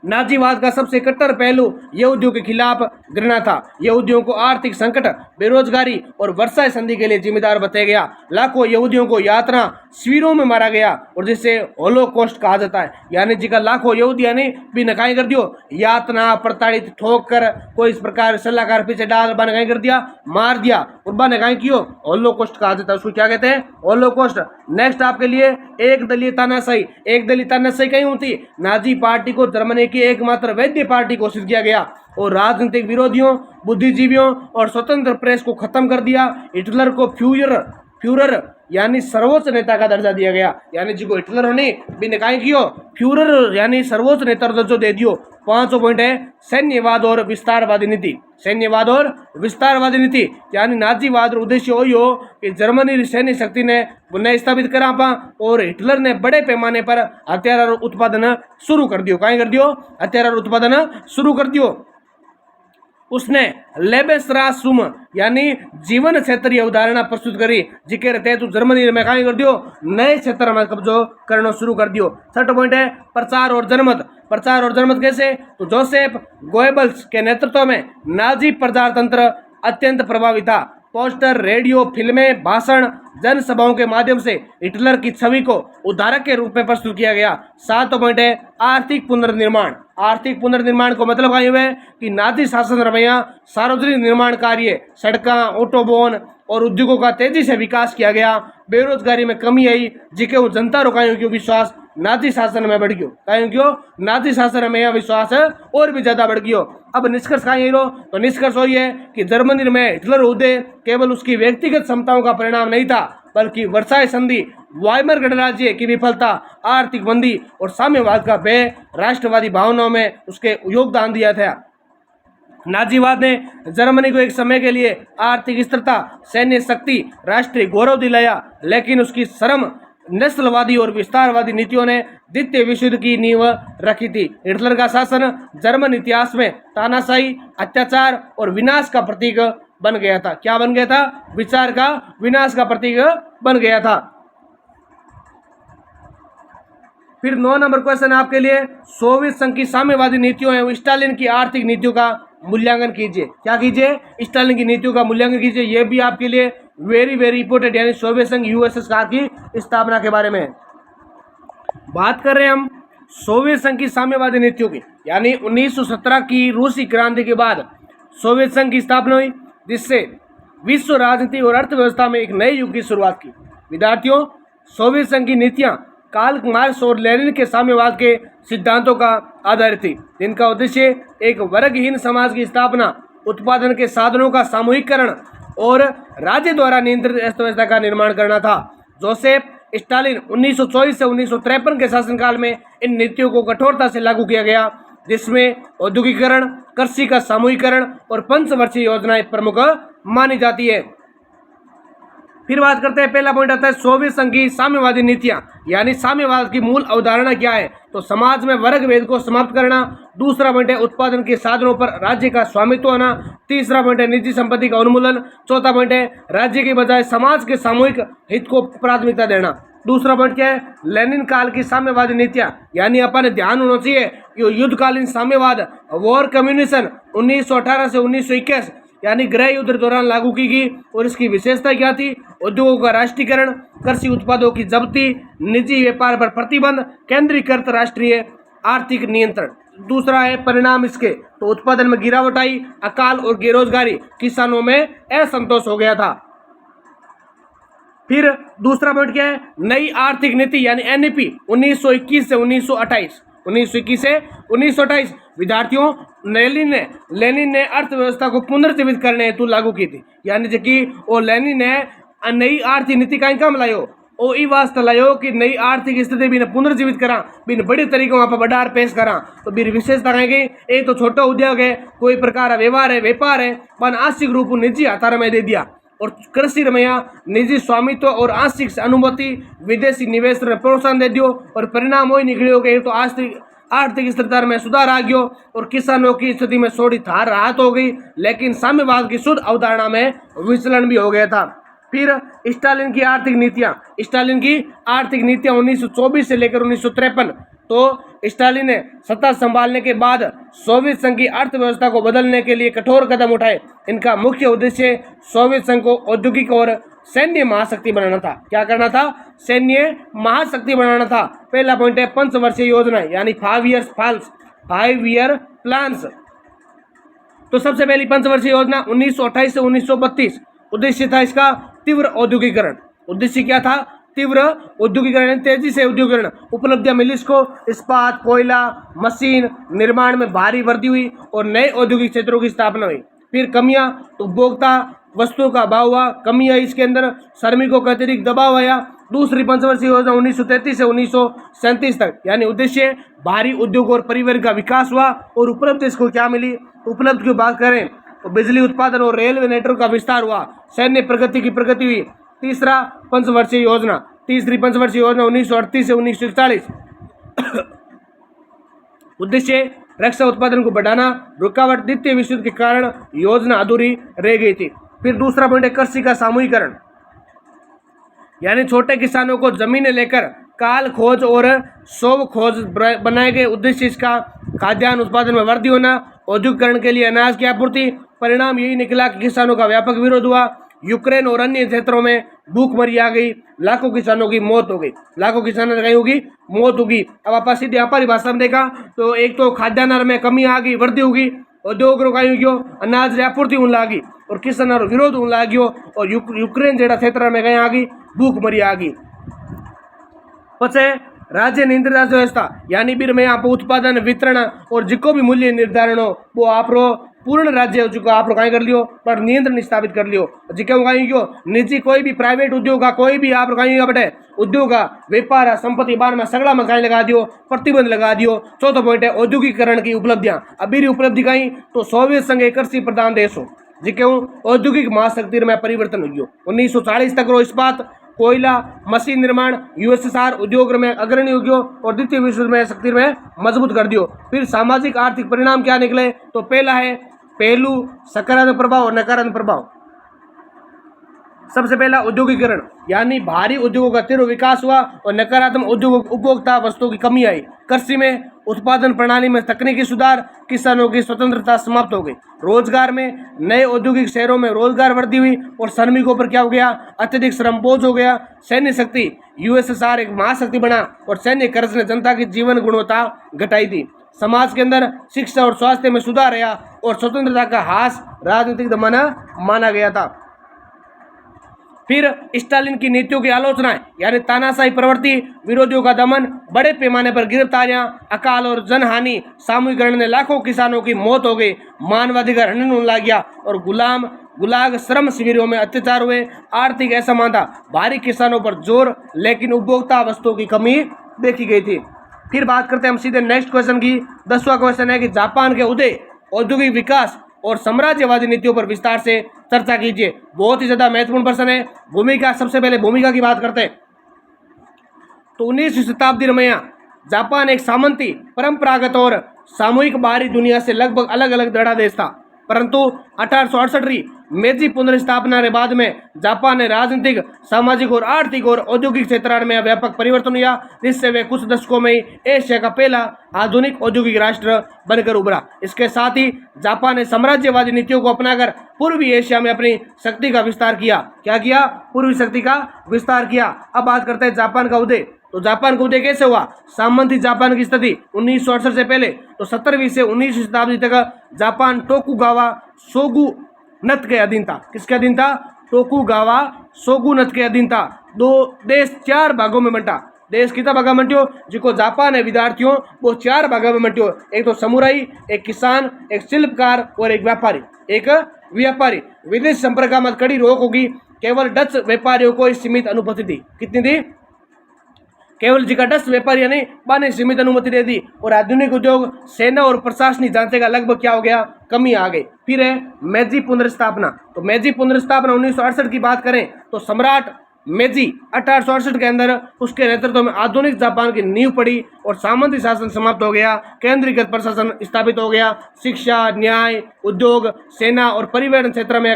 नाजीवाद का सबसे कट्टर पहलू यहूदियों के खिलाफ घृणा था। यहूदियों को आर्थिक संकट, बेरोजगारी और वर्साई संधि के लिए जिम्मेदार बताया गया। लाखों यहूदियों को यातना शिविरों में मारा गया और जिसे होलोकॉस्ट कहा जाता है, यानी जिका लाखों यहूदियों ने भी नकाई कर दियो, यातना, प्रताड़ित, ठोक कर कोई इस प्रकार सलाहकार पीछे डाल नकाई कर दिया, मार दिया और नकाई कियो, होलोकॉस्ट कहा जाता है। उसको क्या कहते हैं? होलोकॉस्ट। नेक्स्ट आपके लिए एक दलीय तानाशाही। एक दलीय तानाशाही कहीं होती? नाजी पार्टी को जर्मनी की एकमात्र वैध पार्टी घोषित किया गया और राजनीतिक विरोधियों, बुद्धिजीवियों और स्वतंत्र प्रेस को खत्म कर दिया। हिटलर को फ्यूरर यानी सर्वोच्च नेता का दर्जा दिया गया, यानी जिसको हिटलर ने भी निकाय कियो, फ्यूरर यानी सर्वोच्च नेता दर्जा दे दियो। पांचों पॉइंट है सैन्यवाद और विस्तारवादी नीति। सैन्यवाद और विस्तारवादी नीति यानी नाजीवाद उद्देश्य वही हो कि जर्मनी सैन्य शक्ति ने पुनः स्थापित करा पा और हिटलर ने बड़े पैमाने पर हथियार उत्पादन शुरू कर दियो। कहीं कर दियो? हथियार उत्पादन शुरू कर दियो। उसने लेबेसरासुम यानी जीवन क्षेत्रीय अवधारणा प्रस्तुत करी, जिके रहते तू जर्मनी में कहीं कर दियो, नए क्षेत्र में कब्जो करना शुरू कर दियो। छठा पॉइंट है प्रचार और जनमत। प्रचार और जनमत कैसे? तो जोसेफ गोएबल्स के नेतृत्व में नाजी प्रचार तंत्र अत्यंत प्रभावी था। पोस्टर, रेडियो, फिल्में, भाषण, जनसभाओं के माध्यम से हिटलर की छवि को उदाहरक के रूप में प्रस्तुत किया गया। सातवां पॉइंट है आर्थिक पुनर्निर्माण। आर्थिक पुनर्निर्माण को मतलब क्या हुआ है कि नाजी शासन रवैया सार्वजनिक निर्माण कार्य, सड़कें, ऑटोबोन और उद्योगों का तेजी से विकास किया गया। बेरोजगारी में कमी आई, जिके जनता रोकायों की विश्वास नाजी शासन में बढ़ गयो। क्यों? नाजी शासन में यह विश्वास और भी ज्यादा बढ़ गयो। अब निष्कर्ष कहाँ यही रहो? तो निष्कर्ष वही है कि जर्मनी में हिटलर उदय केवल उसकी व्यक्तिगत क्षमताओं का परिणाम नहीं था, बल्कि वर्साई संधि, वाइमर गणराज्य की विफलता, आर्थिक मंदी और साम्यवाद का भय राष्ट्रवादी भावनाओं में उसके योगदान दिया था। नाजीवाद ने जर्मनी को एक समय के लिए आर्थिक स्थिरता, सैन्य शक्ति, राष्ट्रीय गौरव दिलाया, लेकिन उसकी श्रम, नस्लवादी और विस्तारवादी नीतियों ने द्वितीय विश्व युद्ध की नींव रखी थी। हिटलर का शासन जर्मन इतिहास में तानाशाही, अत्याचार और विनाश का प्रतीक बन गया था। क्या बन गया था? विचार का विनाश का प्रतीक बन गया था। फिर 9 नंबर क्वेश्चन आपके लिए, सोवियत संघ की साम्यवादी नीतियों एवं स्टालिन की आर्थिक नीतियों का मूल्यांकन कीजिए। क्या कीजिए? स्टालिन की नीतियों का मूल्यांकन कीजिए। यह भी आपके लिए वेरी वेरी इंपोर्टेंट, यानी सोवियत संघ यूएसएसआर की स्थापना के बारे में बात कर रहे हैं हम। सोवियत संघ की साम्यवादी नीतियों की, यानी 1917 की रूसी क्रांति के बाद सोवियत संघ की स्थापना हुई, जिससे विश्व राजनीति और अर्थव्यवस्था में एक नए युग की शुरुआत की। विद्यार्थियों, सोवियत संघ की नीतियां कार्ल मार्क्स और लेनिन के साम्यवाद के सिद्धांतों का आधारित थी, जिनका उद्देश्य एक वर्गहीन समाज की स्थापना, उत्पादन के साधनों का सामूहिकरण और राज्य द्वारा नियंत्रित अर्थव्यवस्था का निर्माण करना था। जोसेफ स्टालिन 1924 से 1953 के शासनकाल में इन नीतियों को कठोरता से लागू किया गया, जिसमें औद्योगिकरण, कृषि का सामूहिकरण और पंचवर्षीय योजनाएं प्रमुख मानी जाती है। फिर बात करते हैं, पहला पॉइंट आता है सोवियत संघ की साम्यवादी नीतियां, यानी साम्यवाद की मूल अवधारणा क्या है? तो समाज में वर्ग भेद को समाप्त करना। दूसरा पॉइंट है उत्पादन के साधनों पर राज्य का स्वामित्व होना। तीसरा पॉइंट है निजी संपत्ति का उन्मूलन। चौथा पॉइंट है राज्य के बजाय समाज के सामूहिक हित को प्राथमिकता देना। दूसरा पॉइंट क्या है? लेनिन काल की साम्यवादी नीतियां, यानी अपन ध्यान होना चाहिए कि युद्धकालीन साम्यवाद, वॉर कम्युनिज्म 1918 से 1921 यानी गृह युद्ध दौरान लागू की गई और इसकी विशेषता क्या थी? उद्योगों का राष्ट्रीयकरण, कृषि उत्पादों की जब्ती, निजी व्यापार पर प्रतिबंध, केंद्रीकृत राष्ट्रीय आर्थिक नियंत्रण। दूसरा है परिणाम इसके, तो उत्पादन में गिरावट आई, अकाल और बेरोजगारी, किसानों में असंतोष हो गया था। फिर दूसरा पॉइंट क्या है, नई आर्थिक नीति यानी एनईपी 1921 से 1928, 1921 से 1928 विद्यार्थियों लेनिन ने अर्थव्यवस्था को पुनर्जीवित करने हेतु लागू की थी। यानी जो कि वो लेनिन ने नई आर्थिक नीति कहीं काम लायो, ओ ई वास्ते लायो कि नई आर्थिक स्थिति भी पुनर्जीवित करा, बिन बड़ी तरीकों वहाँ पर बढ़ार पेश करा। तो बिन विशेषता कहेंगे एक तो छोटा उद्योग है, कोई प्रकार व्यवहार है, व्यापार है, पर आंशिक रूप निजी हाथार में दे दिया। और कृषि रमैया निजी स्वामित्व और आंशिक अनुमति विदेशी निवेश में प्रोत्साहन दे दियो। और परिणाम वही निकलियो कि तो आर्थिक स्थिरता में सुधार आ गयो और किसानों की स्थिति में थोड़ी थार राहत हो गई, लेकिन साम्यवाद की शुद्ध अवधारणा में विचलन भी हो गया था। फिर स्टालिन की आर्थिक नीतियां, 1924 से लेकर 1953। तो स्टालिन ने सत्ता संभालने के बाद सोवियत संघ की अर्थव्यवस्था को बदलने के लिए कठोर कदम उठाए। इनका मुख्य उद्देश्य सोवियत संघ को औद्योगिक और सैन्य महाशक्ति बनाना था। क्या करना था? सैन्य महाशक्ति बनाना था। पहला पॉइंट है पंचवर्षीय योजना यानी 5 ईयर प्लान्स। तो सबसे पहली पंचवर्षीय योजना 1928 से 1932। उद्देश्य था इसका तीव्र औद्योगिकरण। उद्देश्य क्या था? तीव्र औद्योगिकरण, तेजी से औद्योगिकरण। उपलब्धियां मिली इसको, इस्पात, कोयला, मशीन निर्माण में भारी वृद्धि हुई और नए औद्योगिक क्षेत्रों की स्थापना हुई। फिर कमियां, तो उपभोक्ता वस्तुओं का अभाव हुआ, कमी आई इसके अंदर, श्रमिकों का अतिरिक्त दबाव आया। दूसरी पंचवर्षीय योजना 1933 से 1937 तक, यानी उद्देश्य भारी उद्योग और परिवहन का विकास हुआ। और उपलब्धि इसको क्या मिली? उपलब्धि की बात करें तो बिजली उत्पादन और रेलवे नेटवर्क का विस्तार हुआ, सैन्य प्रगति की प्रगति हुई। तीसरी पंचवर्षीय योजना 1938 से 1941। उद्देश्य रक्षा उत्पादन को बढ़ाना, रुकावट द्वितीय विश्व युद्ध के कारण योजना अधूरी रह गई थी। फिर दूसरा पॉइंट है कृषि का सामूहिकरण, यानी छोटे किसानों को जमीनें लेकर काल खोज और शोभ खोज बनाए गए। उद्देश्य इसका खाद्यान्न उत्पादन में वृद्धि होना, औद्योगिकरण के लिए अनाज की आपूर्ति। परिणाम यही निकला कि किसानों का व्यापक विरोध हुआ। यूक्रेन और अन्य क्षेत्रों में भूखमरी आ गई, लाखों किसानों की मौत हो गई, लाखों किसानों की होगी मौत होगी। अब आप सीधे व्यापारी भाषा में देखा तो एक तो खाद्यान्न में कमी आ गई, वृद्धि होगी, उद्योग गयो, अनाज की आपूर्ति होने लगी और किसानों विरोध होने लग्यो। और यूक्रेन जैसा क्षेत्र में आ गई भूखमरी आ गई। पछे राज्य नियंत्रण व्यवस्था, यानी भी मैं आप उत्पादन वितरण और जिको भी मूल्य निर्धारण हो वो आप पूर्ण राज्य हो चुका, आप कहीं कर लियो पर नियंत्रण स्थापित कर लियो। जिको कहीं क्यों निजी कोई भी प्राइवेट उद्योग का कोई भी आप कहीं बटे उद्योग का व्यापार संपत्ति बार में सगड़ा में कहीं लगा दियो, प्रतिबंध लगा दियो। चौथा पॉइंट है औद्योगिकरण की उपलब्धियां। अभी उपलब्धि कहीं तो सोवियत संघ एक कृषि प्रधान देश हो जिके औद्योगिक महाशक्ति में परिवर्तन हो गयो। 1940 तक रो इस्पात, कोयला, मशीन निर्माण, यूएसएसआर उद्योग में अग्रणी हो गयो और द्वितीय विश्व में शक्ति में मजबूत कर दियो। फिर सामाजिक आर्थिक परिणाम क्या निकले? तो पहला है पहलू सकारात्मक प्रभाव और नकारात्मक प्रभाव। सबसे पहला औद्योगिकरण, यानी भारी उद्योगों का तीव्र विकास हुआ और नकारात्मक उद्योग उपभोक्ता वस्तुओं की कमी आई। कृषि में उत्पादन प्रणाली में तकनीकी सुधार, किसानों की स्वतंत्रता समाप्त हो गई। रोजगार में नए औद्योगिक शहरों में रोजगार वृद्धि हुई और श्रमिकों पर क्या हो गया? अत्यधिक श्रम बोझ हो गया। सैन्य शक्ति, यूएसएसआर एक महाशक्ति बना और सैन्य खर्च ने जनता की जीवन गुणवत्ता घटाई थी। समाज के अंदर शिक्षा और स्वास्थ्य में सुधार आया और स्वतंत्रता का ह्रास राजनीतिक दमन माना गया था। फिर स्टालिन की नीतियों की आलोचना, यानी तानाशाही प्रवृत्ति, विरोधियों का दमन, बड़े पैमाने पर गिरफ्तारियां, अकाल और जनहानि, सामूहिकरण ने लाखों किसानों की मौत हो गई, मानवाधिकार हनन होने लग गया और गुलाग श्रम शिविरों में अत्याचार हुए। आर्थिक असमानता, भारी किसानों पर जोर, लेकिन उपभोक्ता वस्तुओं की कमी देखी गई थी। फिर बात करते हैं हम सीधे नेक्स्ट क्वेश्चन की। 10वां क्वेश्चन है कि जापान के उदय, औद्योगिक विकास और साम्राज्यवादी नीतियों पर विस्तार से चर्चा कीजिए। बहुत ही ज्यादा महत्वपूर्ण प्रश्न है। भूमिका, सबसे पहले भूमिका की बात करते हैं तो 19वीं शताब्दी में जापान एक सामंती, परंपरागत और सामूहिक बाहरी दुनिया से लगभग अलग अलग दृढ़ देश था। परंतु 1868 मेजी पुनर्स्थापना के बाद में जापान ने राजनीतिक, सामाजिक और आर्थिक और औद्योगिक क्षेत्र में व्यापक परिवर्तन हुआ, जिससे वे कुछ दशकों में ही एशिया का पहला आधुनिक औद्योगिक राष्ट्र बनकर उभरा। इसके साथ ही जापान ने साम्राज्यवादी नीतियों को अपनाकर पूर्वी एशिया में अपनी शक्ति का विस्तार किया। क्या किया? पूर्वी शक्ति का विस्तार किया। अब बात करते हैं जापान का उदय। तो जापान का उदय कैसे हुआ? सामंती जापान की स्थिति 1968 से पहले। तो 17वीं से 19वीं शताब्दी तक जापान टोकुगावा शोगुनत के अधीन था। किसके अधीन था? टोकुगावा शोगुनत के अधीन था। दो देश 4 भागों में बंटा। देश कितना भागा में बंटियो? जिको जापान है विद्यार्थियों वो 4 भागा में बंटियो। एक तो समुराई, एक किसान, एक शिल्पकार और एक व्यापारी। एक व्यापारी। विदेश संपर्क में कड़ी रोक होगी। केवल डच व्यापारियों को सीमित अनुमति थी। कितनी थी? केवल जिका डच व्यापारी नहीं बाने सीमित अनुमति दे दी। और आधुनिक उद्योग, सेना और प्रशासनिक ढांचे का लगभग क्या हो गया? कमी आ गई। फिर है मेजी पुनर्स्थापना। तो मेजी पुनर्स्थापना 1968 की बात करें तो सम्राट मेजी 1868 के अंदर उसके नेतृत्व में आधुनिक जापान की नींव पड़ी और सामंती शासन समाप्त हो गया। केंद्रीकृत प्रशासन स्थापित हो गया। शिक्षा, न्याय, उद्योग, सेना और परिवहन क्षेत्र में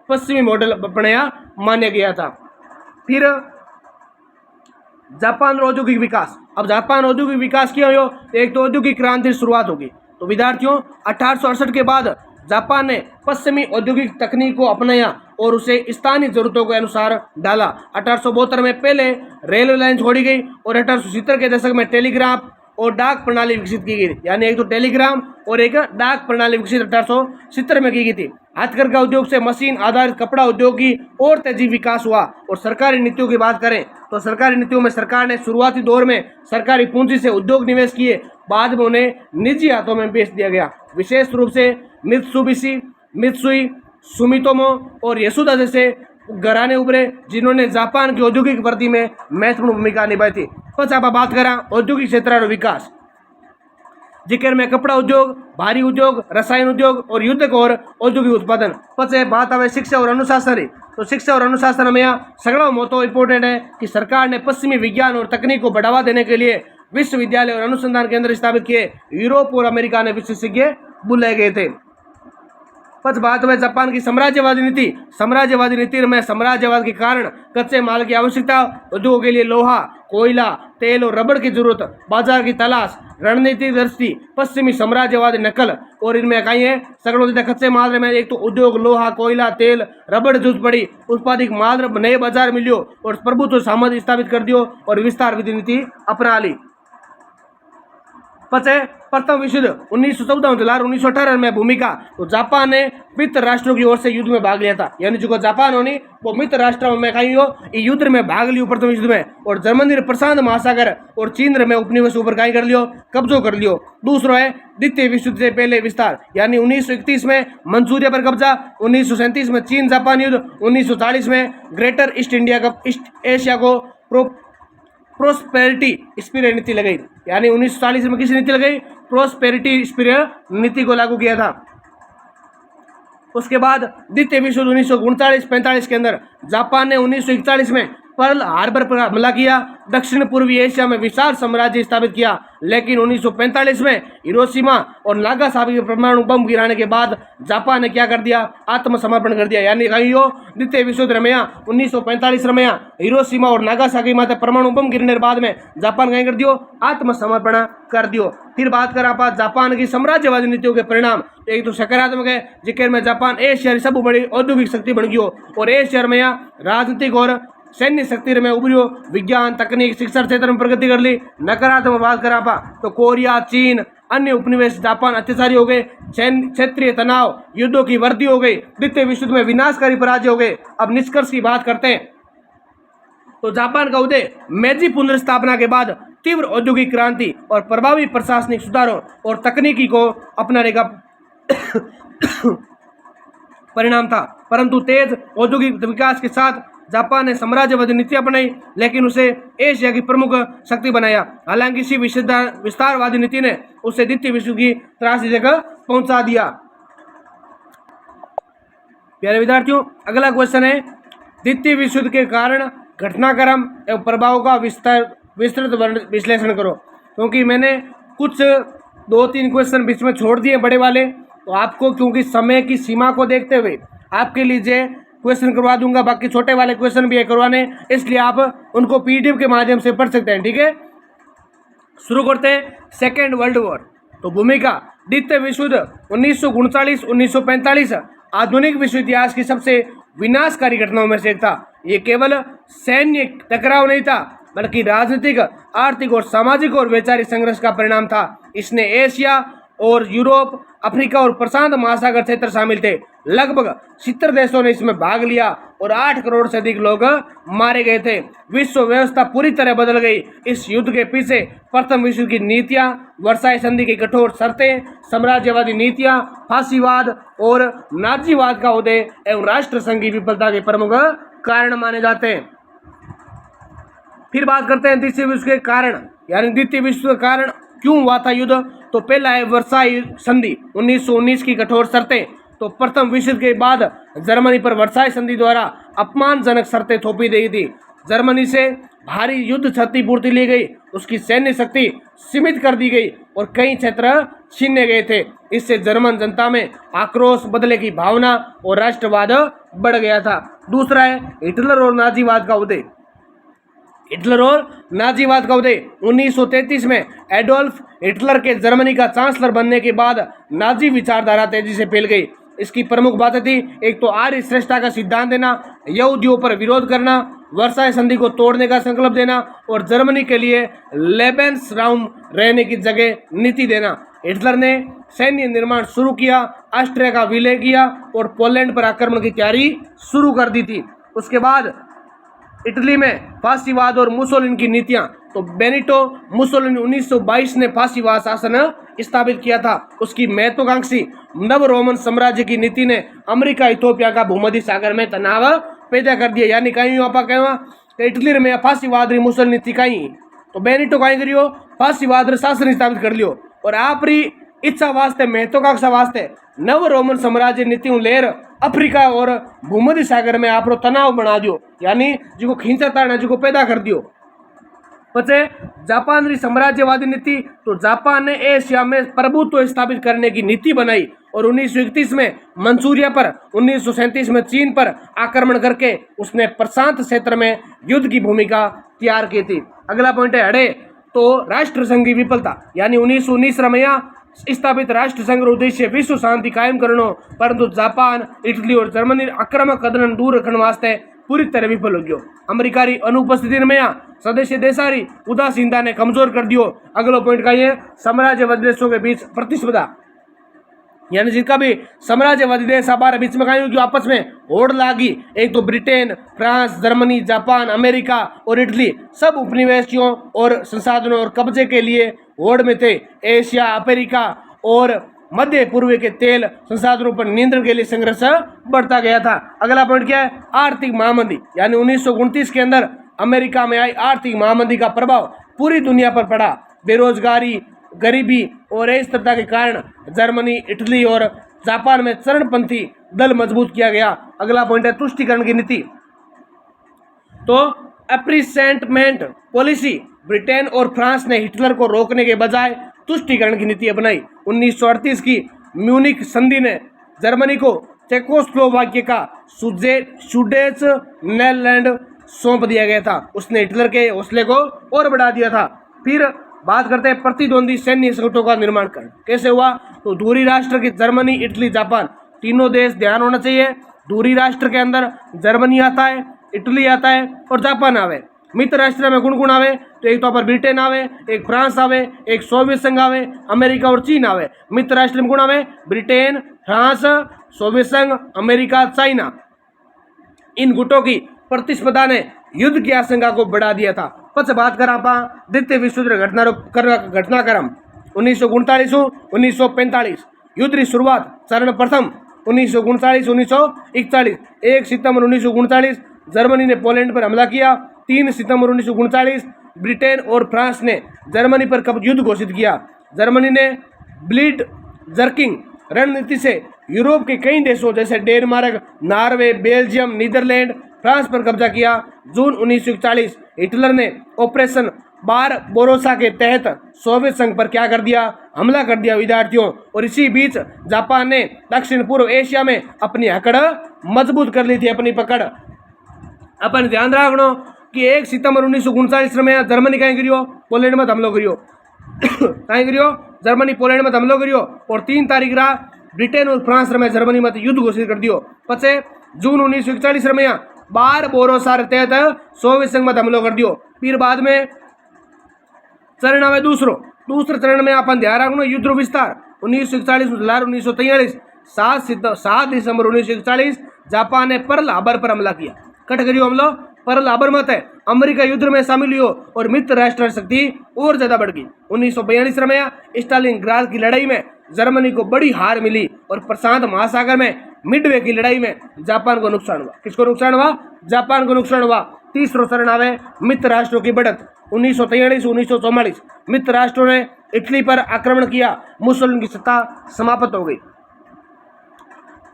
पश्चिमी मॉडल अपनाया माना गया था। फिर जापान औद्योगिक विकास। अब जापान औद्योगिक विकास किया हो, एक तो औद्योगिक क्रांति शुरुआत होगी। तो विद्यार्थियों 1868 के बाद जापान ने पश्चिमी औद्योगिक तकनीक को अपनाया और उसे स्थानीय जरूरतों के अनुसार डाला। 1872 में पहले रेलवे लाइन छोड़ी गई और 1870 के दशक में टेलीग्राफ और डाक प्रणाली विकसित की गई। यानी एक तो टेलीग्राम और एक डाक प्रणाली विकसित 1870 में की गई थी। हथकरघा उद्योग से मशीन आधारित कपड़ा उद्योग की और तेजी विकास हुआ। और सरकारी नीतियों की बात करें तो सरकारी नीतियों में सरकार ने शुरुआती दौर में सरकारी पूंजी से उद्योग निवेश किए, बाद में उन्हें निजी हाथों में बेच दिया गया। विशेष रूप से मित्सुबिशी, मित्सुई, सुमितोमो और यशुदा जैसे घराने उभरे जिन्होंने जापान की औद्योगिक वृद्धि में महत्वपूर्ण भूमिका निभाई थी। कुछ आप बात करा औद्योगिक क्षेत्र और विकास, जिक्र में कपड़ा उद्योग, भारी उद्योग, रसायन उद्योग और युद्धक और औद्योगिक उत्पादन। पचे बात आवे शिक्षा और अनुशासन। तो शिक्षा और अनुशासन में यहाँ सगड़ा मोतो इम्पोर्टेंट है कि सरकार ने पश्चिमी विज्ञान और तकनीक को बढ़ावा देने के लिए विश्वविद्यालय और अनुसंधान केंद्र स्थापित किए। यूरोप और अमेरिका ने विशेषज्ञ बुलाए गए थे। पच बात में जापान की साम्राज्यवादी नीति। साम्राज्यवादी नीति में साम्राज्यवाद के कारण कच्चे माल की आवश्यकता, उद्योगों के लिए लोहा, कोयला, तेल और रबड़ की जरूरत, बाजार की तलाश, रणनीतिक दृष्टि, पश्चिमी साम्राज्यवादी नकल और इनमें कहीं है सगड़ों कच्चे माल में एक तो उद्योग, लोहा, कोयला, तेल, रबड़ जरूरत पड़ी। उत्पादित माल नए बाजार मिलियो और प्रभुत्व साम्राज्य स्थापित कर दियो और विस्तार विधि नीति अपना ली। पचे प्रथम विश्व युद्ध 1914 और 1918 में भूमिका। तो जापान ने मित्र राष्ट्रों की ओर से युद्ध में भाग लिया था। यानी जो जापान होनी वो मित्र राष्ट्रों में कहीं हो युद्ध में भाग लियो प्रथम युद्ध में। और जर्मनी ने प्रशांत महासागर और चीन में उपनिवेश ऊपर कहीं कर लियो, कब्जो कर लियो। दूसरा है द्वितीय विश्व युद्ध से पहले विस्तार। यानी 1931 में मंचूरिया पर कब्जा, 1937 में चीन जापान युद्ध, 1940 में greater east India cup east Asia को प्रोस्पेरिटी स्पीरिट नीति लगाई। यानी 1940 में किसी नीति लगाई? प्रोस्पेरिटी स्पीरिट नीति को लागू किया था। उसके बाद द्वितीय विश्व युद्ध 1939-45 के अंदर जापान ने 1941 में पर्ल हार्बर पर हमला किया, दक्षिण पूर्वी एशिया में विशाल साम्राज्य स्थापित किया। लेकिन 1945 में हिरोशिमा और नागासाकी के परमाणु बम गिराने के बाद जापान ने क्या कर दिया? आत्मसमर्पण कर दिया। यानी द्वितीय विश्व युद्ध में 1945 में हिरोशिमा और नागासाकी में परमाणु बम गिरने के बाद में जापान कहीं कर दियो? आत्मसमर्पण कर दियो। फिर बात करें आप जापान की साम्राज्यवादी नीतियों के परिणाम। एक तो सकारात्मक है, जिक्र में जापान एशिया की सब बड़ी औद्योगिक शक्ति बन गई और एशिया में राजनीतिक और सैन्य शक्ति में उभरियो, विज्ञान, तकनीक, शिक्षा क्षेत्र में प्रगति कर ली। नकारात्मक बात करा तो कोरिया, चीन, अन्य उपनिवेश जापान अत्याचारी हो गए, क्षेत्रीय तनाव, युद्धों की वृद्धि हो गई, द्वितीय विश्व युद्ध में विनाशकारी पराजय हो गए। अब निष्कर्ष की बात करते हैं तो जापान का उदय मेजी पुनर्स्थापना के बाद तीव्र औद्योगिक क्रांति और प्रभावी प्रशासनिक सुधारों और तकनीकी को अपनाने का परिणाम था। परंतु तेज औद्योगिक विकास के साथ जापान ने साम्राज्यवादी नीति अपनाई, लेकिन उसे एशिया की प्रमुख शक्ति बनाया। हालांकि इसी विस्तारवादी नीति ने उसे द्वितीय विश्व की त्रासदी जगह पहुंचा दिया। प्यारे विद्यार्थियों, अगला क्वेश्चन है द्वितीय विश्व युद्ध के कारण घटनाक्रम एवं प्रभाव का विस्तृत विश्लेषण करो। क्योंकि मैंने कुछ 2-3 क्वेश्चन बीच में छोड़ दिए बड़े वाले, तो आपको क्योंकि समय की सीमा को देखते हुए आपके लिए क्वेश्चन करवा दूंगा। बाकी छोटे वाले क्वेश्चन भी है करवाने, इसलिए आप उनको पीडीएफ के माध्यम से पढ़ सकते हैं। ठीक है, शुरू करते हैं। Second world war. तो भूमिका द्वितीय विश्व युद्ध 1939-1945 आधुनिक विश्व इतिहास की सबसे विनाशकारी घटनाओं में से एक था। ये केवल सैन्य टकराव नहीं था, बल्कि राजनीतिक, आर्थिक और सामाजिक और वैचारिक संघर्ष का परिणाम था। इसने एशिया और यूरोप, अफ्रीका और प्रशांत महासागर क्षेत्र शामिल थे। लगभग 70 देशों ने इसमें भाग लिया और 8 करोड़ से अधिक लोग मारे गए थे। विश्व व्यवस्था पूरी तरह बदल गई। इस युद्ध के पीछे प्रथम विश्व की नीतियां, वर्साई संधि की कठोर शर्तें, साम्राज्यवादी नीतियां, फांसीवाद और नाजीवाद का उदय एवं राष्ट्र संघ की विफलता के प्रमुख कारण माने जाते हैं। फिर बात करते हैं द्वितीय विश्व के कारण, यानी द्वितीय विश्व का कारण क्यों हुआ था युद्ध। तो पहला है वर्साई संधि 1919 की कठोर शर्तें। तो प्रथम विश्व के बाद जर्मनी पर वर्साई संधि द्वारा अपमानजनक शर्तें थोपी गई थी। जर्मनी से भारी युद्ध क्षतिपूर्ति ली गई, उसकी सैन्य शक्ति सीमित कर दी गई और कई क्षेत्र छीने गए थे। इससे जर्मन जनता में आक्रोश, बदले की भावना और राष्ट्रवाद बढ़ गया था। दूसरा है हिटलर और नाजीवाद का उदय। हिटलर और नाजीवाद का उदय 1933 में एडोल्फ हिटलर के जर्मनी का चांसलर बनने के बाद नाजी विचारधारा तेजी से फैल गई। इसकी प्रमुख बातें थी, एक तो आर्य श्रेष्ठता का सिद्धांत देना, यहूदियों पर विरोध करना, वर्साई संधि को तोड़ने का संकल्प देना और जर्मनी के लिए लेबेन्सराउम रहने की जगह नीति देना। हिटलर ने सैन्य निर्माण शुरू किया, ऑस्ट्रिया का विलय किया और पोलैंड पर आक्रमण की तैयारी शुरू कर दी थी। उसके बाद इटली में फांसीवाद और मुसोलिनी की नीतियां। तो बेनिटो मुसोलिनी 1922 ने फांसीवाद शासन स्थापित किया था। उसकी महत्वाकांक्षी नव रोमन साम्राज्य की नीति ने अमेरिका, इथियोपिया का भूमध्य सागर में तनाव पैदा कर दिया। यानी कहीं आप कहें इटली में फांसीवाद मुसोलिनी थी कहीं, तो बेनिटो कहीं करियो फांसीवाद शासन स्थापित कर लियो और आप इच्छा वास्ते, महत्वाकांक्षा वास्ते नव रोमन साम्राज्य नीतियों लेर अफ्रीका और भूमध्य सागर में आप तनाव बना दियो, यानी जो खींचा ताड़ना जो पैदा कर दियो। पचे जापान री साम्राज्यवादी नीति। तो जापान ने एशिया में प्रभुत्व स्थापित करने की नीति बनाई और 1931 में मंचूरिया पर, 1937 में चीन पर आक्रमण करके उसने प्रशांत क्षेत्र में युद्ध की भूमिका तैयार की थी। अगला पॉइंट है अड़े तो राष्ट्र संघ की विफलता, यानी 1919 रमैया स्थापित राष्ट्र संघ उद्देश्य विश्व शांति कायम करनो, परंतु जापान, इटली और जर्मनी आक्रामक कदम दूर रखने वास्ते पूरी तरह विफल हो गयो। अमेरिका री अनुपस्थिति में सदस्य देशारी उदासीनता ने कमजोर कर दियो। अगला पॉइंट का ये साम्राज्यवादी देशों के बीच प्रतिस्पर्धा, यानी जिनका भी साम्राज्यवादी देश हमारे बीच में कहीं आपस में होड़ लागी। एक तो Britain, France, Germany, Japan, America और इटली सब उपनिवेशियों और संसाधनों और कब्जे के लिए होड़ में थे। एशिया, अफ्रीका और मध्य पूर्व के तेल संसाधनों पर नियंत्रण के लिए संघर्ष बढ़ता गया था। अगला पॉइंट क्या है, आर्थिक महामंदी, यानी 1929 के अंदर अमेरिका में आई आर्थिक महामंदी का प्रभाव पूरी दुनिया पर पड़ा। बेरोजगारी, गरीबी और अस्थिरता के कारण जर्मनी, इटली और जापान में चरणपंथी दल मजबूत किया गया। अगला पॉइंट है तुष्टीकरण की नीति। तो एप्रीसेंटमेंट पॉलिसी, ब्रिटेन और फ्रांस ने हिटलर को रोकने के बजाय तुष्टीकरण की नीति अपनाई। 1938 की म्यूनिक संधि ने जर्मनी को चेकोस्लोवाकिया का सुडेटनेलैंड सौंप दिया गया था। उसने हिटलर के हौसले को और बढ़ा दिया था। फिर बात करते हैं प्रतिद्वंदी सैन्य संगठनों का निर्माण कर कैसे हुआ। तो दूरी राष्ट्र के जर्मनी, इटली, जापान तीनों देश ध्यान होना चाहिए। दूरी राष्ट्र के अंदर जर्मनी आता है, इटली आता है और जापान आवे। मित्र राष्ट्र में कौन कौन आवे, तो एक तो पर ब्रिटेन आवे, एक फ्रांस आवे, एक सोवियत संघ आवे, अमेरिका और चीन आवे। मित्र राष्ट्र में कौन आवे, ब्रिटेन, फ्रांस, सोवियत संघ, अमेरिका, चाइना। इन गुटों की प्रतिस्पर्धा ने युद्ध की आशंका को बढ़ा दिया था। પછી बात करा आप द्वितीय विश्व युद्ध घटनाक्रम 1939 1945 युद्ध की शुरुआत। चरण प्रथम 1939 1941। 1 सितंबर 1939 जर्मनी ने पोलैंड पर हमला किया। 3 सितंबर 1939 ब्रिटेन और फ्रांस ने जर्मनी पर कब युद्ध घोषित किया। जर्मनी ने ब्लीड जर्किंग रणनीति से यूरोप के कई देशों जैसे Denmark, Norway, Belgium, Netherland, France पर कब्जा किया। जून 1941 हिटलर ने ऑपरेशन बारबोरोसा के तहत सोवियत संघ पर क्या कर दिया, हमला कर दिया विद्यार्थियों। और इसी बीच जापान ने दक्षिण पूर्व एशिया में अपनी हकड़ मजबूत कर ली थी, अपनी पकड़। अपन ध्यान रखना कि 1 सितंबर 1939 में जर्मनी कहीं गिरियो, पोलैंड में हमलो करियो कहीं गिरियो, जर्मनी पोलैंड में हमलो करियो। और 3 तारीख रहा ब्रिटेन और फ्रांस में जर्मनी में युद्ध घोषित कर दियो। पचे जून 1941 में बार बोरोसार तहत सोवियत संघ में हमलो कर दियो। फिर बाद में चरण आवे दूसरे चरण में अपन ध्यान रखना युद्ध विस्तार 1941 1943 7 दिसंबर 1941 जापान ने पर्ल हार्बर पर हमला किया। कट करियो हमलो पर्ल हार्बर मत है अमेरिका युद्ध में शामिल हुई और मित्र राष्ट्र शक्ति और ज्यादा बढ़ गई। 1942 में स्टालिनग्राद की लड़ाई में जर्मनी को बड़ी हार मिली और प्रशांत महासागर में मिडवे की लड़ाई में जापान को नुकसान हुआ। किसको नुकसान हुआ? जापान को नुकसान हुआ। तीसरा चरण आवे मित्र राष्ट्रों की बढ़त 1943 1944 मित्र राष्ट्रों ने इटली पर आक्रमण किया, मुसोलिनी की सत्ता समाप्त हो गई।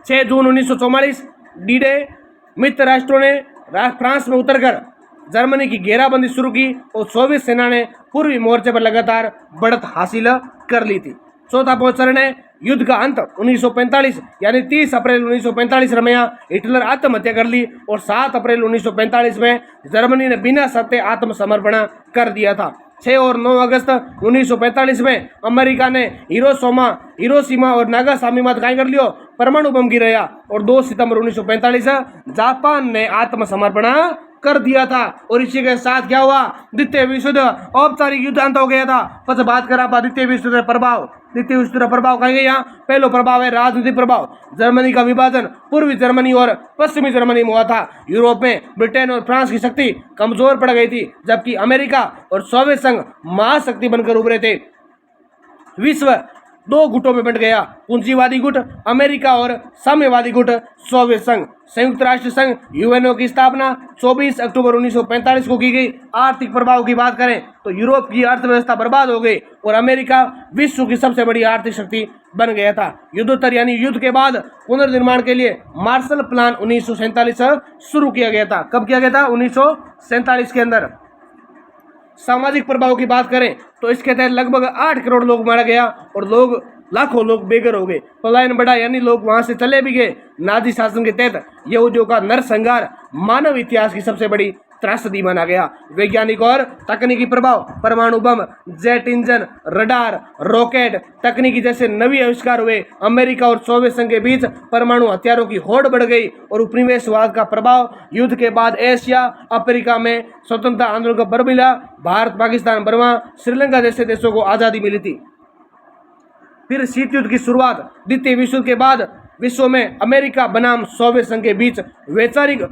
6 जून 1944 डी डे मित्र राष्ट्रों ने फ्रांस में उतरकर जर्मनी की घेराबंदी शुरू की और सोवियत सेना ने पूर्वी मोर्चे पर लगातार बढ़त हासिल कर ली थी। चौथा चरण है युद्ध का अंत 1945 यानी 30 अप्रैल 1945 में हिटलर आत्महत्या कर ली और 7 अप्रैल 1945 में जर्मनी ने बिना सत्य आत्मसमर्पण कर दिया था। 6 और 9 अगस्त 1945 में अमेरिका ने हिरोशिमा और नागासाकी में काय कर लियो परमाणु बम गिराया और 2 सितंबर 1945 जापान ने आत्मसमर्पण कर दिया था। और इसी के साथ क्या हुआ? द्वितीय विश्व युद्ध औपचारिक युद्ध अंत हो गया था। बस बात करा द्वितीय विश्व युद्ध प्रभाव। द्वितीय विश्व युद्ध प्रभाव कहेंगे यहाँ पहला प्रभाव है राजनीतिक प्रभाव। जर्मनी का विभाजन पूर्वी जर्मनी और पश्चिमी जर्मनी में हुआ था। यूरोप में ब्रिटेन और फ्रांस की शक्ति कमजोर पड़ गई थी जबकि अमेरिका और सोवियत संघ महाशक्ति बनकर उभरे थे। विश्व 2 गुटों में बंट गया, पूंजीवादी गुट अमेरिका और साम्यवादी गुट सोवियत संघ। संयुक्त राष्ट्र संघ यूएनओ की स्थापना 24 अक्टूबर 1945 को की गई। आर्थिक प्रभाव की बात करें तो यूरोप की अर्थव्यवस्था बर्बाद हो गई और अमेरिका विश्व की सबसे बड़ी आर्थिक शक्ति बन गया था। युद्धोत्तर यानी युद्ध के बाद पुनर्निर्माण के लिए मार्शल प्लान 1947 शुरू किया गया था। कब किया गया था? 1947 के अंदर। सामाजिक प्रभाव की बात करें तो इसके तहत लगभग 8 करोड़ लोग मारा गया और लाखों लोग बेघर हो गए। पलायन बढ़ा यानी लोग वहां से चले भी गए। नाजी शासन के तहत यहूदियों का नरसंहार मानव इतिहास की सबसे बड़ी त्रासदी माना गया। वैज्ञानिक और तकनीकी प्रभाव परमाणु बम, जेट इंजन, रडार, रॉकेट तकनीकी जैसे नवी आविष्कार हुए। अमेरिका और सोवियत संघ के बीच परमाणु हथियारों की होड़ बढ़ गई और उपनिवेशवाद का प्रभाव। युद्ध के बाद एशिया अफ्रीका में स्वतंत्रता आंदोलन का बल मिला। भारत, पाकिस्तान, बर्मा, श्रीलंका जैसे देशों को आज़ादी मिली थी। फिर शीत युद्ध की शुरुआत। द्वितीय विश्व युद्ध के बाद विश्व में अमेरिका बनाम सोवियत संघ के बीच वैचारिक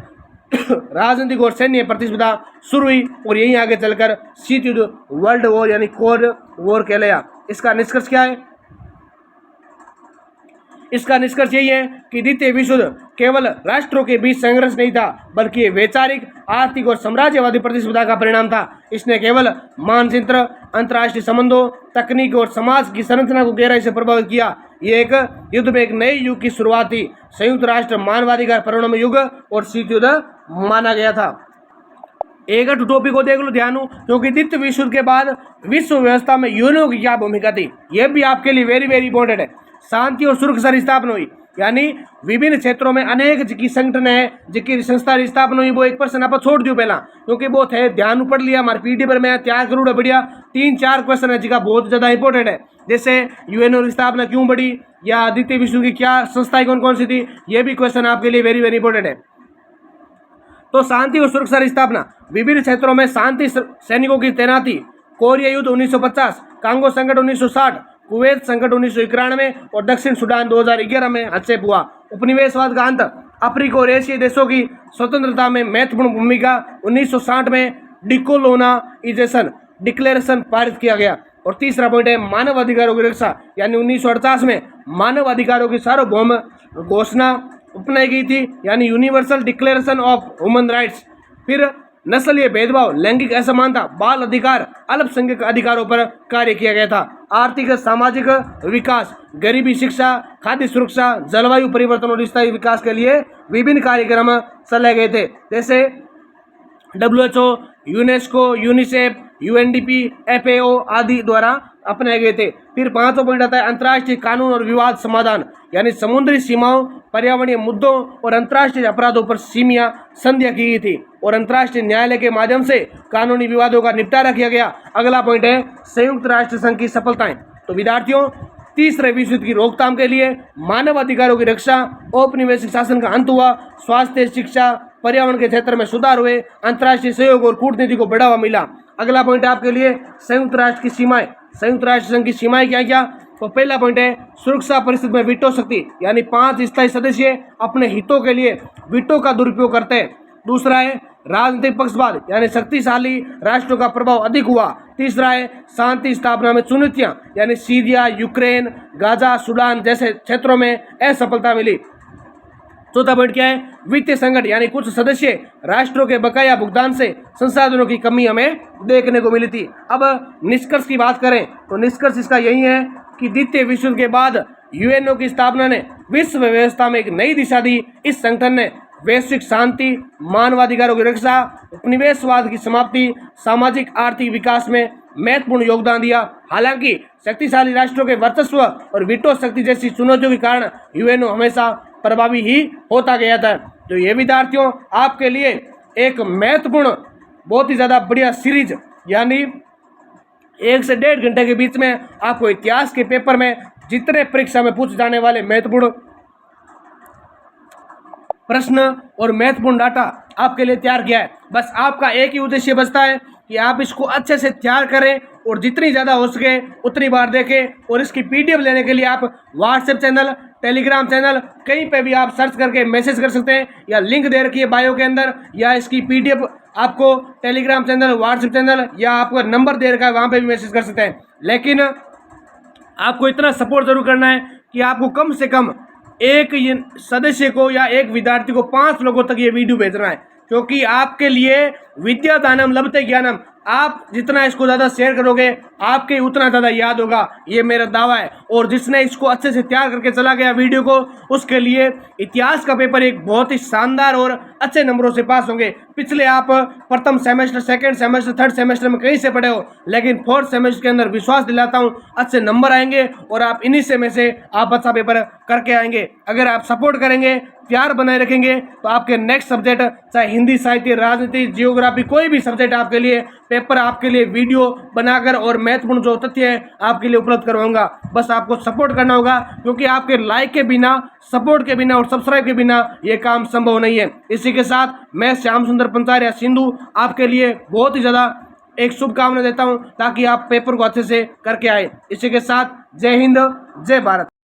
राजनीतिक और सैन्य प्रतिस्पर्धा शुरू हुई और यहीं आगे चलकर शीत युद्ध वर्ल्ड वॉर यानी कोल्ड वॉर कहलाया। इसका निष्कर्ष क्या है? इसका निष्कर्ष यही है कि द्वितीय विश्व युद्ध केवल राष्ट्रों के बीच संघर्ष नहीं था बल्कि ये वैचारिक, आर्थिक और साम्राज्यवादी प्रतिस्पर्धा का परिणाम था। इसने केवल मानचित्र, अंतर्राष्ट्रीय संबंधों, तकनीक और समाज की संरचना को गहराई से प्रभावित किया। ये एक युद्ध में एक नए युग की शुरुआत थी। संयुक्त राष्ट्र मानवाधिकार परमाणु युग और शीत युद्ध माना गया था। एक टॉपिक को देख लो ध्यान, क्योंकि द्वितीय विश्व युद्ध के बाद विश्व व्यवस्था में यूएनओ की क्या भूमिका थी, यह भी आपके लिए वेरी वेरी इंपॉर्टेंट है। शांति और सुरक्षा की स्थापना हुई यानी विभिन्न क्षेत्रों में अनेक जिकी संगठन है, जिकी संस्था की स्थापना हुई। वो 1% आप छोड़ दियो पहला, क्योंकि वो थे ध्यान पढ़ लिया हमारे पीडी पर मैं तैयार करूँगा बढ़िया 3-4 क्वेश्चन है जिका बहुत ज़्यादा इंपॉर्टेंट है। जैसे यूएनओ की स्थापना क्यों बढ़ी या द्वितीय विश्व की क्या संस्थाएं कौन कौन सी थी, ये भी क्वेश्चन आपके लिए वेरी वेरी इंपॉर्टेंट है। तो शांति और सुरक्षा की स्थापना, विभिन्न क्षेत्रों में शांति सैनिकों की तैनाती। कोरिया युद्ध 1950, कांगो संकट 1960, कुवैत संकट 1991 और दक्षिण सूडान 2011 में हस्तक्षेप हुआ। उपनिवेशवाद का अंत, अफ्रीका और एशियाई देशों की स्वतंत्रता में महत्वपूर्ण भूमिका। 1960 में डिकोलोनाइजेशन डिक्लेरेशन पारित किया गया। और तीसरा पॉइंट है मानव अधिकारों की रक्षा, यानी 1948 में मानव अधिकारों की सार्वभौम घोषणा अपनाई गई थी, यानी universal declaration of human rights. फिर नस्लीय भेदभाव, लैंगिक असमानता, बाल अधिकार, अल्पसंख्यक अधिकारों पर कार्य किया गया था। आर्थिक सामाजिक विकास, गरीबी, शिक्षा, खाद्य सुरक्षा, जलवायु परिवर्तन और स्थायी विकास के लिए विभिन्न कार्यक्रम चलाए गए थे, जैसे WHO, UNESCO, UNICEF, UNDP, FAO आदि द्वारा अपनाए गए थे। फिर 5वां पॉइंट आता है अंतर्राष्ट्रीय कानून और विवाद समाधान, यानी समुद्री सीमाओं, पर्यावरणीय मुद्दों और अंतर्राष्ट्रीय अपराधों पर सीमा संधियां की गई थी और अंतर्राष्ट्रीय न्यायालय के माध्यम से कानूनी विवादों का निपटारा किया गया। अगला पॉइंट है संयुक्त राष्ट्र संघ की सफलताएं। तो विद्यार्थियों, तीसरे विश्व युद्ध की रोकथाम के लिए मानव अधिकारों की रक्षा, औपनिवेशिक शासन का अंत हुआ, स्वास्थ्य, शिक्षा, पर्यावरण के क्षेत्र में सुधार हुए, अंतर्राष्ट्रीय सहयोग और कूटनीति को बढ़ावा मिला। अगला पॉइंट है आपके लिए संयुक्त राष्ट्र की सीमाएं। संयुक्त राष्ट्र संघ की सीमाएं क्या क्या? तो पहला पॉइंट है सुरक्षा परिषद में वीटो शक्ति, यानी 5 स्थायी सदस्य अपने हितों के लिए वीटो का दुरुपयोग करते हैं। दूसरा है राजनीतिक पक्षपात, यानी शक्तिशाली राष्ट्रों का प्रभाव अधिक हुआ। तीसरा है शांति स्थापना में चुनौतियां, यानी सीरिया, यूक्रेन, गाजा, सूडान जैसे क्षेत्रों में असफलता मिली। चौथा पॉइंट क्या है? वित्तीय संकट, यानी कुछ सदस्य राष्ट्रों के बकाया भुगतान से संसाधनों की कमी हमें देखने को मिली थी। अब निष्कर्ष की बात करें तो निष्कर्ष इसका यही है कि द्वितीय विश्व युद्ध के बाद यूएनओ की स्थापना ने विश्व व्यवस्था में एक नई दिशा दी। इस संगठन ने वैश्विक शांति, मानवाधिकारों की रक्षा, उपनिवेशवाद की समाप्ति, सामाजिक आर्थिक विकास में महत्वपूर्ण योगदान दिया। हालांकि शक्तिशाली राष्ट्रों के वर्चस्व और वीटो शक्ति जैसी चुनौतियों के कारण यूएनओ हमेशा प्रभावी ही होता गया था। तो ये विद्यार्थियों आपके लिए एक महत्वपूर्ण, बहुत ही ज़्यादा बढ़िया सीरीज, यानी 1 से 1.5 घंटे के बीच में आपको इतिहास के पेपर में जितने परीक्षा में पूछे जाने वाले महत्वपूर्ण प्रश्न और महत्वपूर्ण डाटा आपके लिए तैयार किया है। बस आपका एक ही उद्देश्य बचता है कि आप इसको अच्छे से तैयार करें और जितनी ज़्यादा हो सके उतनी बार देखें। और इसकी पीडीएफ लेने के लिए आप व्हाट्सएप चैनल, टेलीग्राम चैनल, कहीं पे भी आप सर्च करके मैसेज कर सकते हैं, या लिंक दे रखी है बायो के अंदर, या इसकी पीडीएफ आपको टेलीग्राम चैनल, व्हाट्सएप चैनल, या आपका नंबर दे रखा है वहाँ पर भी मैसेज कर सकते हैं। लेकिन आपको इतना सपोर्ट जरूर करना है कि आपको कम से कम एक सदस्य को या एक विद्यार्थी को 5 लोगों तक ये वीडियो भेजना है, क्योंकि आपके लिए विद्या दानम लभते ज्ञानम, आप जितना इसको ज़्यादा शेयर करोगे आपके उतना ज़्यादा याद होगा, ये मेरा दावा है। और जिसने इसको अच्छे से तैयार करके चला गया वीडियो को, उसके लिए इतिहास का पेपर एक बहुत ही शानदार और अच्छे नंबरों से पास होंगे। पिछले आप प्रथम semester, second semester, third semester में कहीं से पढ़े हो, लेकिन फोर्थ सेमेस्टर के अंदर विश्वास दिलाता हूँ अच्छे नंबर आएंगे और आप इन्हीं से में से आप अच्छा पेपर करके आएंगे। अगर आप सपोर्ट करेंगे, प्यार बनाए रखेंगे, तो आपके नेक्स्ट सब्जेक्ट, चाहे हिंदी, साहित्य, राजनीति, जियोग्राफी, कोई भी सब्जेक्ट आपके लिए पेपर, आपके लिए वीडियो बनाकर और महत्वपूर्ण जो तथ्य है आपके लिए उपलब्ध करवाऊंगा। बस आपको सपोर्ट करना होगा, क्योंकि आपके लाइक के बिना, सपोर्ट के बिना और सब्सक्राइब के बिना ये काम संभव नहीं है। इसी के साथ मैं श्याम सुंदर पंचारिया सिंधु आपके लिए बहुत ही ज़्यादा एक शुभकामना देता हूँ, ताकि आप पेपर को अच्छे से करके आए। इसी के साथ जय हिंद, जय भारत।